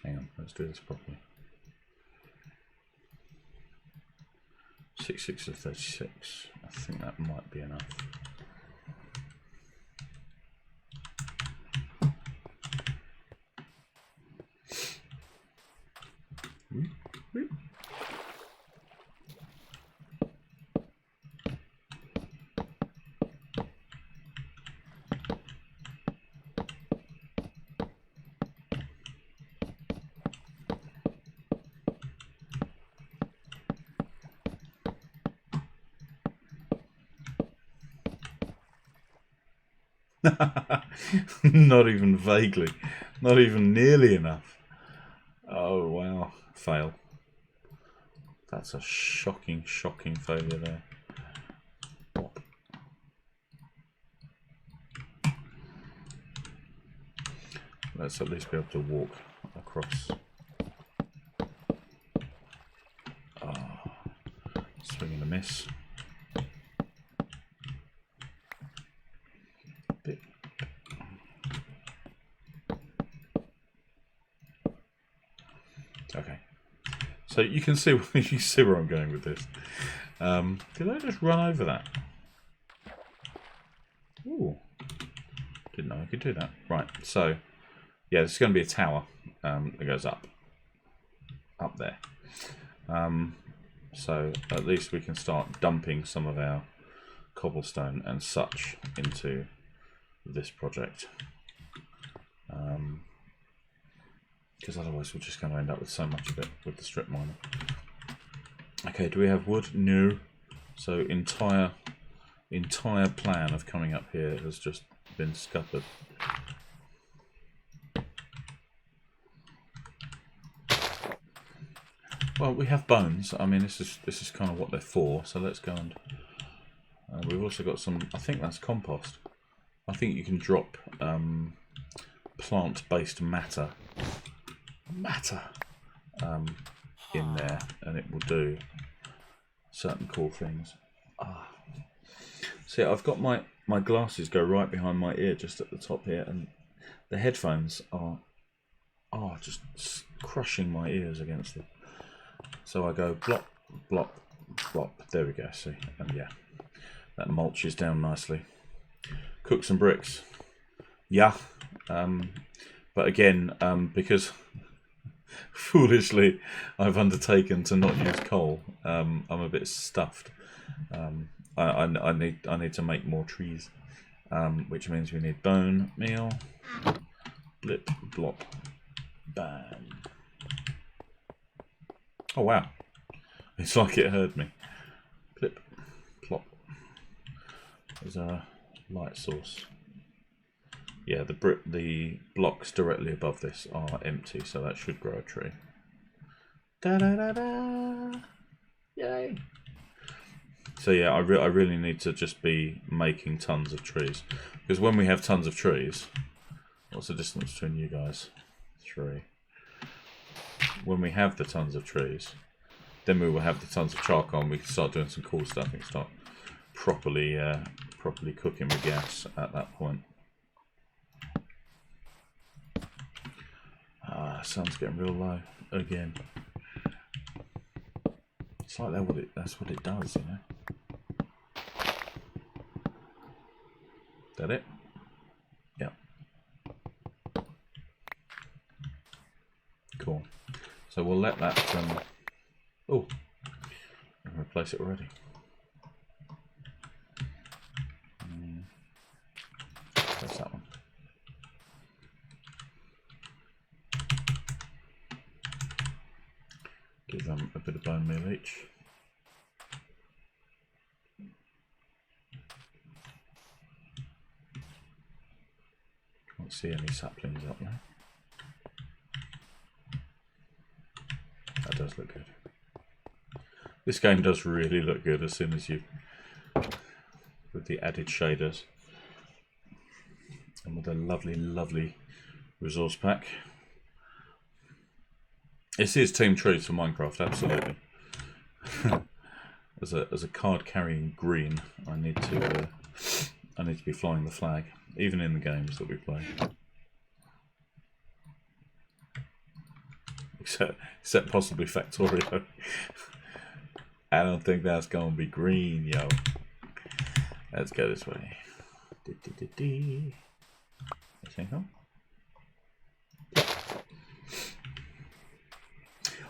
Hang on, let's do this properly. 6 of 36. I think that might be enough. Not even vaguely. Not even nearly enough. Oh, wow. Fail. That's a shocking, shocking failure there. Pop. Let's at least be able to walk across. Swing and a miss. Okay, so you can see where I'm going with this. Did I just run over that? Ooh, didn't know I could do that. Right, so yeah, this is going to be a tower that goes up there. So at least we can start dumping some of our cobblestone and such into this project. Because otherwise we're just going to end up with so much of it with the strip miner. Okay, do we have wood? No. So entire plan of coming up here has just been scuppered. Well, we have bones. I mean, this is kind of what they're for. So let's go and we've also got some. I think that's compost. I think you can drop plant-based matter in there, and it will do certain cool things. See, I've got my glasses go right behind my ear, just at the top here, and the headphones are just crushing my ears against them. So I go blop, blop, blop. There we go. See, and yeah, that mulches down nicely. Cook some bricks. Yeah. But again, because foolishly I've undertaken to not use coal, I'm a bit stuffed. I need to make more trees, which means we need bone meal. Blip, blop, bam. Oh wow! It's like it heard me. Blip, plop. There's a light source. Yeah, the blocks directly above this are empty, so that should grow a tree. Da da da da! Yay! So yeah, I really need to just be making tons of trees, because when we have tons of trees, what's the distance between you guys? 3. When we have the tons of trees, then we will have the tons of charcoal, and we can start doing some cool stuff. We can start properly cooking with gas at that point. Sun's getting real low again. It's like that's what it does, you know. That it? Yeah. Cool. So we'll let that. Oh, I'll replace it already. That's that one. Give them a bit of bone meal each. Can't see any saplings up there. That does look good. This game does really look good as soon as you, with the added shaders and with a lovely, lovely resource pack. This is Team Trees for Minecraft, absolutely. as a card carrying green, I need to be flying the flag, even in the games that we play. Except possibly Factorio. I don't think that's gonna be green, yo. Let's go this way.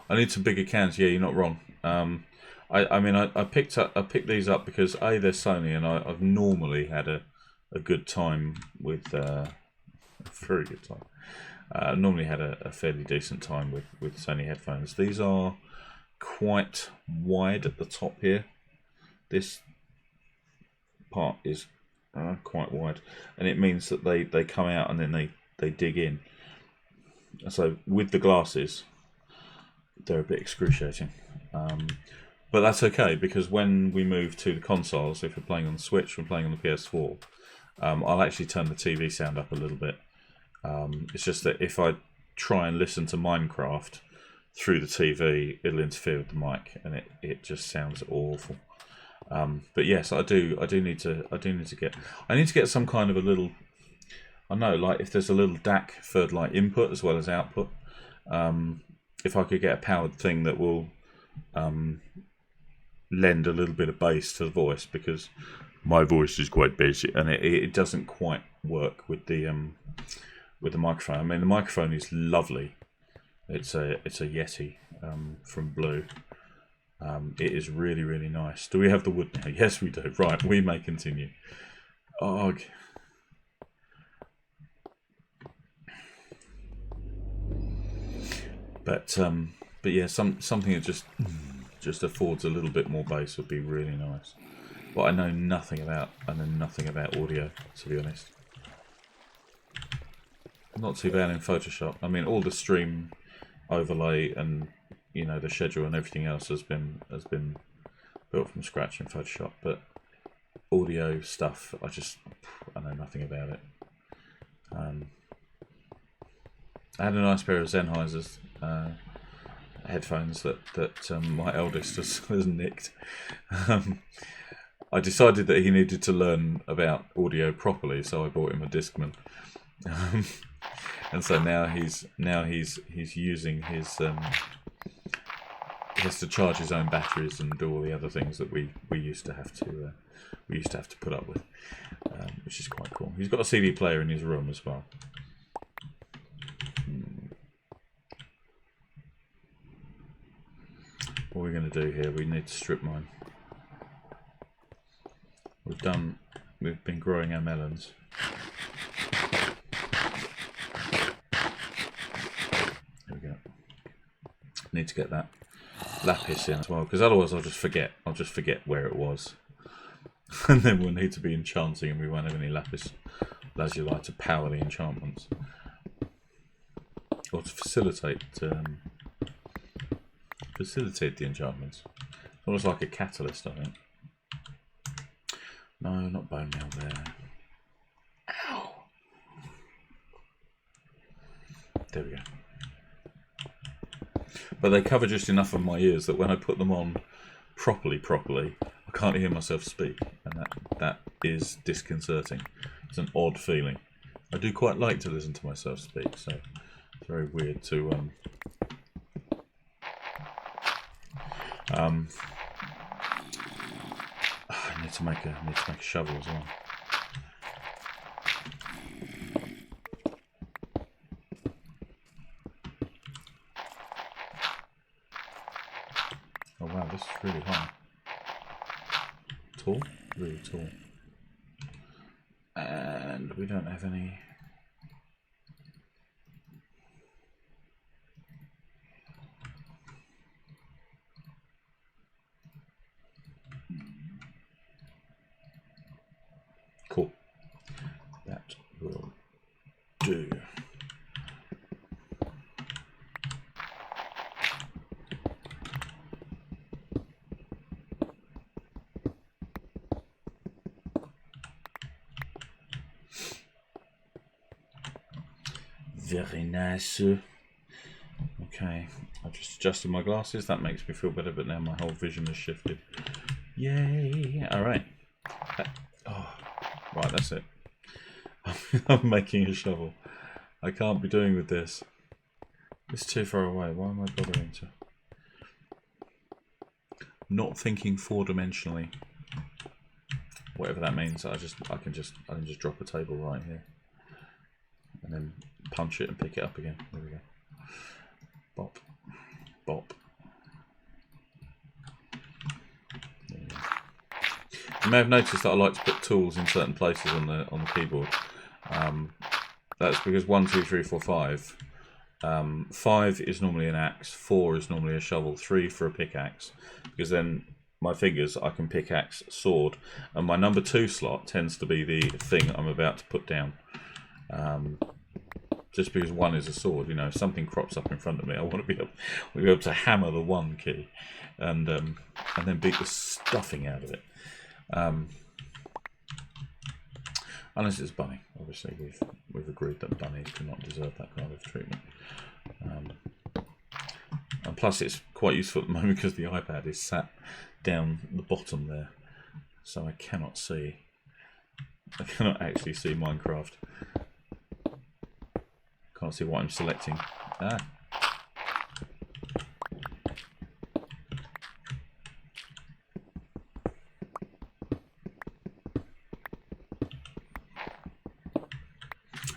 I need some bigger cans. Yeah, you're not wrong. I mean, I picked these up because A, they're Sony, and I've normally had a good time with a very good time. Normally had a fairly decent time with Sony headphones. These are quite wide at the top here. This part is quite wide, and it means that they come out and then they dig in. So with the glasses, they're a bit excruciating, but that's okay, because when we move to the consoles, if we're playing on the Switch, we're playing on the PS4, I'll actually turn the TV sound up a little bit. It's just that if I try and listen to Minecraft through the TV, it'll interfere with the mic, and it just sounds awful. But yes, I need to get some kind of a little, I know, like if there's a little DAC for like input as well as output. If I could get a powered thing that will lend a little bit of bass to the voice, because my voice is quite basic and it doesn't quite work with the microphone. I mean, the microphone is lovely. It's a Yeti from Blue. It is really, really nice. Do we have the wood now? Yes, we do. Right, we may continue. Oh, but yeah, something that just affords a little bit more bass would be really nice. But I know nothing about audio, to be honest. Not too bad in Photoshop. I mean, all the stream overlay and the schedule and everything else has been built from scratch in Photoshop. But audio stuff, I know nothing about it. I had a nice pair of Sennheiser's headphones that my eldest has nicked. I decided that he needed to learn about audio properly, so I bought him a Discman. And so now he's using his he has to charge his own batteries and do all the other things that we used to have to put up with, which is quite cool. He's got a CD player in his room as well. What we're going to do here, we need to strip mine. We've been growing our melons. There we go. Need to get that lapis in as well, because otherwise I'll just forget where it was. And then we'll need to be enchanting and we won't have any lapis lazuli to power the enchantments. Or to facilitate the enchantments. Almost like a catalyst, I think. No, not bone meal there. Ow! There we go. But they cover just enough of my ears that when I put them on properly, I can't hear myself speak, and that is disconcerting. It's an odd feeling. I do quite like to listen to myself speak, so it's very weird to I need to make a shovel as well. Oh wow, this is really high. Tall? Really tall. And we don't have any... Cool. That will do. Very nice. Okay, I've just adjusted my glasses. That makes me feel better, but now my whole vision has shifted. Yay! Alright. Oh, right, that's it. I'm making a shovel. I can't be doing with this. It's too far away. Why am I bothering to? Not thinking four-dimensionally. Whatever that means. I can just drop a table right here. And then punch it and pick it up again. There we go. Bop. Bop. There we go. You may have noticed that I like to put tools in certain places on the keyboard. That's because 1, 2, 3, 4, 5. 5 is normally an axe, 4 is normally a shovel, 3 for a pickaxe. Because then my fingers, I can pickaxe, sword, and my number 2 slot tends to be the thing I'm about to put down. Just because 1 is a sword, you know, if something crops up in front of me, I want to be able to hammer the 1 key, and then beat the stuffing out of it. Unless it's bunny, obviously we've agreed that bunnies do not deserve that kind of treatment. And plus, it's quite useful at the moment because the iPad is sat down the bottom there, so I cannot actually see Minecraft. Can't see what I'm selecting. Ah.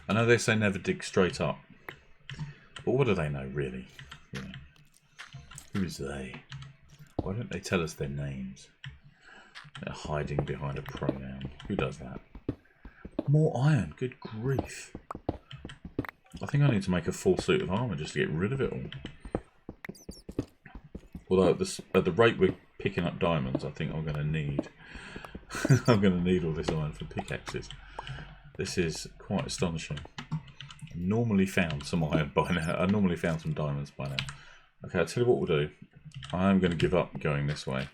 I know they say never dig straight up, but what do they know really? You know, who is they? Why don't they tell us their names? They're hiding behind a pronoun. Who does that? More iron, good grief. I think I need to make a full suit of armour just to get rid of it all. Although at the rate we're picking up diamonds, I think I'm going to need I'm going to need all this iron for pickaxes. This is quite astonishing. I normally found some iron by now. I normally found some diamonds by now. Okay, I'll tell you what we'll do. I'm going to give up going this way.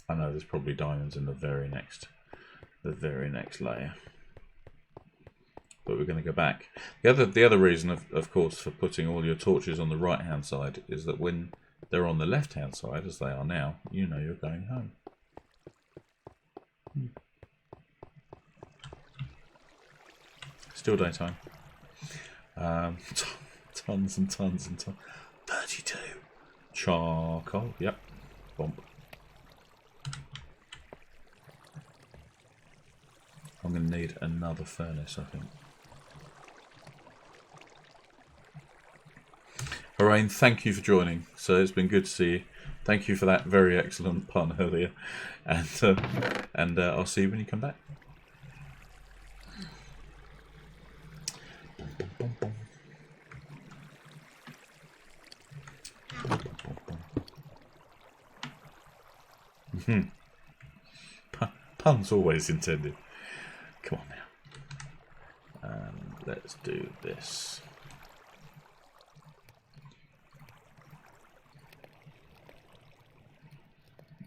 I know there's probably diamonds in the very next layer. But we're going to go back. The other reason, of course, for putting all your torches on the right-hand side is that when they're on the left-hand side, as they are now, you know you're going home. Still daytime. Tons and tons and tons. 32. Charcoal. Yep. Bomb. I'm going to need another furnace, I think. Lorraine, thank you for joining. So it's been good to see you. Thank you for that very excellent pun earlier. And I'll see you when you come back. Pun's always intended. Come on now. Let's do this.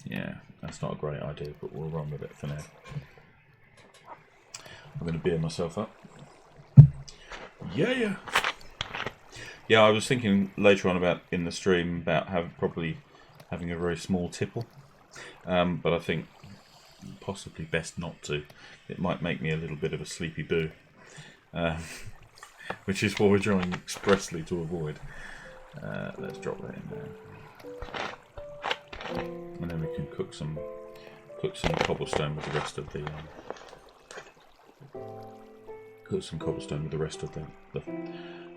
Yeah, that's not a great idea, but we'll run with it for now. I'm going to beer myself up. Yeah. Yeah, I was thinking later on about in the stream about probably having a very small tipple, but I think possibly best not to. It might make me a little bit of a sleepy boo, which is what we're trying expressly to avoid. Let's drop that in there. And then we can cook some cobblestone with the rest of the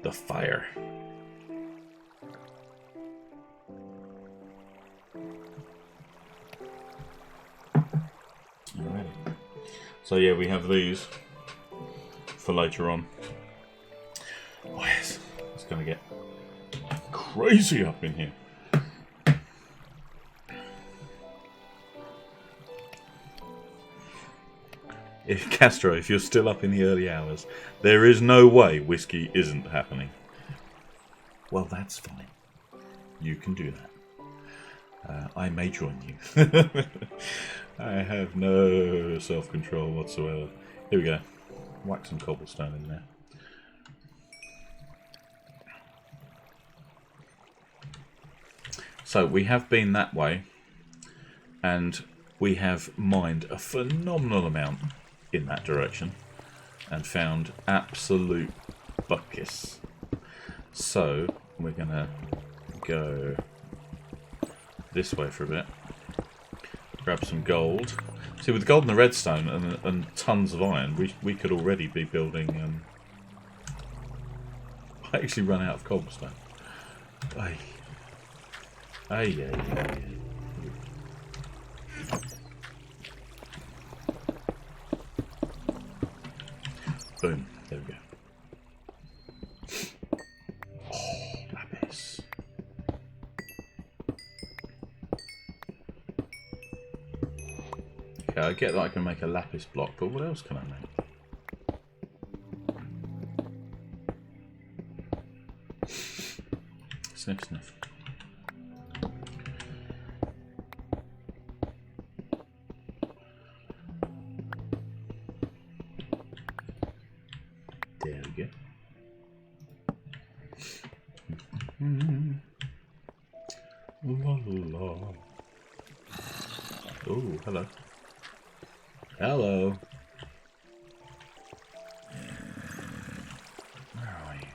the fire. Alrighty. So yeah, we have these for later on. Oh yes, it's gonna get crazy up in here. Castro, if you're still up in the early hours, there is no way whiskey isn't happening. Well, that's fine. You can do that. I may join you. I have no self-control whatsoever. Here we go. Whack some cobblestone in there. So we have been that way, and we have mined a phenomenal amount in that direction and found absolute buckets. So we're gonna go this way for a bit, grab some gold. See, with the gold and the redstone and tons of iron, we could already be building. I actually run out of cobblestone. Yeah. Boom. There we go. Oh, lapis. Okay, I get that I can make a lapis block, but what else can I make? Sniff, sniff. There we go. La la. Oh, hello. Hello. Where are you?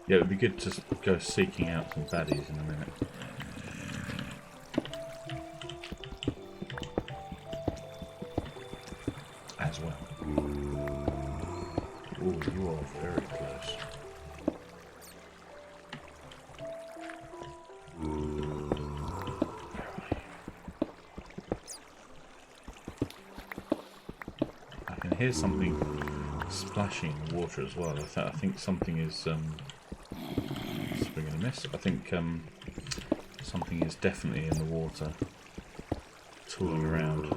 Yeah, it would be good to go seeking out some baddies in a minute. As well. Oh, you are very close. I can hear something splashing in the water as well. I think something is spring and a miss. I think something is definitely in the water, tooling around.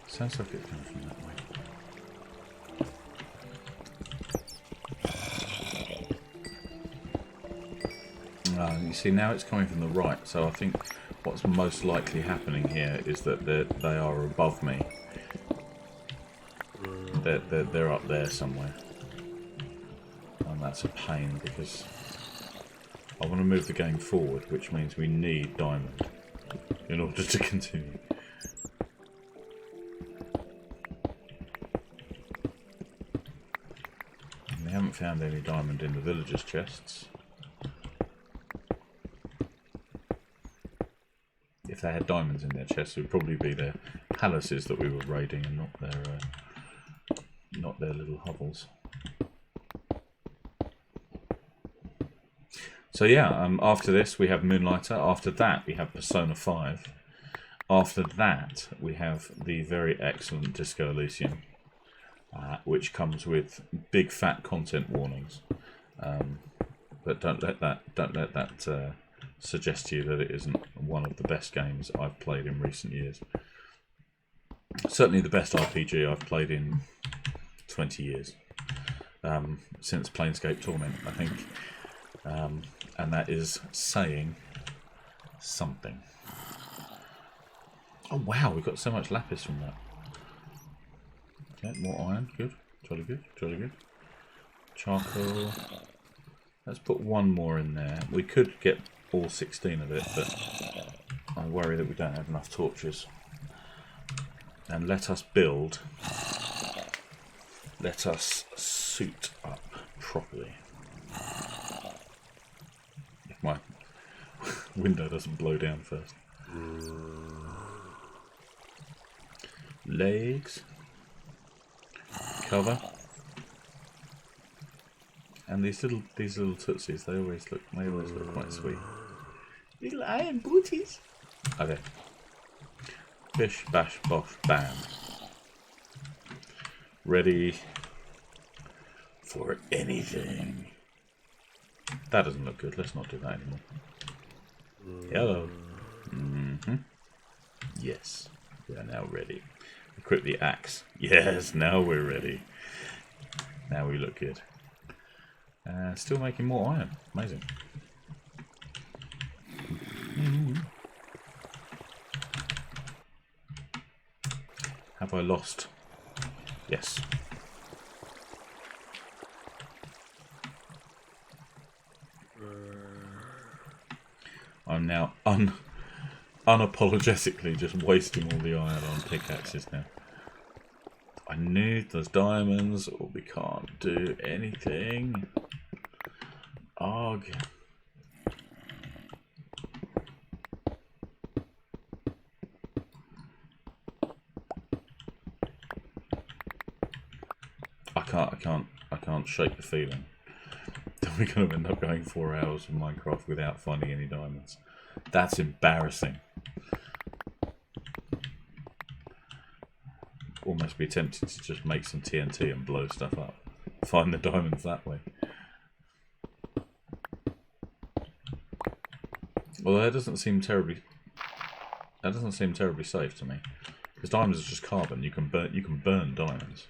Sounds like it comes from that way. You see, now it's coming from the right, so I think what's most likely happening here is that they are above me. They're up there somewhere. that's a pain because I want to move the game forward, which means we need diamond in order to continue. And we haven't found any diamond in the villagers' chests. If they had diamonds in their chests, it would probably be their palaces that we were raiding, and not their little hovels. So yeah, after this we have Moonlighter. After that we have Persona 5. After that we have the very excellent Disco Elysium, which comes with big fat content warnings. But don't let that suggest to you that it isn't one of the best games I've played in recent years. Certainly the best RPG I've played in 20 years, since Planescape Torment, I think, and that is saying something. Oh wow, we've got so much lapis from that. Okay, more iron, good, jolly good, jolly good. Charcoal. Let's put one more in there. We could get all 16 of it, but I worry that we don't have enough torches. And let us build. Let us suit up properly. If my window doesn't blow down first. Legs. Cover. And these little tootsies, they always look quite sweet. Little iron booties. Okay. Bish, bash, bosh, bam. Ready for anything. That doesn't look good. Let's not do that anymore. Hello. Yes. We are now ready. Equip the axe. Yes, now we're ready. Now we look good. Still making more iron. Amazing. Have I lost? Yes. I'm now unapologetically just wasting all the iron on pickaxes now. I need those diamonds or we can't do anything. Arg. I can't shake the feeling that we're going to end up going 4 hours of Minecraft without finding any diamonds. That's embarrassing. Almost be tempted to just make some TNT and blow stuff up. Find the diamonds that way. Well, that doesn't seem terribly safe to me, because diamonds are just carbon. You can burn diamonds.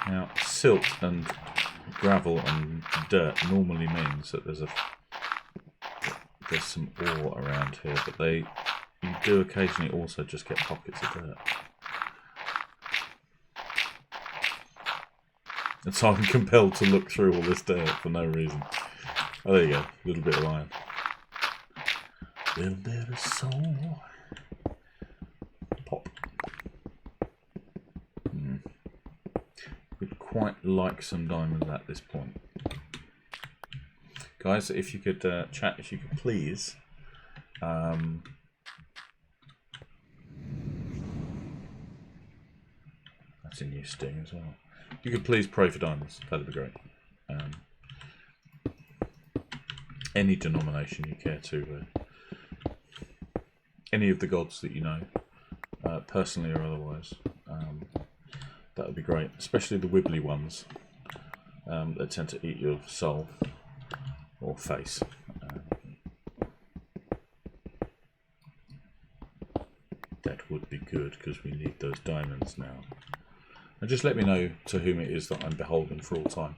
Now, silt and gravel and dirt normally means that there's some ore around here, but you do occasionally also just get pockets of dirt. And so I'm compelled to look through all this dirt for no reason. Oh, there you go. A little bit of iron. A little bit of soul. Pop. Would quite like some diamonds at this point. Guys, if you could chat, if you could please. That's a new sting as well. If you could please pray for diamonds, that'd be great. Any denomination you care to, any of the gods that you know, personally or otherwise, that would be great. Especially the wibbly ones that tend to eat your soul or face. That would be good because we need those diamonds now. And just let me know to whom it is that I'm beholden for all time.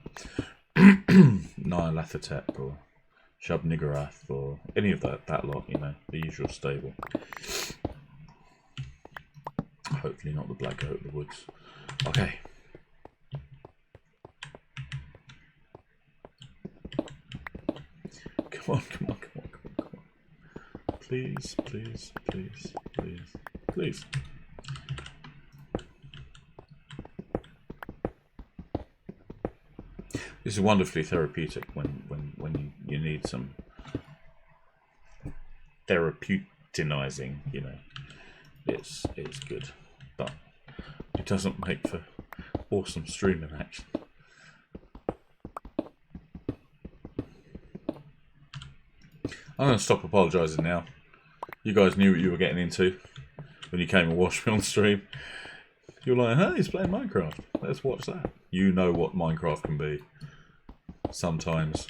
Nyarlathotep or Shub-Niggurath or any of that lot, you know, the usual stable. Hopefully not the Black Goat of the Woods. Okay. please, please, please, please, please. This is wonderfully therapeutic when you need some therapeutinizing, you know. It's good, but it doesn't make for awesome streaming action. I'm going to stop apologising now. You guys knew what you were getting into when you came and watched me on stream. You're like, hey, he's playing Minecraft. Let's watch that. You know what Minecraft can be. Sometimes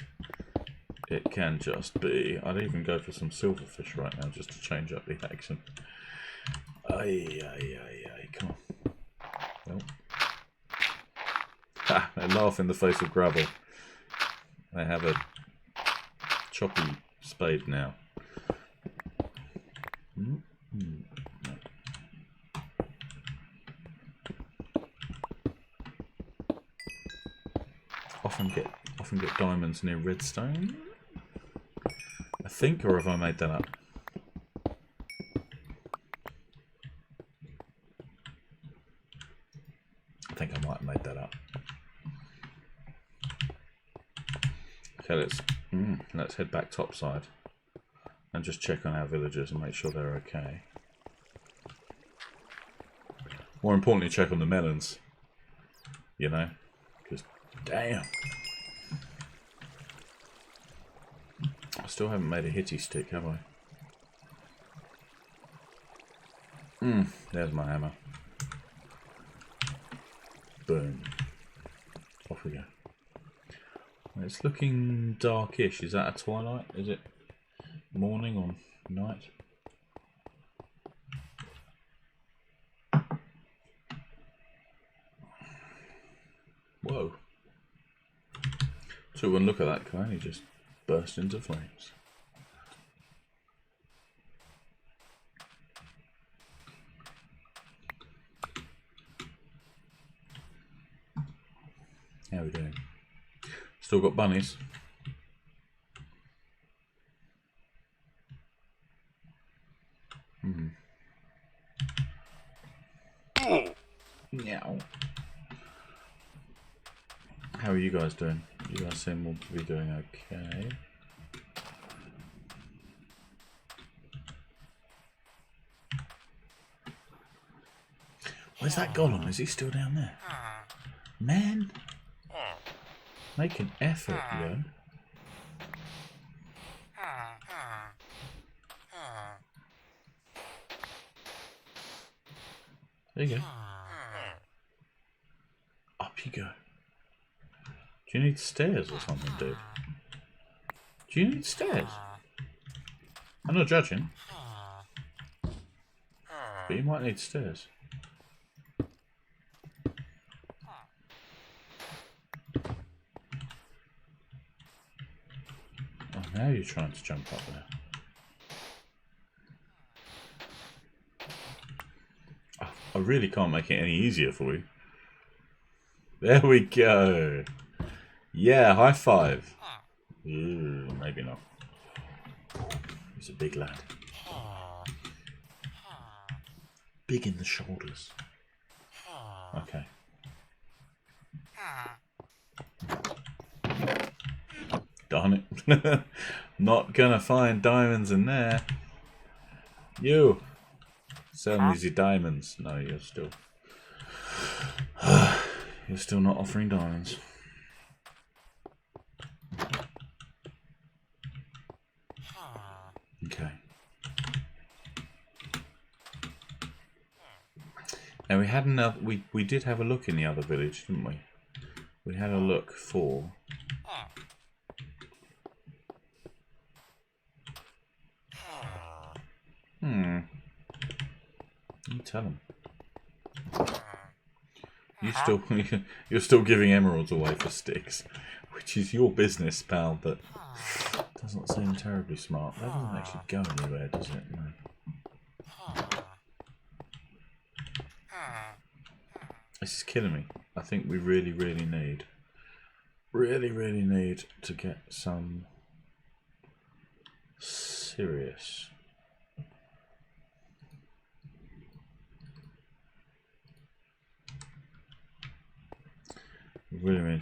it can just be. I'd even go for some silverfish right now just to change up the action. Ay, come on. Well. Ha, they laugh in the face of gravel. They have a choppy spade now. Often get diamonds near redstone. I think, or have I made that up? I think I might have made that up. Okay, let's head back topside and just check on our villagers and make sure they're okay. More importantly, check on the melons. You know, because damn, I still haven't made a hitty stick, have I? There's my hammer. Boom. Off we go. It's looking darkish. Is that a twilight? Is it morning or night? Whoa. So one look at that guy, he just burst into flames. How are we doing? Still got bunnies. Meow. How are you guys doing? You guys seem to be doing okay. Where's that golem? Is he still down there? Man! Make an effort, yo. There you go. Up you go. Do you need stairs or something, dude? Do you need stairs? I'm not judging. But you might need stairs. Oh, now you're trying to jump up there. Oh, I really can't make it any easier for you. There we go. Yeah, high five. Ooh, maybe not. He's a big lad. Big in the shoulders. Okay. Darn it. Not gonna find diamonds in there. You. Sell me the diamonds. No, you're still... You're still not offering diamonds. Okay. Now we had another. We did have a look in the other village, didn't we? We had a look for. You tell him. You're still giving emeralds away for sticks, which is your business, pal. But doesn't seem terribly smart. That doesn't actually go anywhere, does it? No. This is killing me. I think we really need to get some serious Really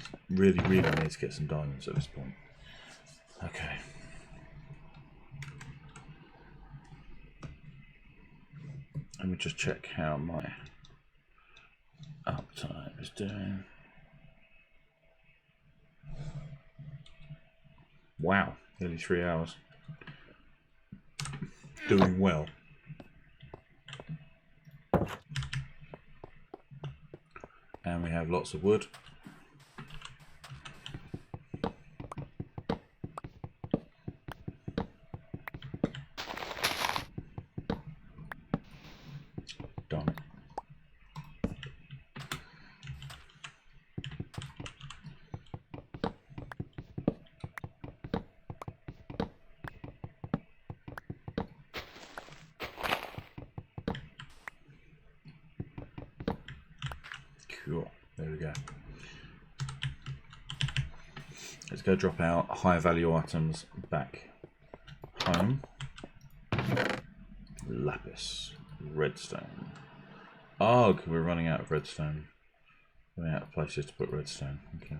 need to get some diamonds at this point. Okay. Let me just check how my uptime is doing. Wow, nearly 3 hours. Doing well. And we have lots of wood. Done. Cool. There we go. Let's go drop our high value items back home. Lapis, redstone. Ugh, we're running out of redstone. Running out of places to put redstone. Okay.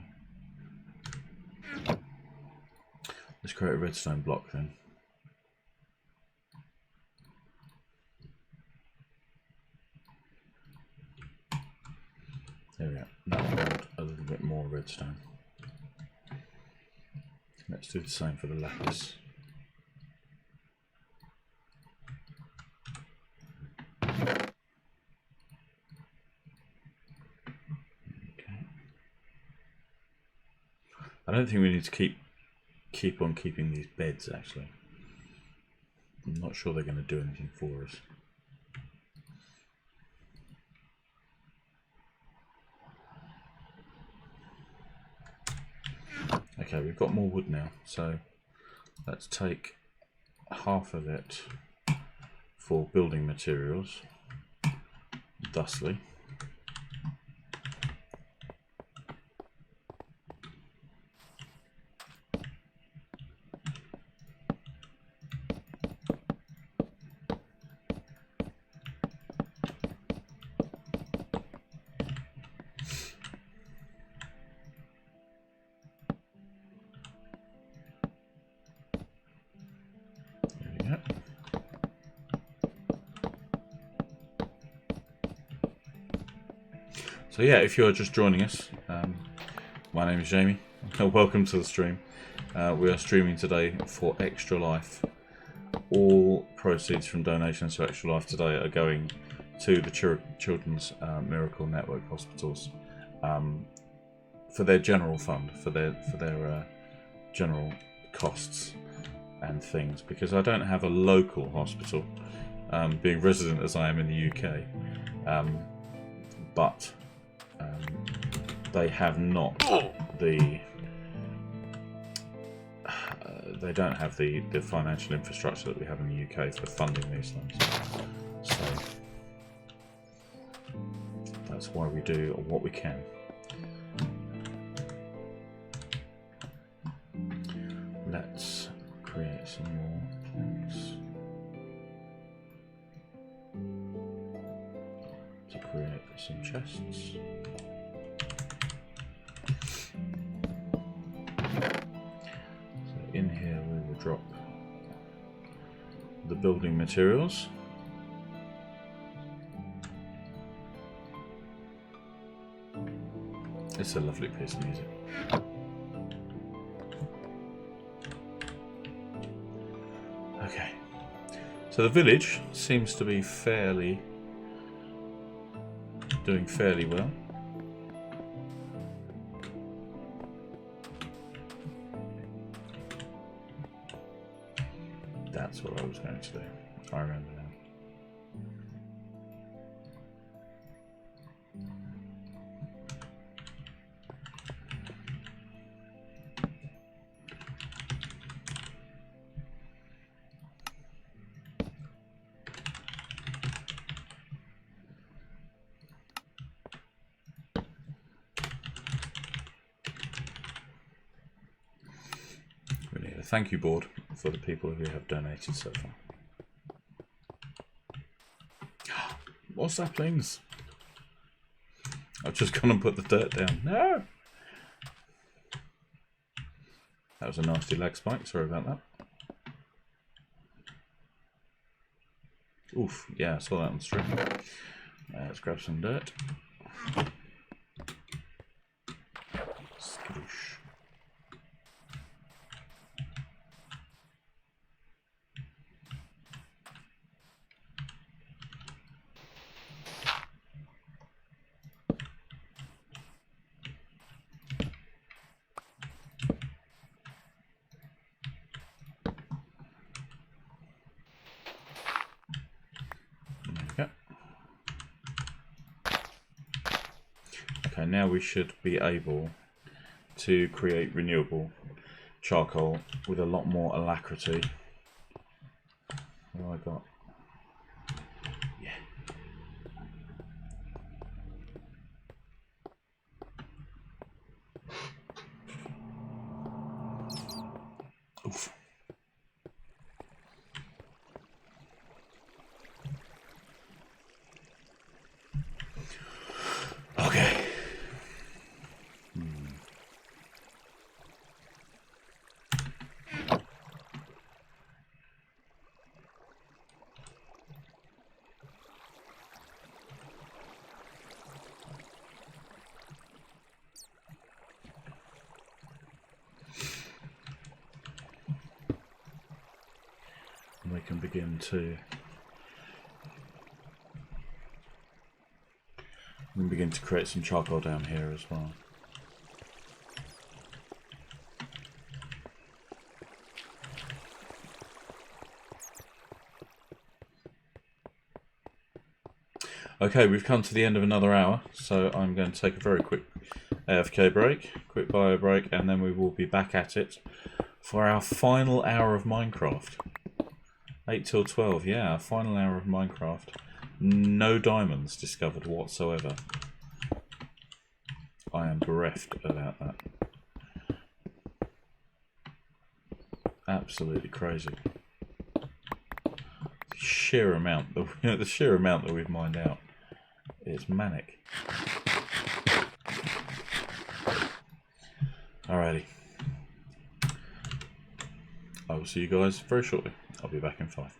Let's create a redstone block then. There we go. That will hold a little bit more redstone. Let's do the same for the lapis. I don't think we need to keep on keeping these beds, actually. I'm not sure they're going to do anything for us. Okay, we've got more wood now, so let's take half of it for building materials, thusly. So yeah, if you're just joining us, my name is Jamie. Welcome to the stream. We are streaming today for Extra Life. All proceeds from donations to Extra Life today are going to the Children's Miracle Network hospitals for their general fund, for their general costs and things. Because I don't have a local hospital, being resident as I am in the UK, but they have not the they don't have the financial infrastructure that we have in the UK for funding these things. So that's why we do what we can. Let's create some more planks to create some chests. In here we will drop the building materials. It's a lovely piece of music. Okay, so the village seems to be doing fairly well. That's what I was going to do. I remember now. We need a thank you board for the people who have donated so far. More saplings. I've just gone and put the dirt down. No! That was a nasty lag spike, sorry about that. Oof, yeah, I saw that on the stream. Let's grab some dirt. Skadoosh. Okay, now we should be able to create renewable charcoal with a lot more alacrity. What have I got? Yeah. Oof. Okay. We can begin to create some charcoal down here as well. Okay, we've come to the end of another hour, so I'm going to take a very quick AFK break, quick bio break, and then we will be back at it for our final hour of Minecraft. 8 till 12, yeah, our final hour of Minecraft. No diamonds discovered whatsoever. I am bereft about that. Absolutely crazy. The sheer amount that we've mined out. It's manic. Alrighty. I will see you guys very shortly. I'll be back in 5.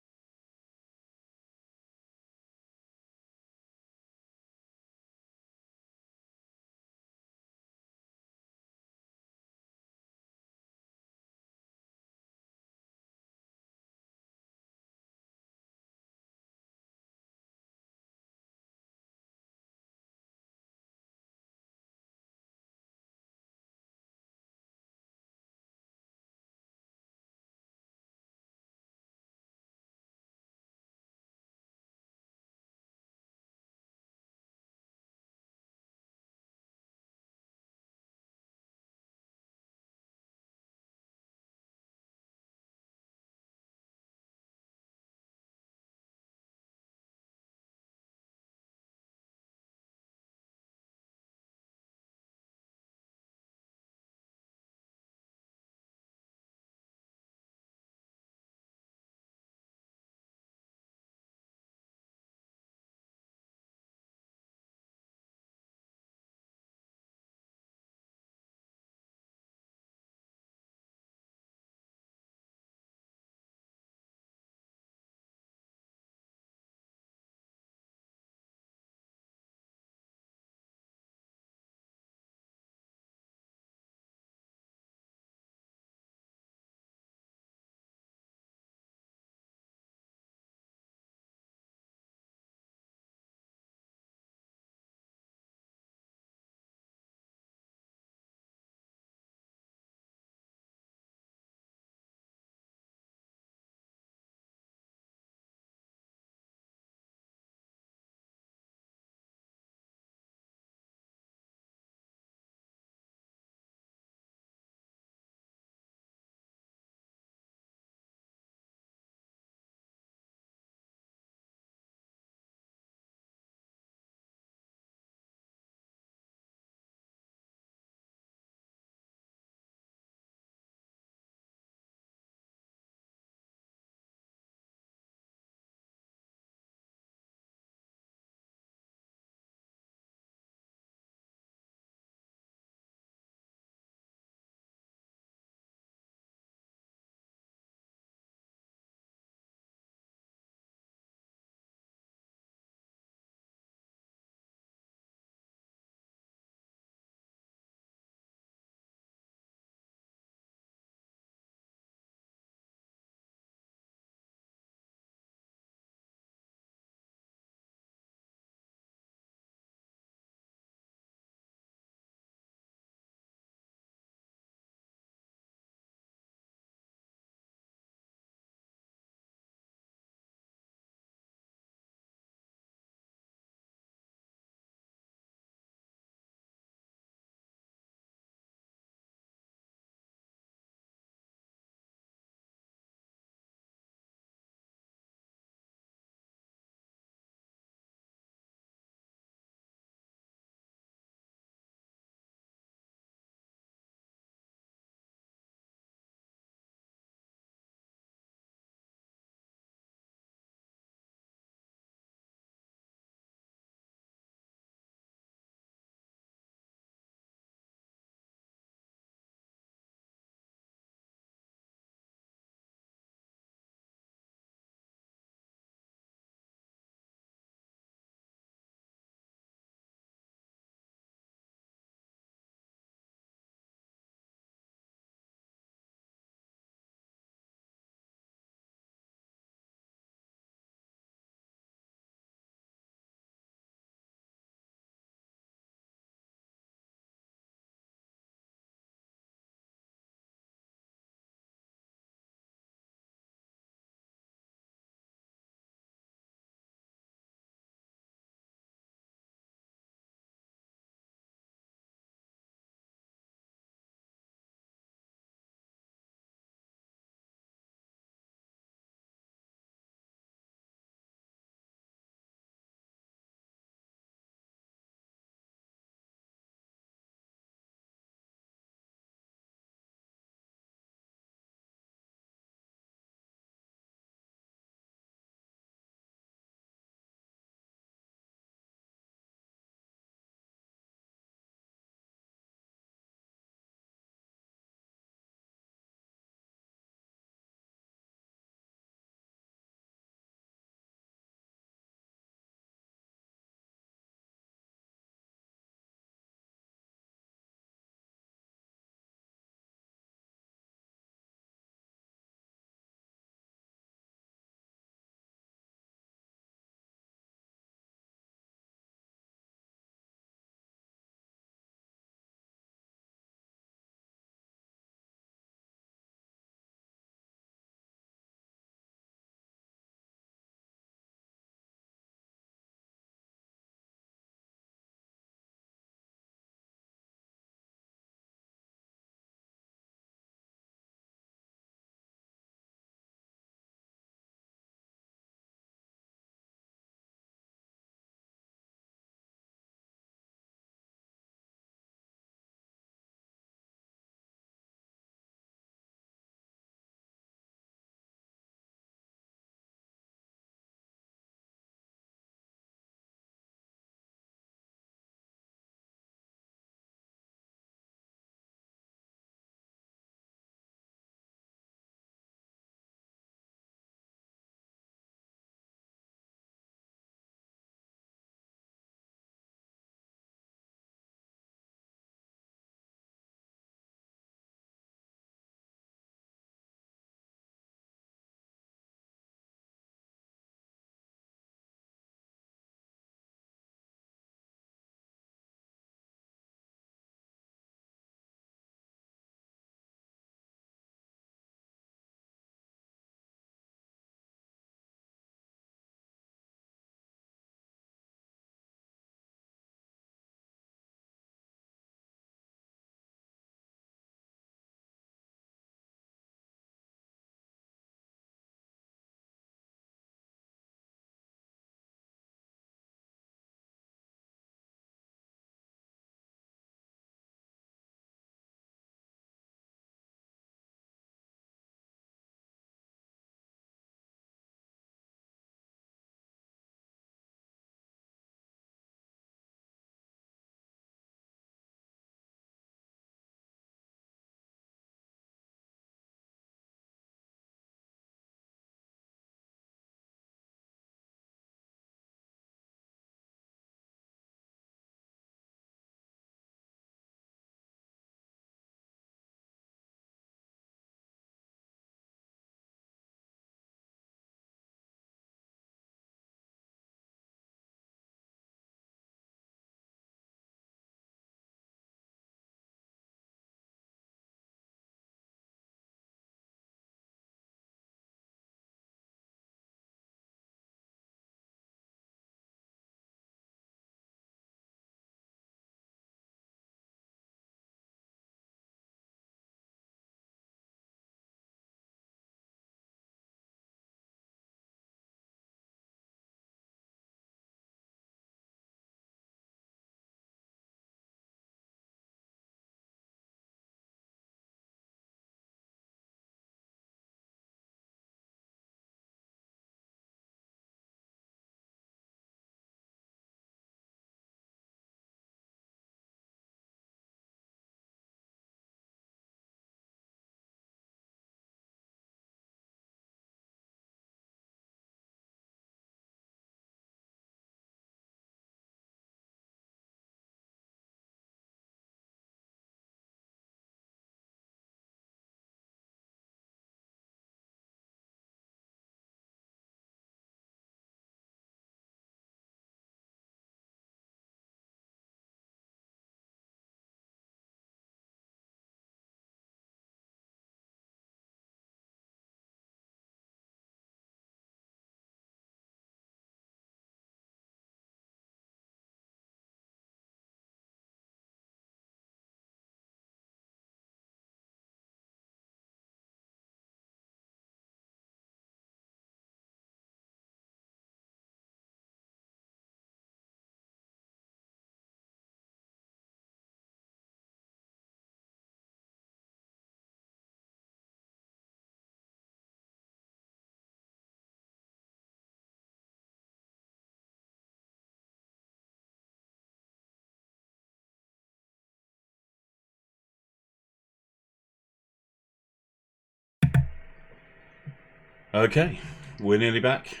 Okay, we're nearly back.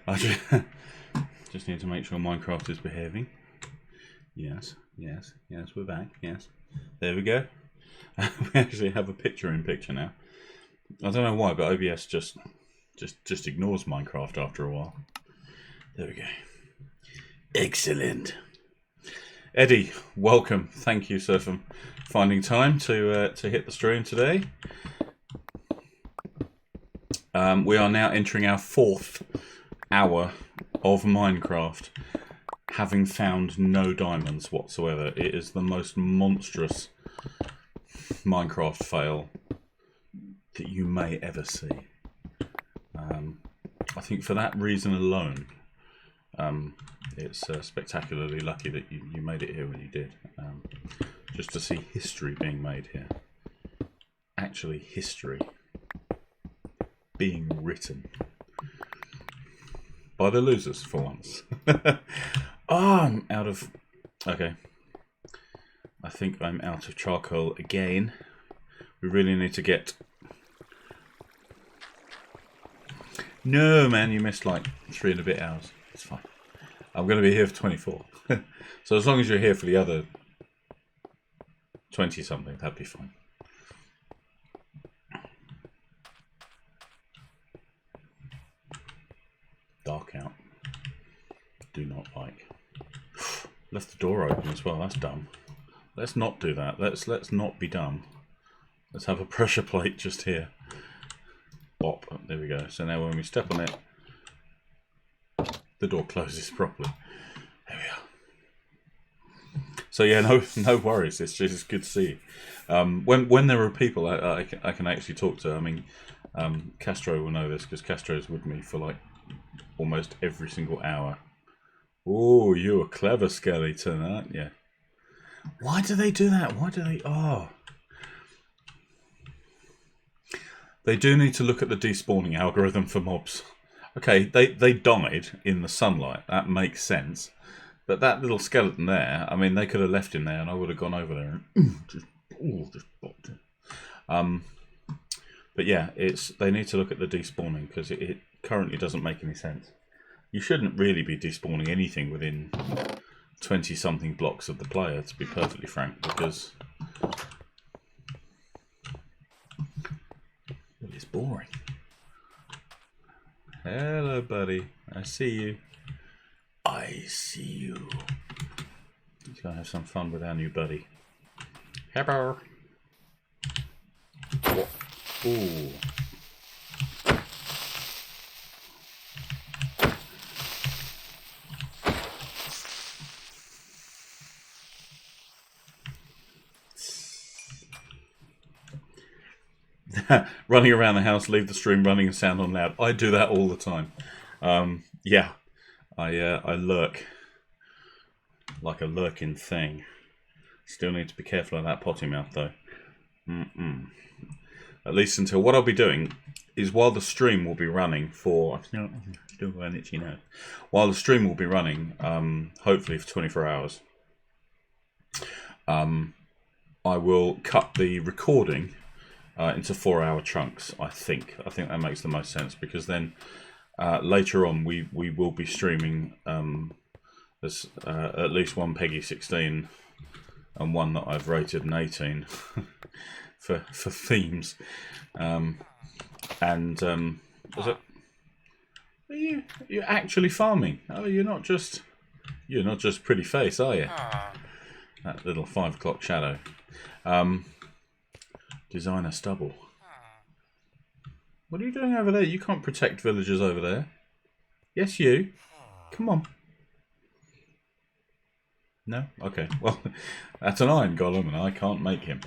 I just need to make sure Minecraft is behaving. Yes, yes, yes, we're back. Yes, there we go. We actually have a picture-in-picture now. I don't know why, but OBS just ignores Minecraft after a while. There we go. Excellent. Eddie, welcome. Thank you, sir, for finding time to hit the stream today. We are now entering our 4th hour of Minecraft, having found no diamonds whatsoever. It is the most monstrous Minecraft fail that you may ever see. I think for that reason alone, it's spectacularly lucky that you made it here when you did. Just to see history being made here. Actually, history being written by the losers for once. I'm out of... Okay. I think I'm out of charcoal again. We really need to get... No, man, you missed like 3 and a bit hours. It's fine. I'm going to be here for 24. So as long as you're here for the other 20-something, that'd be fine. Dark out. Do not like. Left the door open as well. That's dumb. Let's not do that. Let's not be dumb. Let's have a pressure plate just here. Bop. There we go. So now when we step on it, the door closes properly. There we are. So yeah, no worries. It's just good to see you. When there are people I can actually talk to. I mean, Castro will know this because Castro's with me for like almost every single hour. Oh, you're a clever skeleton, aren't you? Why do they do that? Why do they... Oh. They do need to look at the despawning algorithm for mobs. Okay, they died in the sunlight. That makes sense. But that little skeleton there, I mean, they could have left him there and I would have gone over there and just bopped it. But yeah, they need to look at the despawning because it currently doesn't make any sense. You shouldn't really be despawning anything within 20-something blocks of the player, to be perfectly frank, because it's boring. Hello, buddy. I see you. I see you. He's gonna have some fun with our new buddy. Hello. Ooh. Running around the house, leave the stream running and sound on loud. I do that all the time. Yeah, I lurk like a lurking thing. Still need to be careful of that potty mouth though. At least until what I'll be doing is while the stream will be running for still got an itchy nose. While the stream will be running, hopefully for 24 hours, I will cut the recording into 4-hour chunks. I think that makes the most sense because then later on we will be streaming. There's at least one Peggy 16 and one that I've rated an 18 for themes. Was it? You're actually farming? Oh, you're not just pretty face, are you? That little 5 o'clock shadow. Designer stubble. What are you doing over there? You can't protect villagers over there. Yes, you. Come on. No? Okay. Well, that's an iron golem and I can't make him.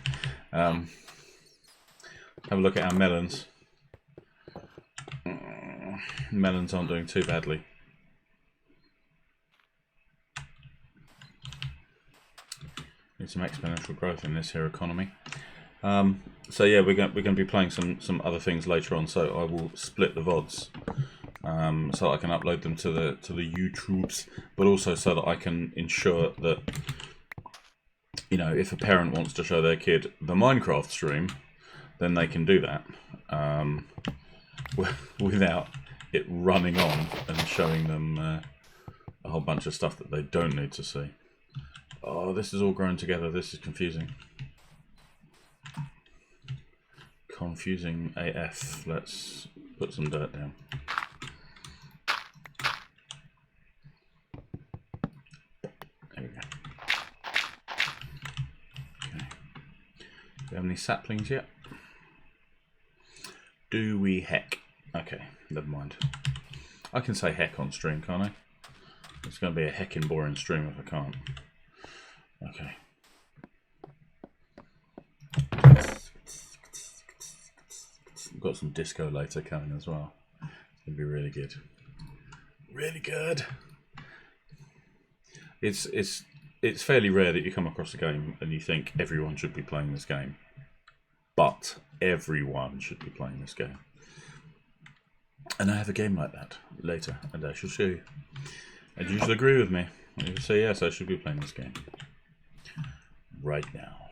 Have a look at our melons. Melons aren't doing too badly. Need some exponential growth in this here economy. So yeah, we're going to be playing some other things later on. So I will split the VODs so I can upload them to the YouTubes, but also so that I can ensure that, you know, if a parent wants to show their kid the Minecraft stream, then they can do that. without it running on and showing them a whole bunch of stuff that they don't need to see. Oh, this is all grown together. This is confusing. Confusing AF. Let's put some dirt down. There we go. Okay. Do we have any saplings yet? Do we heck? Okay, never mind. I can say heck on stream, can't I? It's going to be a heckin' boring stream if I can't. Okay. We've got some disco later coming as well. It's going to be really good. Really good. It's fairly rare that you come across a game and you think everyone should be playing this game. But everyone should be playing this game. And I have a game like that later, and I shall show you. And you should agree with me. You say, yes, I should be playing this game. Right now.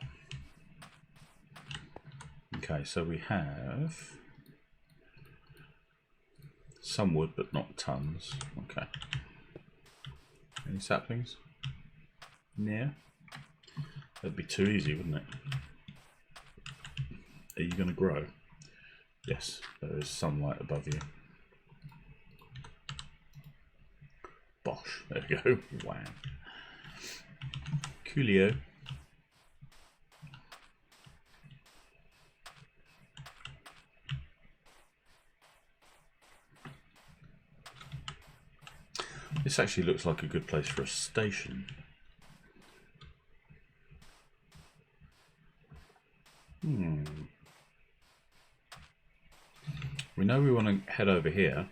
Okay, so we have some wood, but not tons. Okay. Any saplings? Yeah. That'd be too easy, wouldn't it? Are you going to grow? Yes, there is sunlight above you. Bosh, there we go. Wow. Coolio. This actually looks like a good place for a station. We know we want to head over here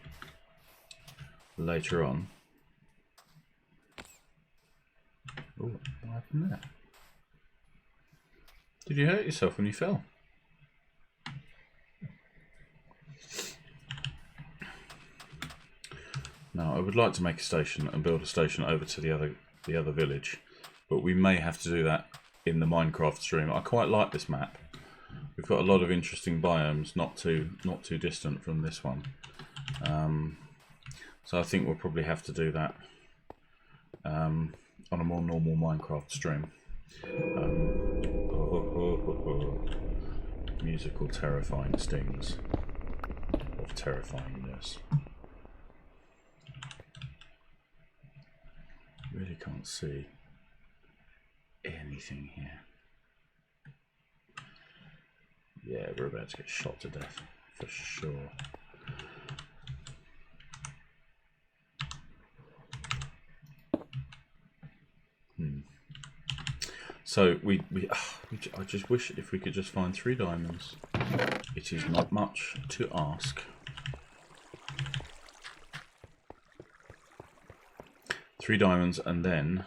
later on. Oh, what happened there? Did you hurt yourself when you fell? Now, I would like to make a station and build a station over to the other village, but we may have to do that in the Minecraft stream. I quite like this map. We've got a lot of interesting biomes, not too distant from this one. So I think we'll probably have to do that on a more normal Minecraft stream. Musical terrifying stings of terrifyingness. Really can't see anything here. Yeah, we're about to get shot to death, for sure. So I just wish if we could just find 3 diamonds. It is not much to ask. 3 diamonds, and then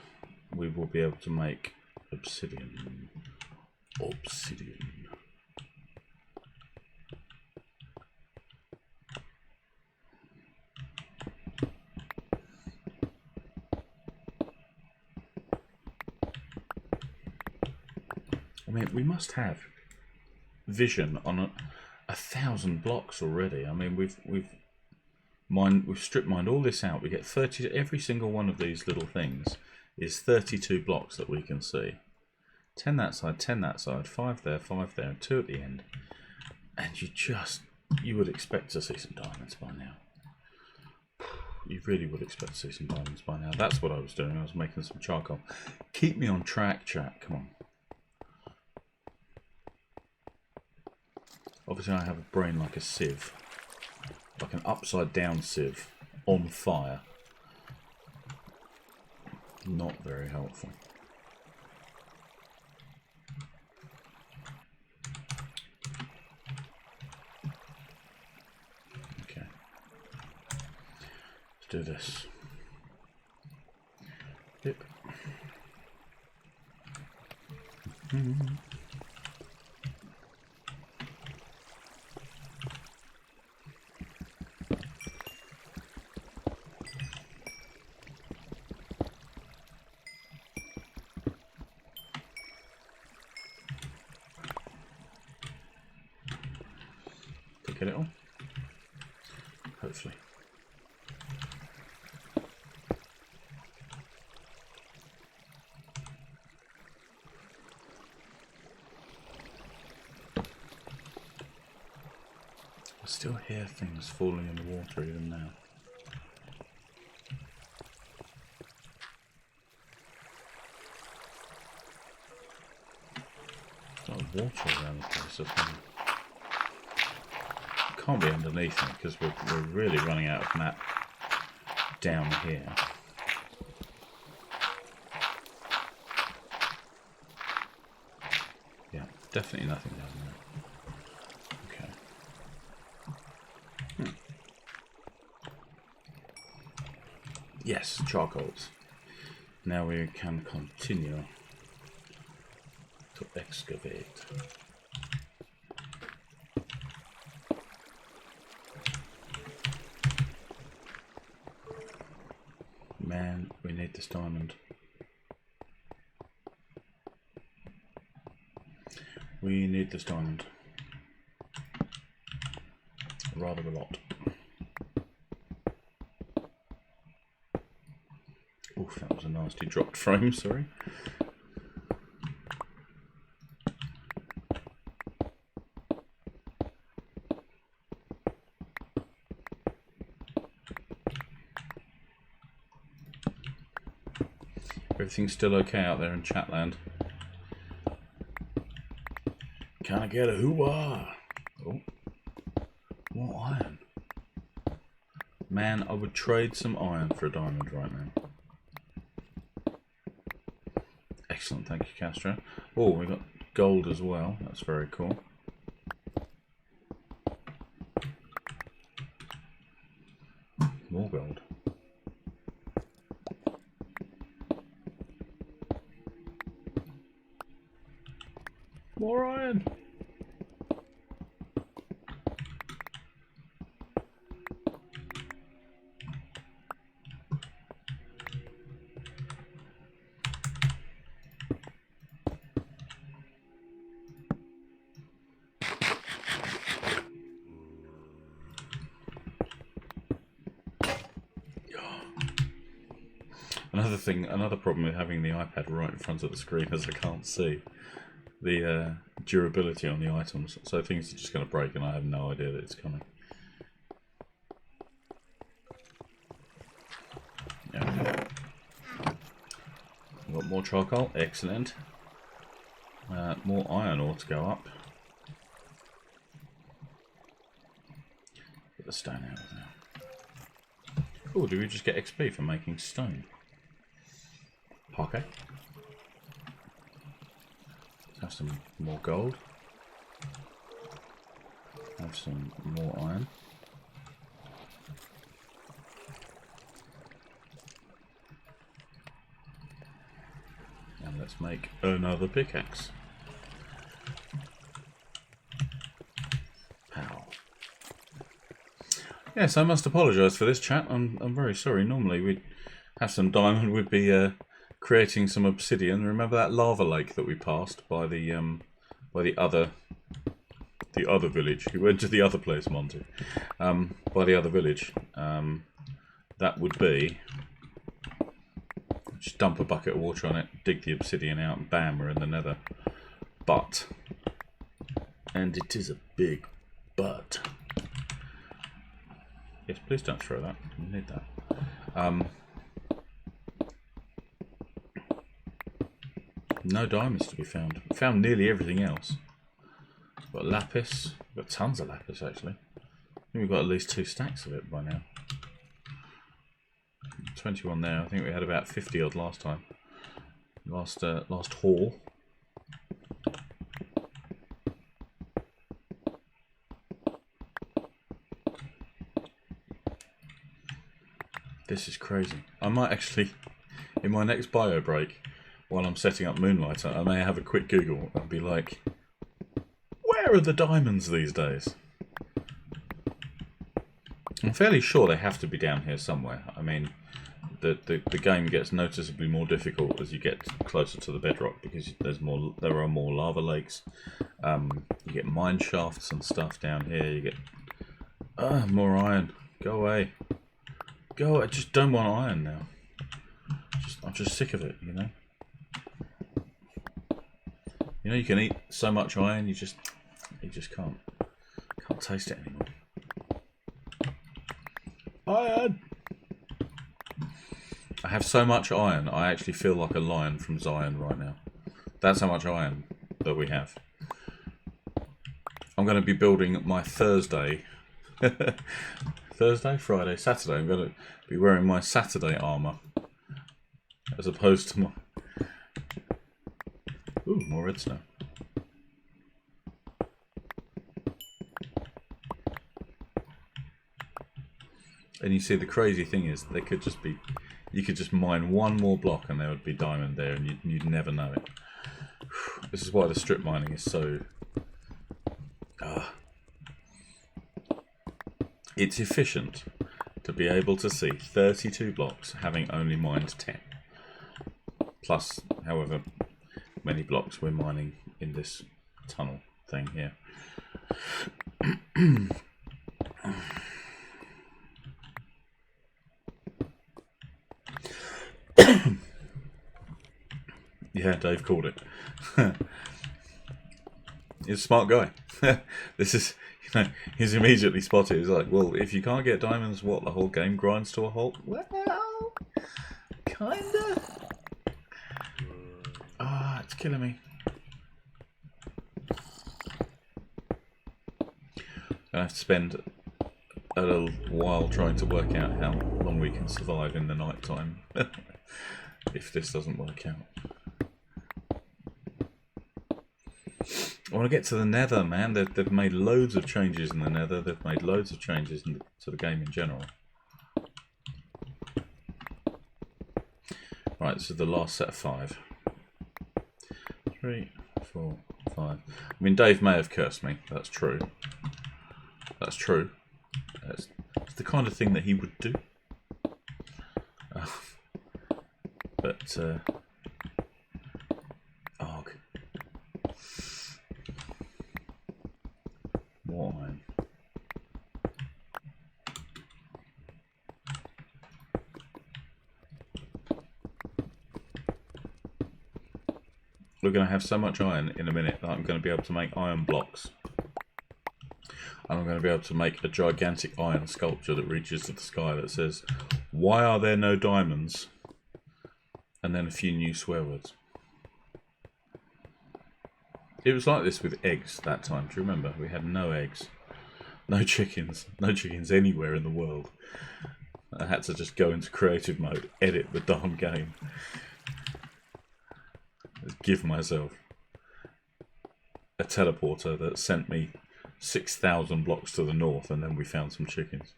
we will be able to make obsidian. Obsidian. I mean, we must have vision on 1,000 blocks already. I mean, we've strip mined all this out. We get 30. Every single one of these little things is 32 blocks that we can see. 10 that side, 10 that side, 5 there, 5 there, and 2 at the end. And you would expect to see some diamonds by now. You really would expect to see some diamonds by now. That's what I was doing. I was making some charcoal. Keep me on track, chat. Come on. Obviously, I have a brain like a sieve. Like an upside down sieve. On fire. Not very helpful. Okay. Let's do this. Yep. Get it all. hopefully. I still hear things falling in the water even now. There's a lot of water around the place, I think. It can't be underneath me because we're really running out of map down here. Yeah, definitely nothing down there. Yes, charcoals. Now we can continue to excavate. Man, we need this diamond. We need this diamond. Rather a lot. Oof, that was a nasty dropped frame, sorry. Everything's still okay out there in Chatland. Can I get a hoo-ah? Oh, more iron. Man, I would trade some iron for a diamond right now. Excellent, thank you, Castro. Oh, we got gold as well. That's very cool. More gold. More iron. Another problem with having the iPad right in front of the screen is I can't see the durability on the items, so things are just going to break and I have no idea that it's coming. Yeah. We've got more charcoal, excellent. More iron ore to go up. Get the stone out of there. Oh, do we just get XP for making stone? Okay. Have some more gold. Have some more iron. And let's make another pickaxe. Pow. Yes, I must apologise for this, chat. I'm very sorry. Normally we'd have some diamond. We'd be creating some obsidian. Remember that lava lake that we passed by the other village? We went to the other place, Monty. By the other village. That would be just dump a bucket of water on it, dig the obsidian out, and bam, we're in the nether. But, and it is a big but. Yes, please don't throw that. We need that. No diamonds to be found. We found nearly everything else. We've got lapis. We've got tons of lapis actually. I think we've got at least 2 stacks of it by now. 21 there. I think we had about 50 odd last time. Last haul. This is crazy. I might actually, in my next bio break, while I'm setting up Moonlighter, I may have a quick Google and be like, where are the diamonds these days? I'm fairly sure they have to be down here somewhere. I mean, the game gets noticeably more difficult as you get closer to the bedrock because there are more lava lakes. You get mine shafts and stuff down here. You get more iron. Go away. Go away. I just don't want iron now. I'm just sick of it, you know. You know, you can eat so much iron, you just can't taste it anymore. Iron! I have so much iron, I actually feel like a lion from Zion right now. That's how much iron that we have. I'm going to be building my Thursday, Friday, Saturday. I'm going to be wearing my Saturday armour. As opposed to my... Ooh, more redstone. And you see, the crazy thing is, they could just be... You could just mine one more block and there would be diamond there and you'd never know it. This is why the strip mining is so... It's efficient to be able to see 32 blocks having only mined 10. Plus, however many blocks we're mining in this tunnel thing here. Yeah, Dave called it. He's a smart guy. This is, you know, he's immediately spotted. He's like, well, if you can't get diamonds, what, the whole game grinds to a halt? Well, kinda. Ah, it's killing me. I have to spend a little while trying to work out how long we can survive in the night time. If this doesn't work out. I want to get to the Nether, man. They've made loads of changes in the Nether. They've made loads of changes to the game in general. Right, this is the last set of 5. 3, 4, 5. I mean, Dave may have cursed me. That's true. That's true. It's the kind of thing that he would do. But, arg. More iron. We're going to have so much iron in a minute that I'm going to be able to make iron blocks. And I'm going to be able to make a gigantic iron sculpture that reaches to the sky that says, "Why are there no diamonds?" And then a few new swear words. It was like this with eggs that time. Do you remember? We had no eggs. No chickens. No chickens anywhere in the world. I had to just go into creative mode, edit the darn game. Just give myself a teleporter that sent me 6,000 blocks to the north, and then we found some chickens.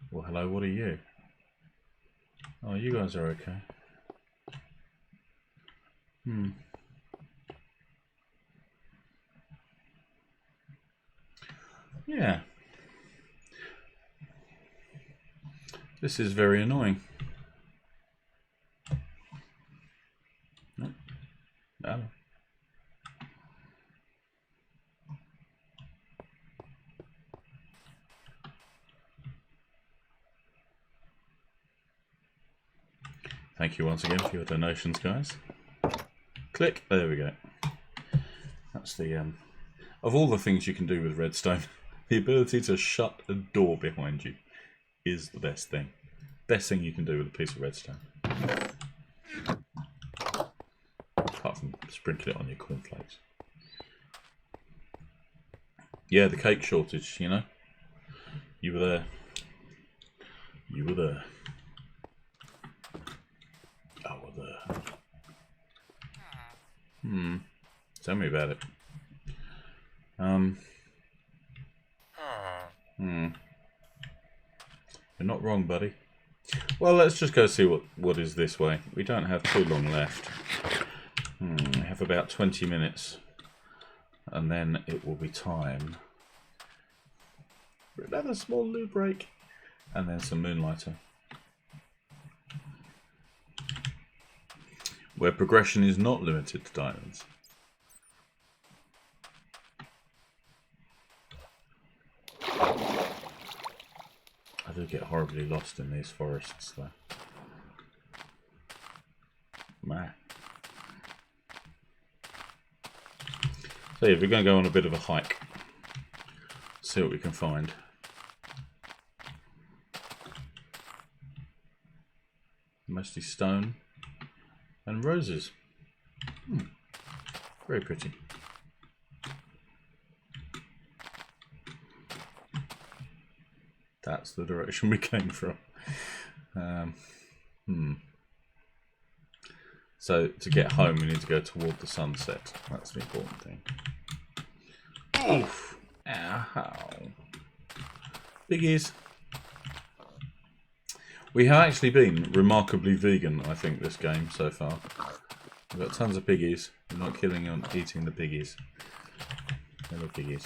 Well, hello, what are you? Oh, you guys are okay. Yeah. This is very annoying. No. Thank you once again for your donations, guys. Click. There we go. That's the of all the things you can do with redstone, the ability to shut a door behind you is the best thing. Best thing you can do with a piece of redstone. Apart from sprinkle it on your cornflakes. Yeah, the cake shortage, you know. You were there. You were there. I were there. Tell me about it. You're not wrong, buddy. Well, let's just go see what is this way. We don't have too long left. We have about 20 minutes. And then it will be time for another small loo break. And then some moonlighter. Where progression is not limited to diamonds. do get horribly lost in these forests though. Man. So yeah, we're going to go on a bit of a hike. See what we can find. Mostly stone and roses. Very pretty. That's the direction we came from. So to get home we need to go toward the sunset. That's the important thing. Oof. Ow. Biggies. We have actually been remarkably vegan, I think, this game so far. We've got tons of piggies. We're not killing on eating the piggies. Hello, piggies.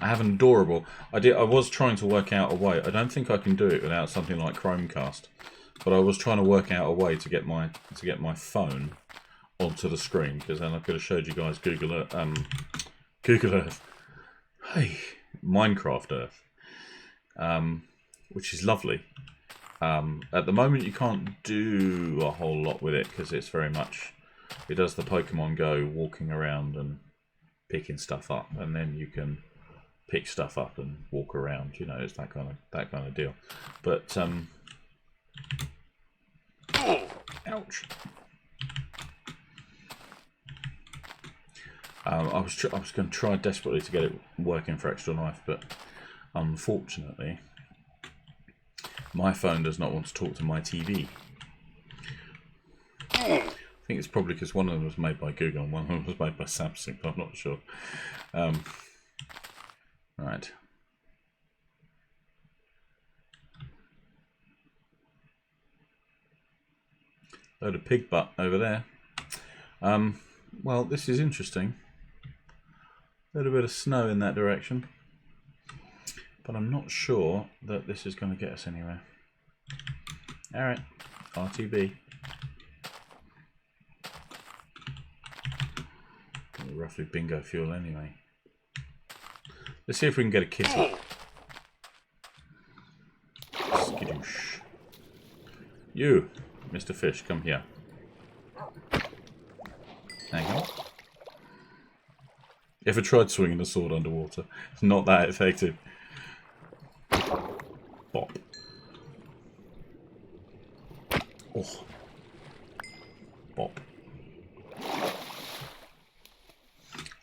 I have an adorable. I was trying to work out a way. I don't think I can do it without something like Chromecast, but I was trying to work out a way to get my phone onto the screen, because then I could have showed you guys Google Earth. Hey, Minecraft Earth, which is lovely. At the moment, you can't do a whole lot with it because it's very much. It does the Pokemon Go walking around and picking stuff up, and then you can pick stuff up and walk around. You know, it's that kind of deal. But ouch. I was going to try desperately to get it working for Extra Life, but unfortunately, my phone does not want to talk to my TV. I think it's probably because one of them was made by Google and one of them was made by Samsung, but I'm not sure. Right. Load of pig butt over there. Well, this is interesting. A little bit of snow in that direction, but I'm not sure that this is going to get us anywhere. Alright, RTB. Roughly bingo fuel anyway. Let's see if we can get a kitty. Skidoosh. You, Mr. Fish, come here. Hang on. Ever tried swinging a sword underwater? It's not that effective. Bop. Oh. Bop.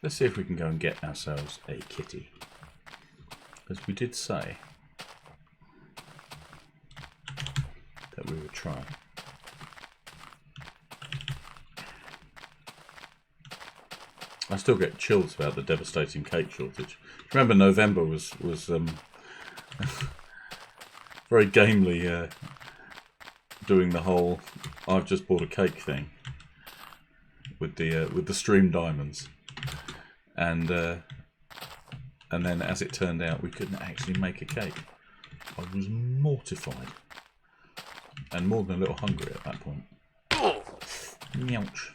Let's see if we can go and get ourselves a kitty. As we did say that we would try. I still get chills about the devastating cake shortage. Remember, November was very gamely doing the whole "I've just bought a cake" thing with the stream diamonds, and then as it turned out, we couldn't actually make a cake. I was mortified and more than a little hungry at that point. Meowch.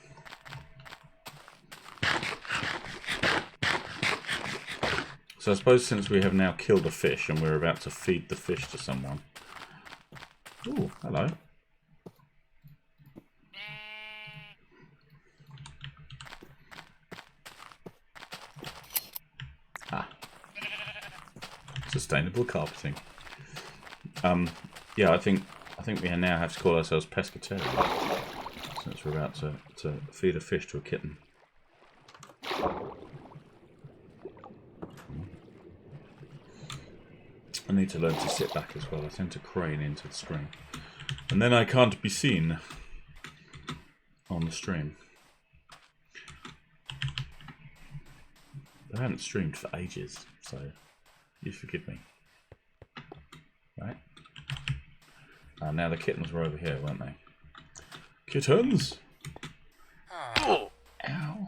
So I suppose since we have now killed a fish and we're about to feed the fish to someone. Oh, hello. Ah. Sustainable carpeting. Yeah, I think we now have to call ourselves pescatarian since we're about to feed a fish to a kitten. I need to learn to sit back as well. I tend to crane into the screen. And then I can't be seen on the stream. I haven't streamed for ages, so you forgive me. Right? Now the kittens were over here, weren't they? Kittens! Oh. Ow.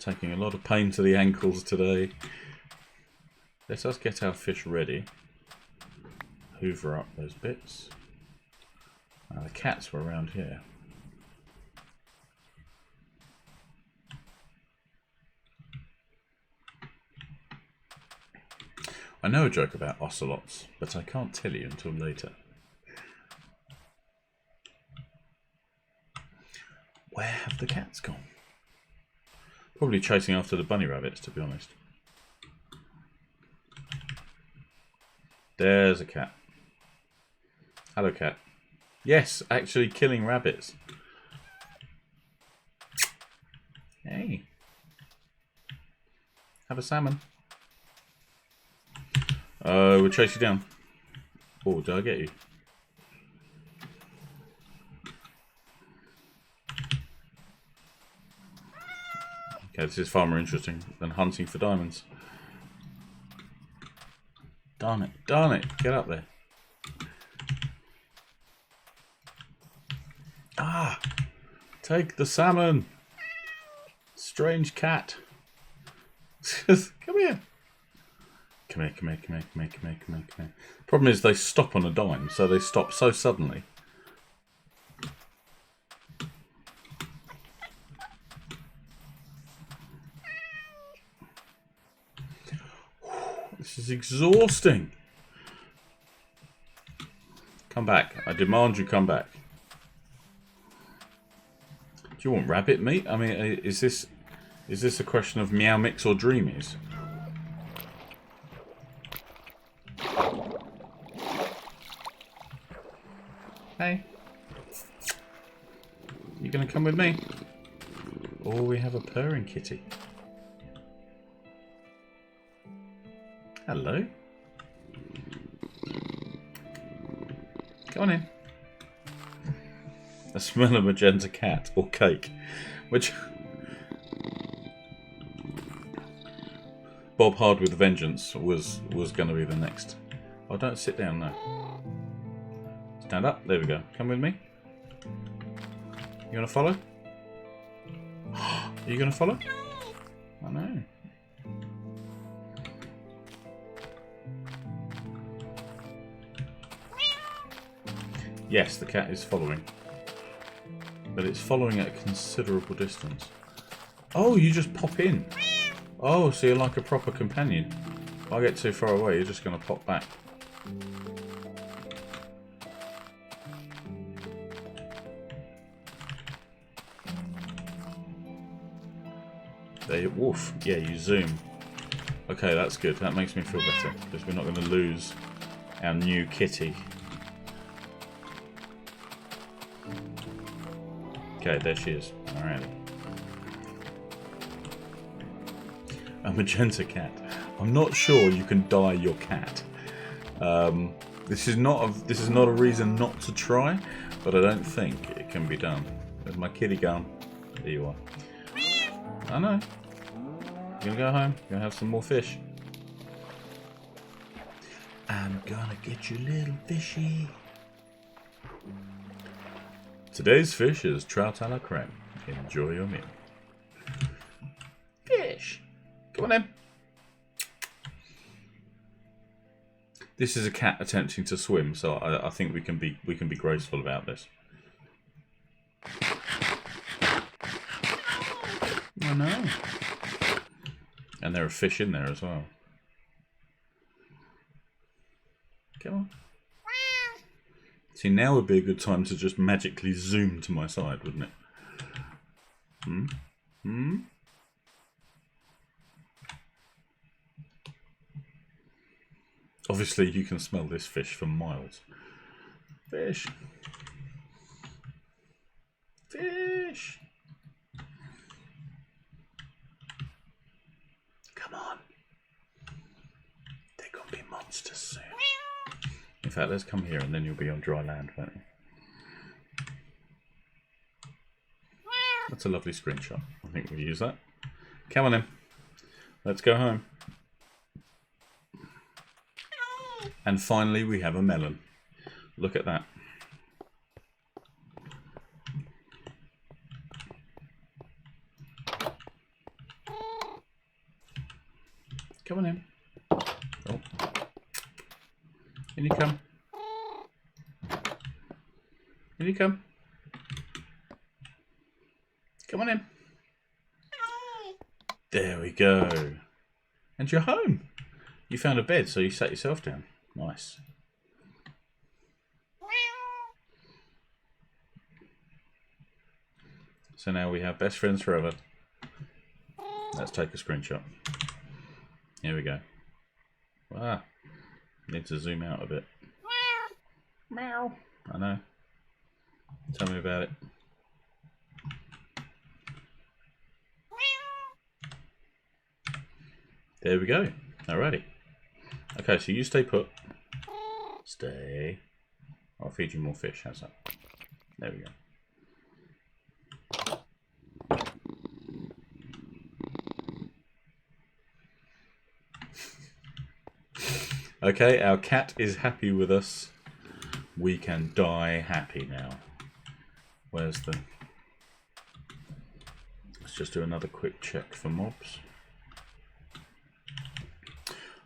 Taking a lot of pain to the ankles today. Let us get our fish ready. Hoover up those bits. The cats were around here. I know a joke about ocelots, but I can't tell you until later. Where have the cats gone? Probably chasing after the bunny rabbits, to be honest. There's a cat. Hello, cat. Yes, actually killing rabbits. Hey. Have a salmon. We'll chase you down. Oh, did I get you? Okay, this is far more interesting than hunting for diamonds. Darn it, darn it, get up there. Ah, take the salmon. Strange cat. Come here. Come here, come here, come here, come here, come here, come here, come here. Problem is they stop on a dime, so they stop so suddenly. This is exhausting. Come back. I demand you come back. Do you want rabbit meat? I mean, is this a question of meow mix or dreamies? Hey. You gonna come with me? Oh, we have a purring kitty. Hello. Come on in. I smell a magenta cat or cake, which Bob Hard with Vengeance was going to be the next. Oh, don't sit down now. Stand up. There we go. Come with me. You gonna follow? Are you gonna follow? I know. Yes, the cat is following. But it's following at a considerable distance. Oh, you just pop in. Oh, so you're like a proper companion. If I get too far away, you're just going to pop back. There you, woof. Yeah, you zoom. Okay, that's good. That makes me feel better. Because we're not going to lose our new kitty. Okay, there she is. Alright. A magenta cat. I'm not sure you can dye your cat. This is not a reason not to try, but I don't think it can be done. There's my kitty gone. There you are. I know. You're gonna go home. You're gonna have some more fish. I'm gonna get you, little fishy. Today's fish is trout a la creme. Enjoy your meal. Fish! Come on in. This is a cat attempting to swim, so I think we can be graceful about this. I know. And there are fish in there as well. Come on. See, now would be a good time to just magically zoom to my side, wouldn't it? Hmm? Hmm? Obviously, you can smell this fish for miles. Fish. Fish. Come on. They're gonna be monsters soon. In fact, let's come here and then you'll be on dry land, won't you? That's a lovely screenshot. I think we'll use that. Come on in. Let's go home. And finally, we have a melon. Look at that. Come on in. Oh. In you come. In you come. Come on in. There we go. And you're home. You found a bed, so you sat yourself down. Nice. So now we have best friends forever. Let's take a screenshot. Here we go. Ah, need to zoom out a bit. Meow. I know. Tell me about it. There we go. Alrighty. Okay, so you stay put. Stay. I'll feed you more fish. How's that? There we go. Okay, our cat is happy with us. We can die happy now. Where's the... Let's just do another quick check for mobs.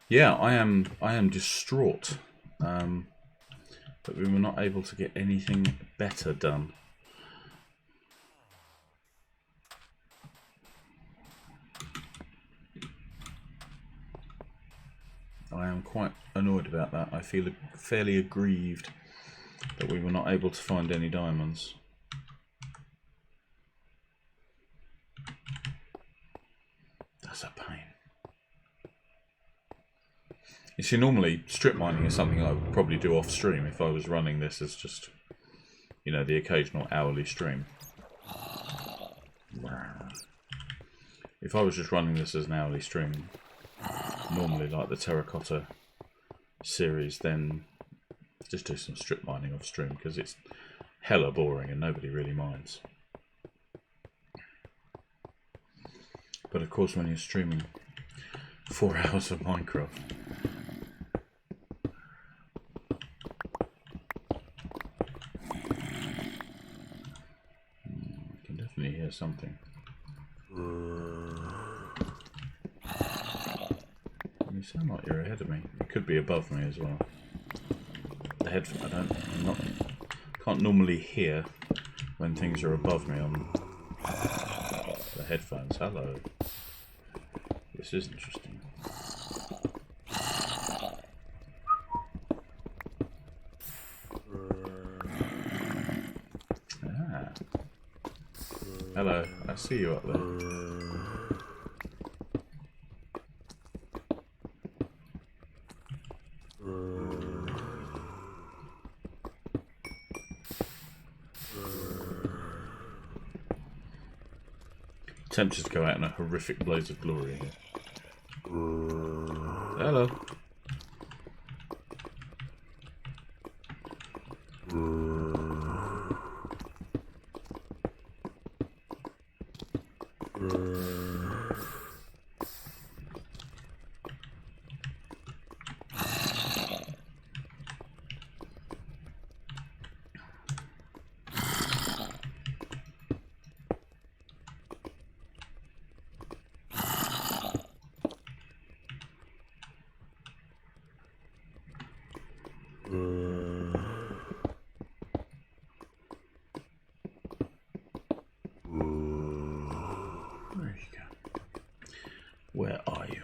Yeah, I am distraught that we were not able to get anything better done. I am quite annoyed about that. I feel fairly aggrieved that we were not able to find any diamonds. That's a pain. You see, normally strip mining is something I would probably do off stream if I was running this as just, you know, the occasional hourly stream. If I was just running this as an hourly stream, normally like the terracotta series, then just do some strip mining off stream because it's hella boring and nobody really minds. But of course, when you're streaming 4 hours of Minecraft, I can definitely hear something. You sound like you're ahead of me. It could be above me as well. The headphone, can't normally hear when things are above me on the headphones. Hello. This is interesting. Ah. Hello, I see you up there. Tempted to go out in a horrific blaze of glory here. Hello. Where are you?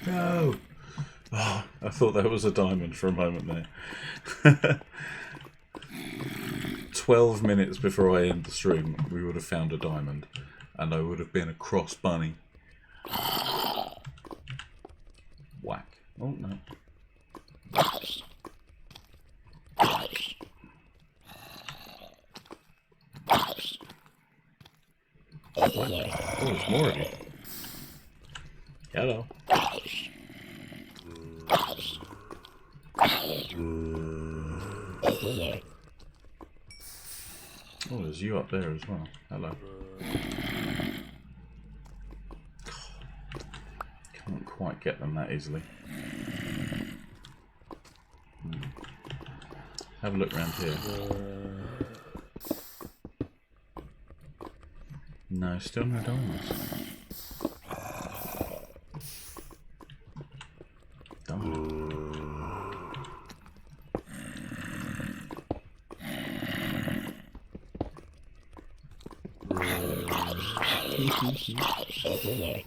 No! Oh, I thought that was a diamond for a moment there. 12 minutes before I end the stream, we would have found a diamond, and I would have been a cross bunny. Whack. Oh, no. Oh, there's more of you. Hello. Oh, there's you up there as well. Hello. Can't quite get them that easily. Have a look around here. No, still no diamonds.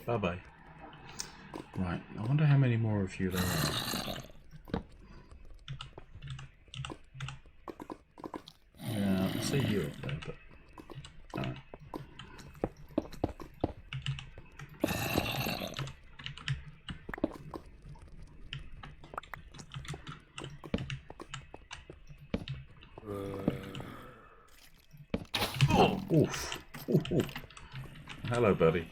Bye-bye. Right, I wonder how many more of you there are. Yeah, I see you up there, but... Alright. Oof. Ooh. Hello, buddy.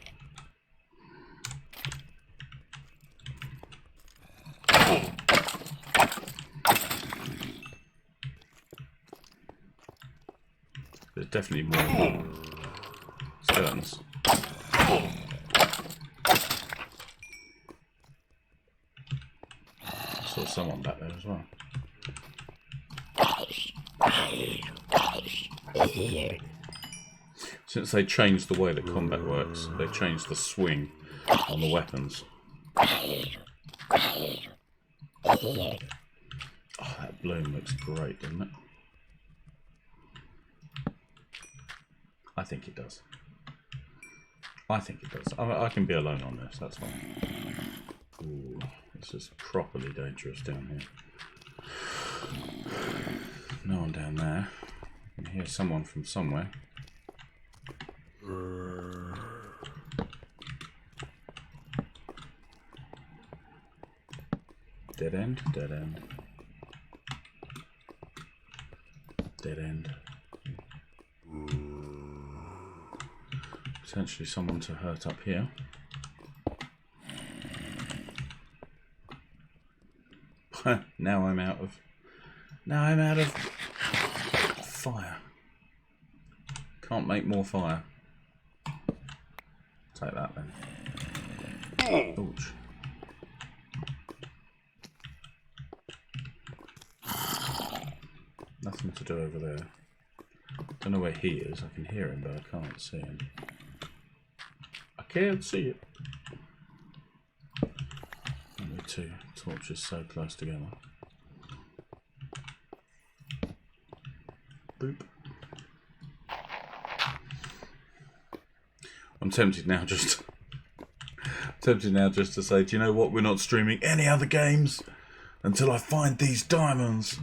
There's definitely more skeletons. I saw someone back there as well. Since they changed the way that combat works, they changed the swing on the weapons. Oh, that bloom looks great, doesn't it? I think it does. I think it does. I can be alone on this, that's fine. Ooh, this is properly dangerous down here. No one down there. I can hear someone from somewhere. Dead end, dead end. Dead end. Potentially someone to hurt up here. Now I'm out of fire. Can't make more fire. Take that then. Ouch. Nothing to do over there. Don't know where he is. I can hear him, but I can't see him. I can't see it. Only two torches so close together. Boop. I'm tempted now just to say, do you know what? We're not streaming any other games until I find these diamonds.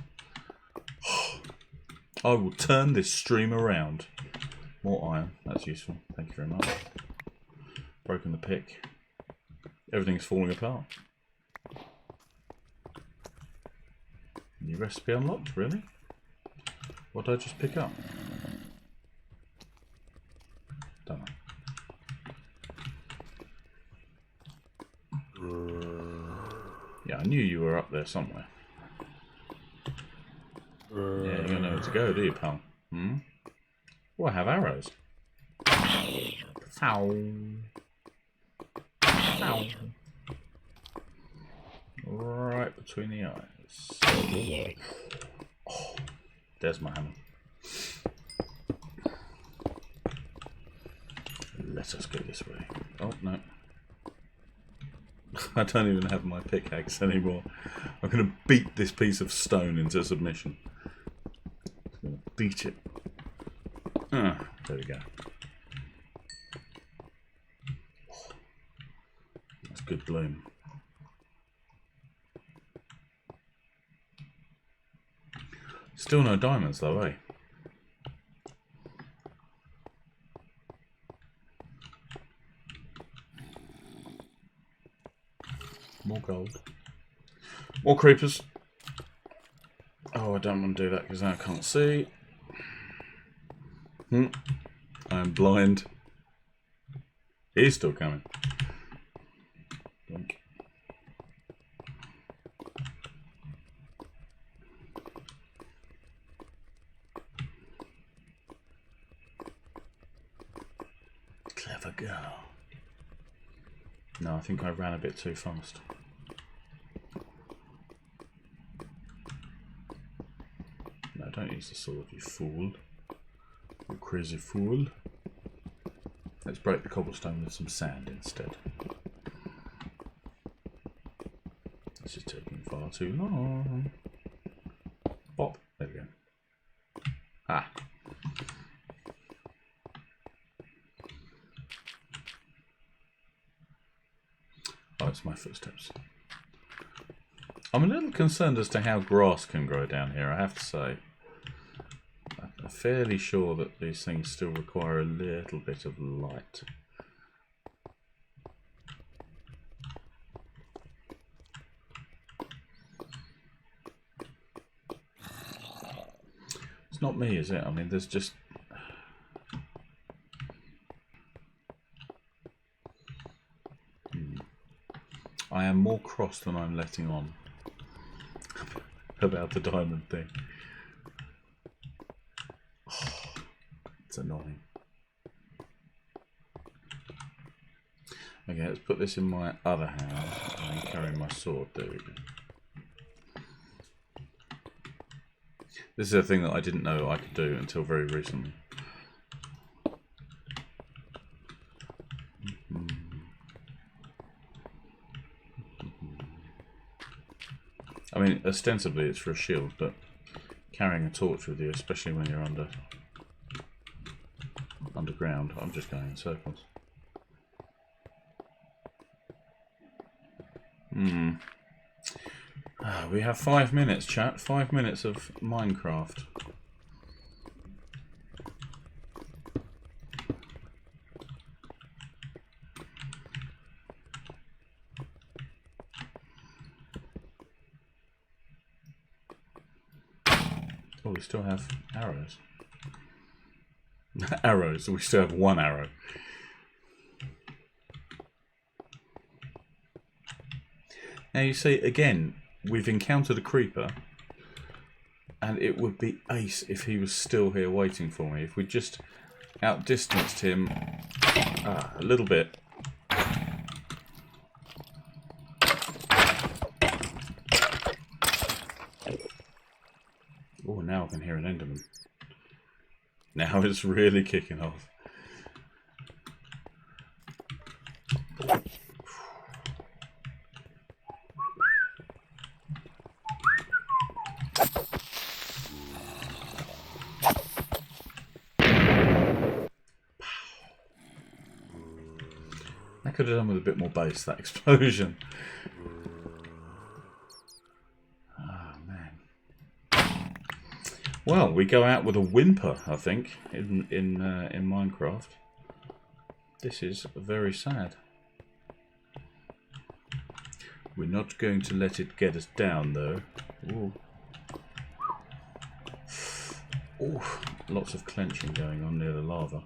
I will turn this stream around. More iron. That's useful. Thank you very much. Broken the pick. Everything's falling apart. New recipe unlocked, really? What did I just pick up? Don't know. Yeah, I knew you were up there somewhere. Yeah, you don't know where to go, do you, pal? Hmm? Oh, I have arrows. Ow. Ow. Right between the eyes. Oh, there's my hammer. Let us go this way. Oh, no. I don't even have my pickaxe anymore. I'm going to beat this piece of stone into submission. I'm going to beat it. Ah, there we go. Oh, that's good bloom. Still no diamonds though, eh? More gold. More creepers. Oh, I don't want to do that because now I can't see. I'm blind. He's still coming. Blink. Clever girl. No, I think I ran a bit too fast. No, don't use the sword, you fool. You crazy fool. Let's break the cobblestone with some sand instead. This is taking far too long. Bop. There we go. Ah. footsteps. I'm a little concerned as to how grass can grow down here, I have to say. I'm fairly sure that these things still require a little bit of light. It's not me, is it? I mean, there's just... I am more cross than I'm letting on about the diamond thing. Oh, it's annoying. Okay, let's put this in my other hand and carry my sword. There we go. This is a thing that I didn't know I could do until very recently. I mean, ostensibly it's for a shield, but carrying a torch with you, especially when you're underground, I'm just going in circles. We have 5 minutes, chat. 5 minutes of Minecraft. Oh, we still have arrows. Arrows, we still have 1 arrow. Now you see, again, we've encountered a creeper, and it would be ace if he was still here waiting for me. If we just outdistanced him a little bit. Oh, now I can hear an Enderman. Now it's really kicking off. I could have done with a bit more bass, that explosion. Oh, man. Well, we go out with a whimper, I think, in Minecraft. This is very sad. We're not going to let it get us down, though. Ooh. Ooh, lots of clenching going on near the lava.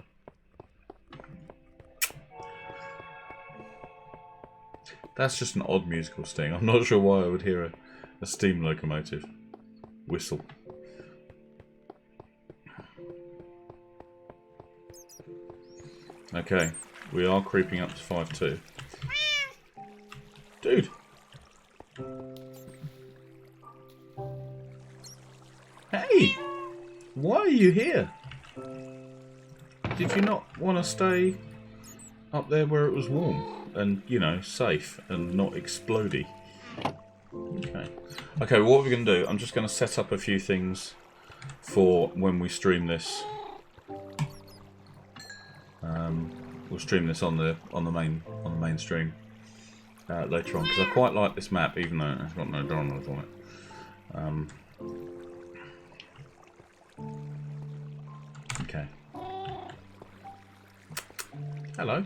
That's just an odd musical sting. I'm not sure why I would hear a steam locomotive whistle. Okay, we are creeping up to 5-2. Dude! Hey! Why are you here? Did you not want to stay up there where it was warm? And, you know, safe and not explodey. Okay. Okay, what we're going to do, I'm just going to set up a few things for when we stream this. We'll stream this on the main stream later on, because I quite like this map, even though it's got no diamonds on it. Okay. Hello.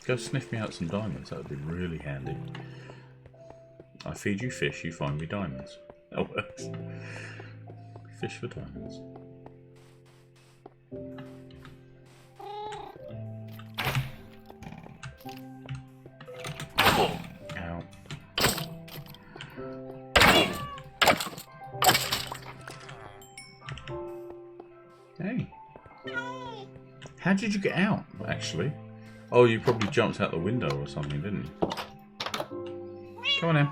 Go sniff me out some diamonds, that would be really handy. I feed you fish, you find me diamonds. That works. Fish for diamonds. Ow. Hey. How did you get out, actually? Oh, you probably jumped out the window or something, didn't you? Come on in.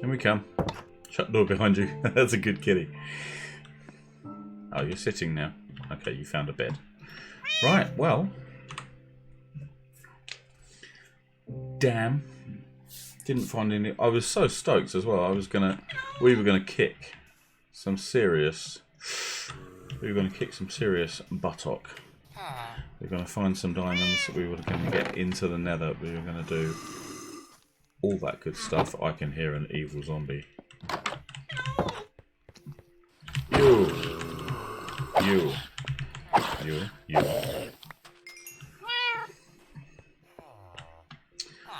In we come. Shut the door behind you. That's a good kitty. Oh, you're sitting now. Okay, you found a bed. Right, well. Damn. Didn't find any. I was so stoked as well. We were gonna kick some serious. We were gonna kick some serious buttock. We were going to find some diamonds. We were going to get into the nether. We were going to do all that good stuff, I can hear an evil zombie. You.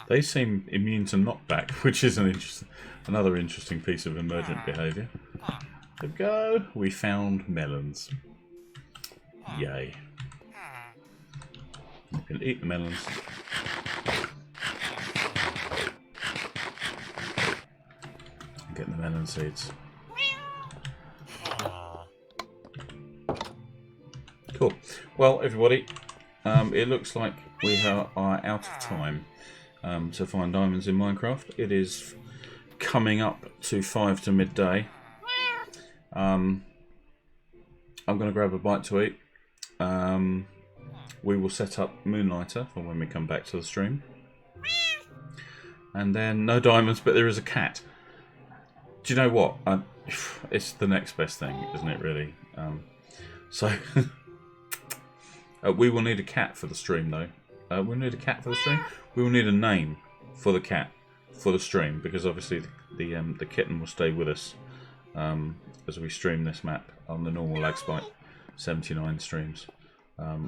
They seem immune to knockback, which is another interesting piece of emergent behaviour. There we go. We found melons. Yay. You can eat the melons. And get the melon seeds. Cool. Well, everybody, it looks like we are out of time to find diamonds in Minecraft. It is coming up to 5 to midday. I'm going to grab a bite to eat. We will set up Moonlighter for when we come back to the stream. And then no diamonds, but there is a cat. Do you know what? It's the next best thing, isn't it, really? So we will need a cat for the stream, though. We'll need a cat for the stream. We will need a name for the cat for the stream, because obviously the kitten will stay with us as we stream this map on the normal Lagspike 79 streams,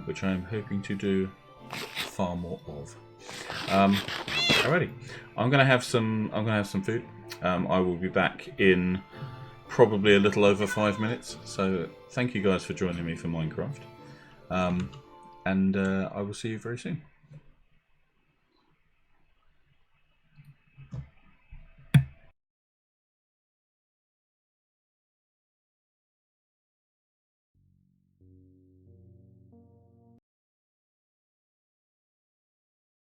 which I am hoping to do far more of. Alrighty, I'm gonna have some food. I will be back in probably a little over 5 minutes. So thank you guys for joining me for Minecraft, and I will see you very soon.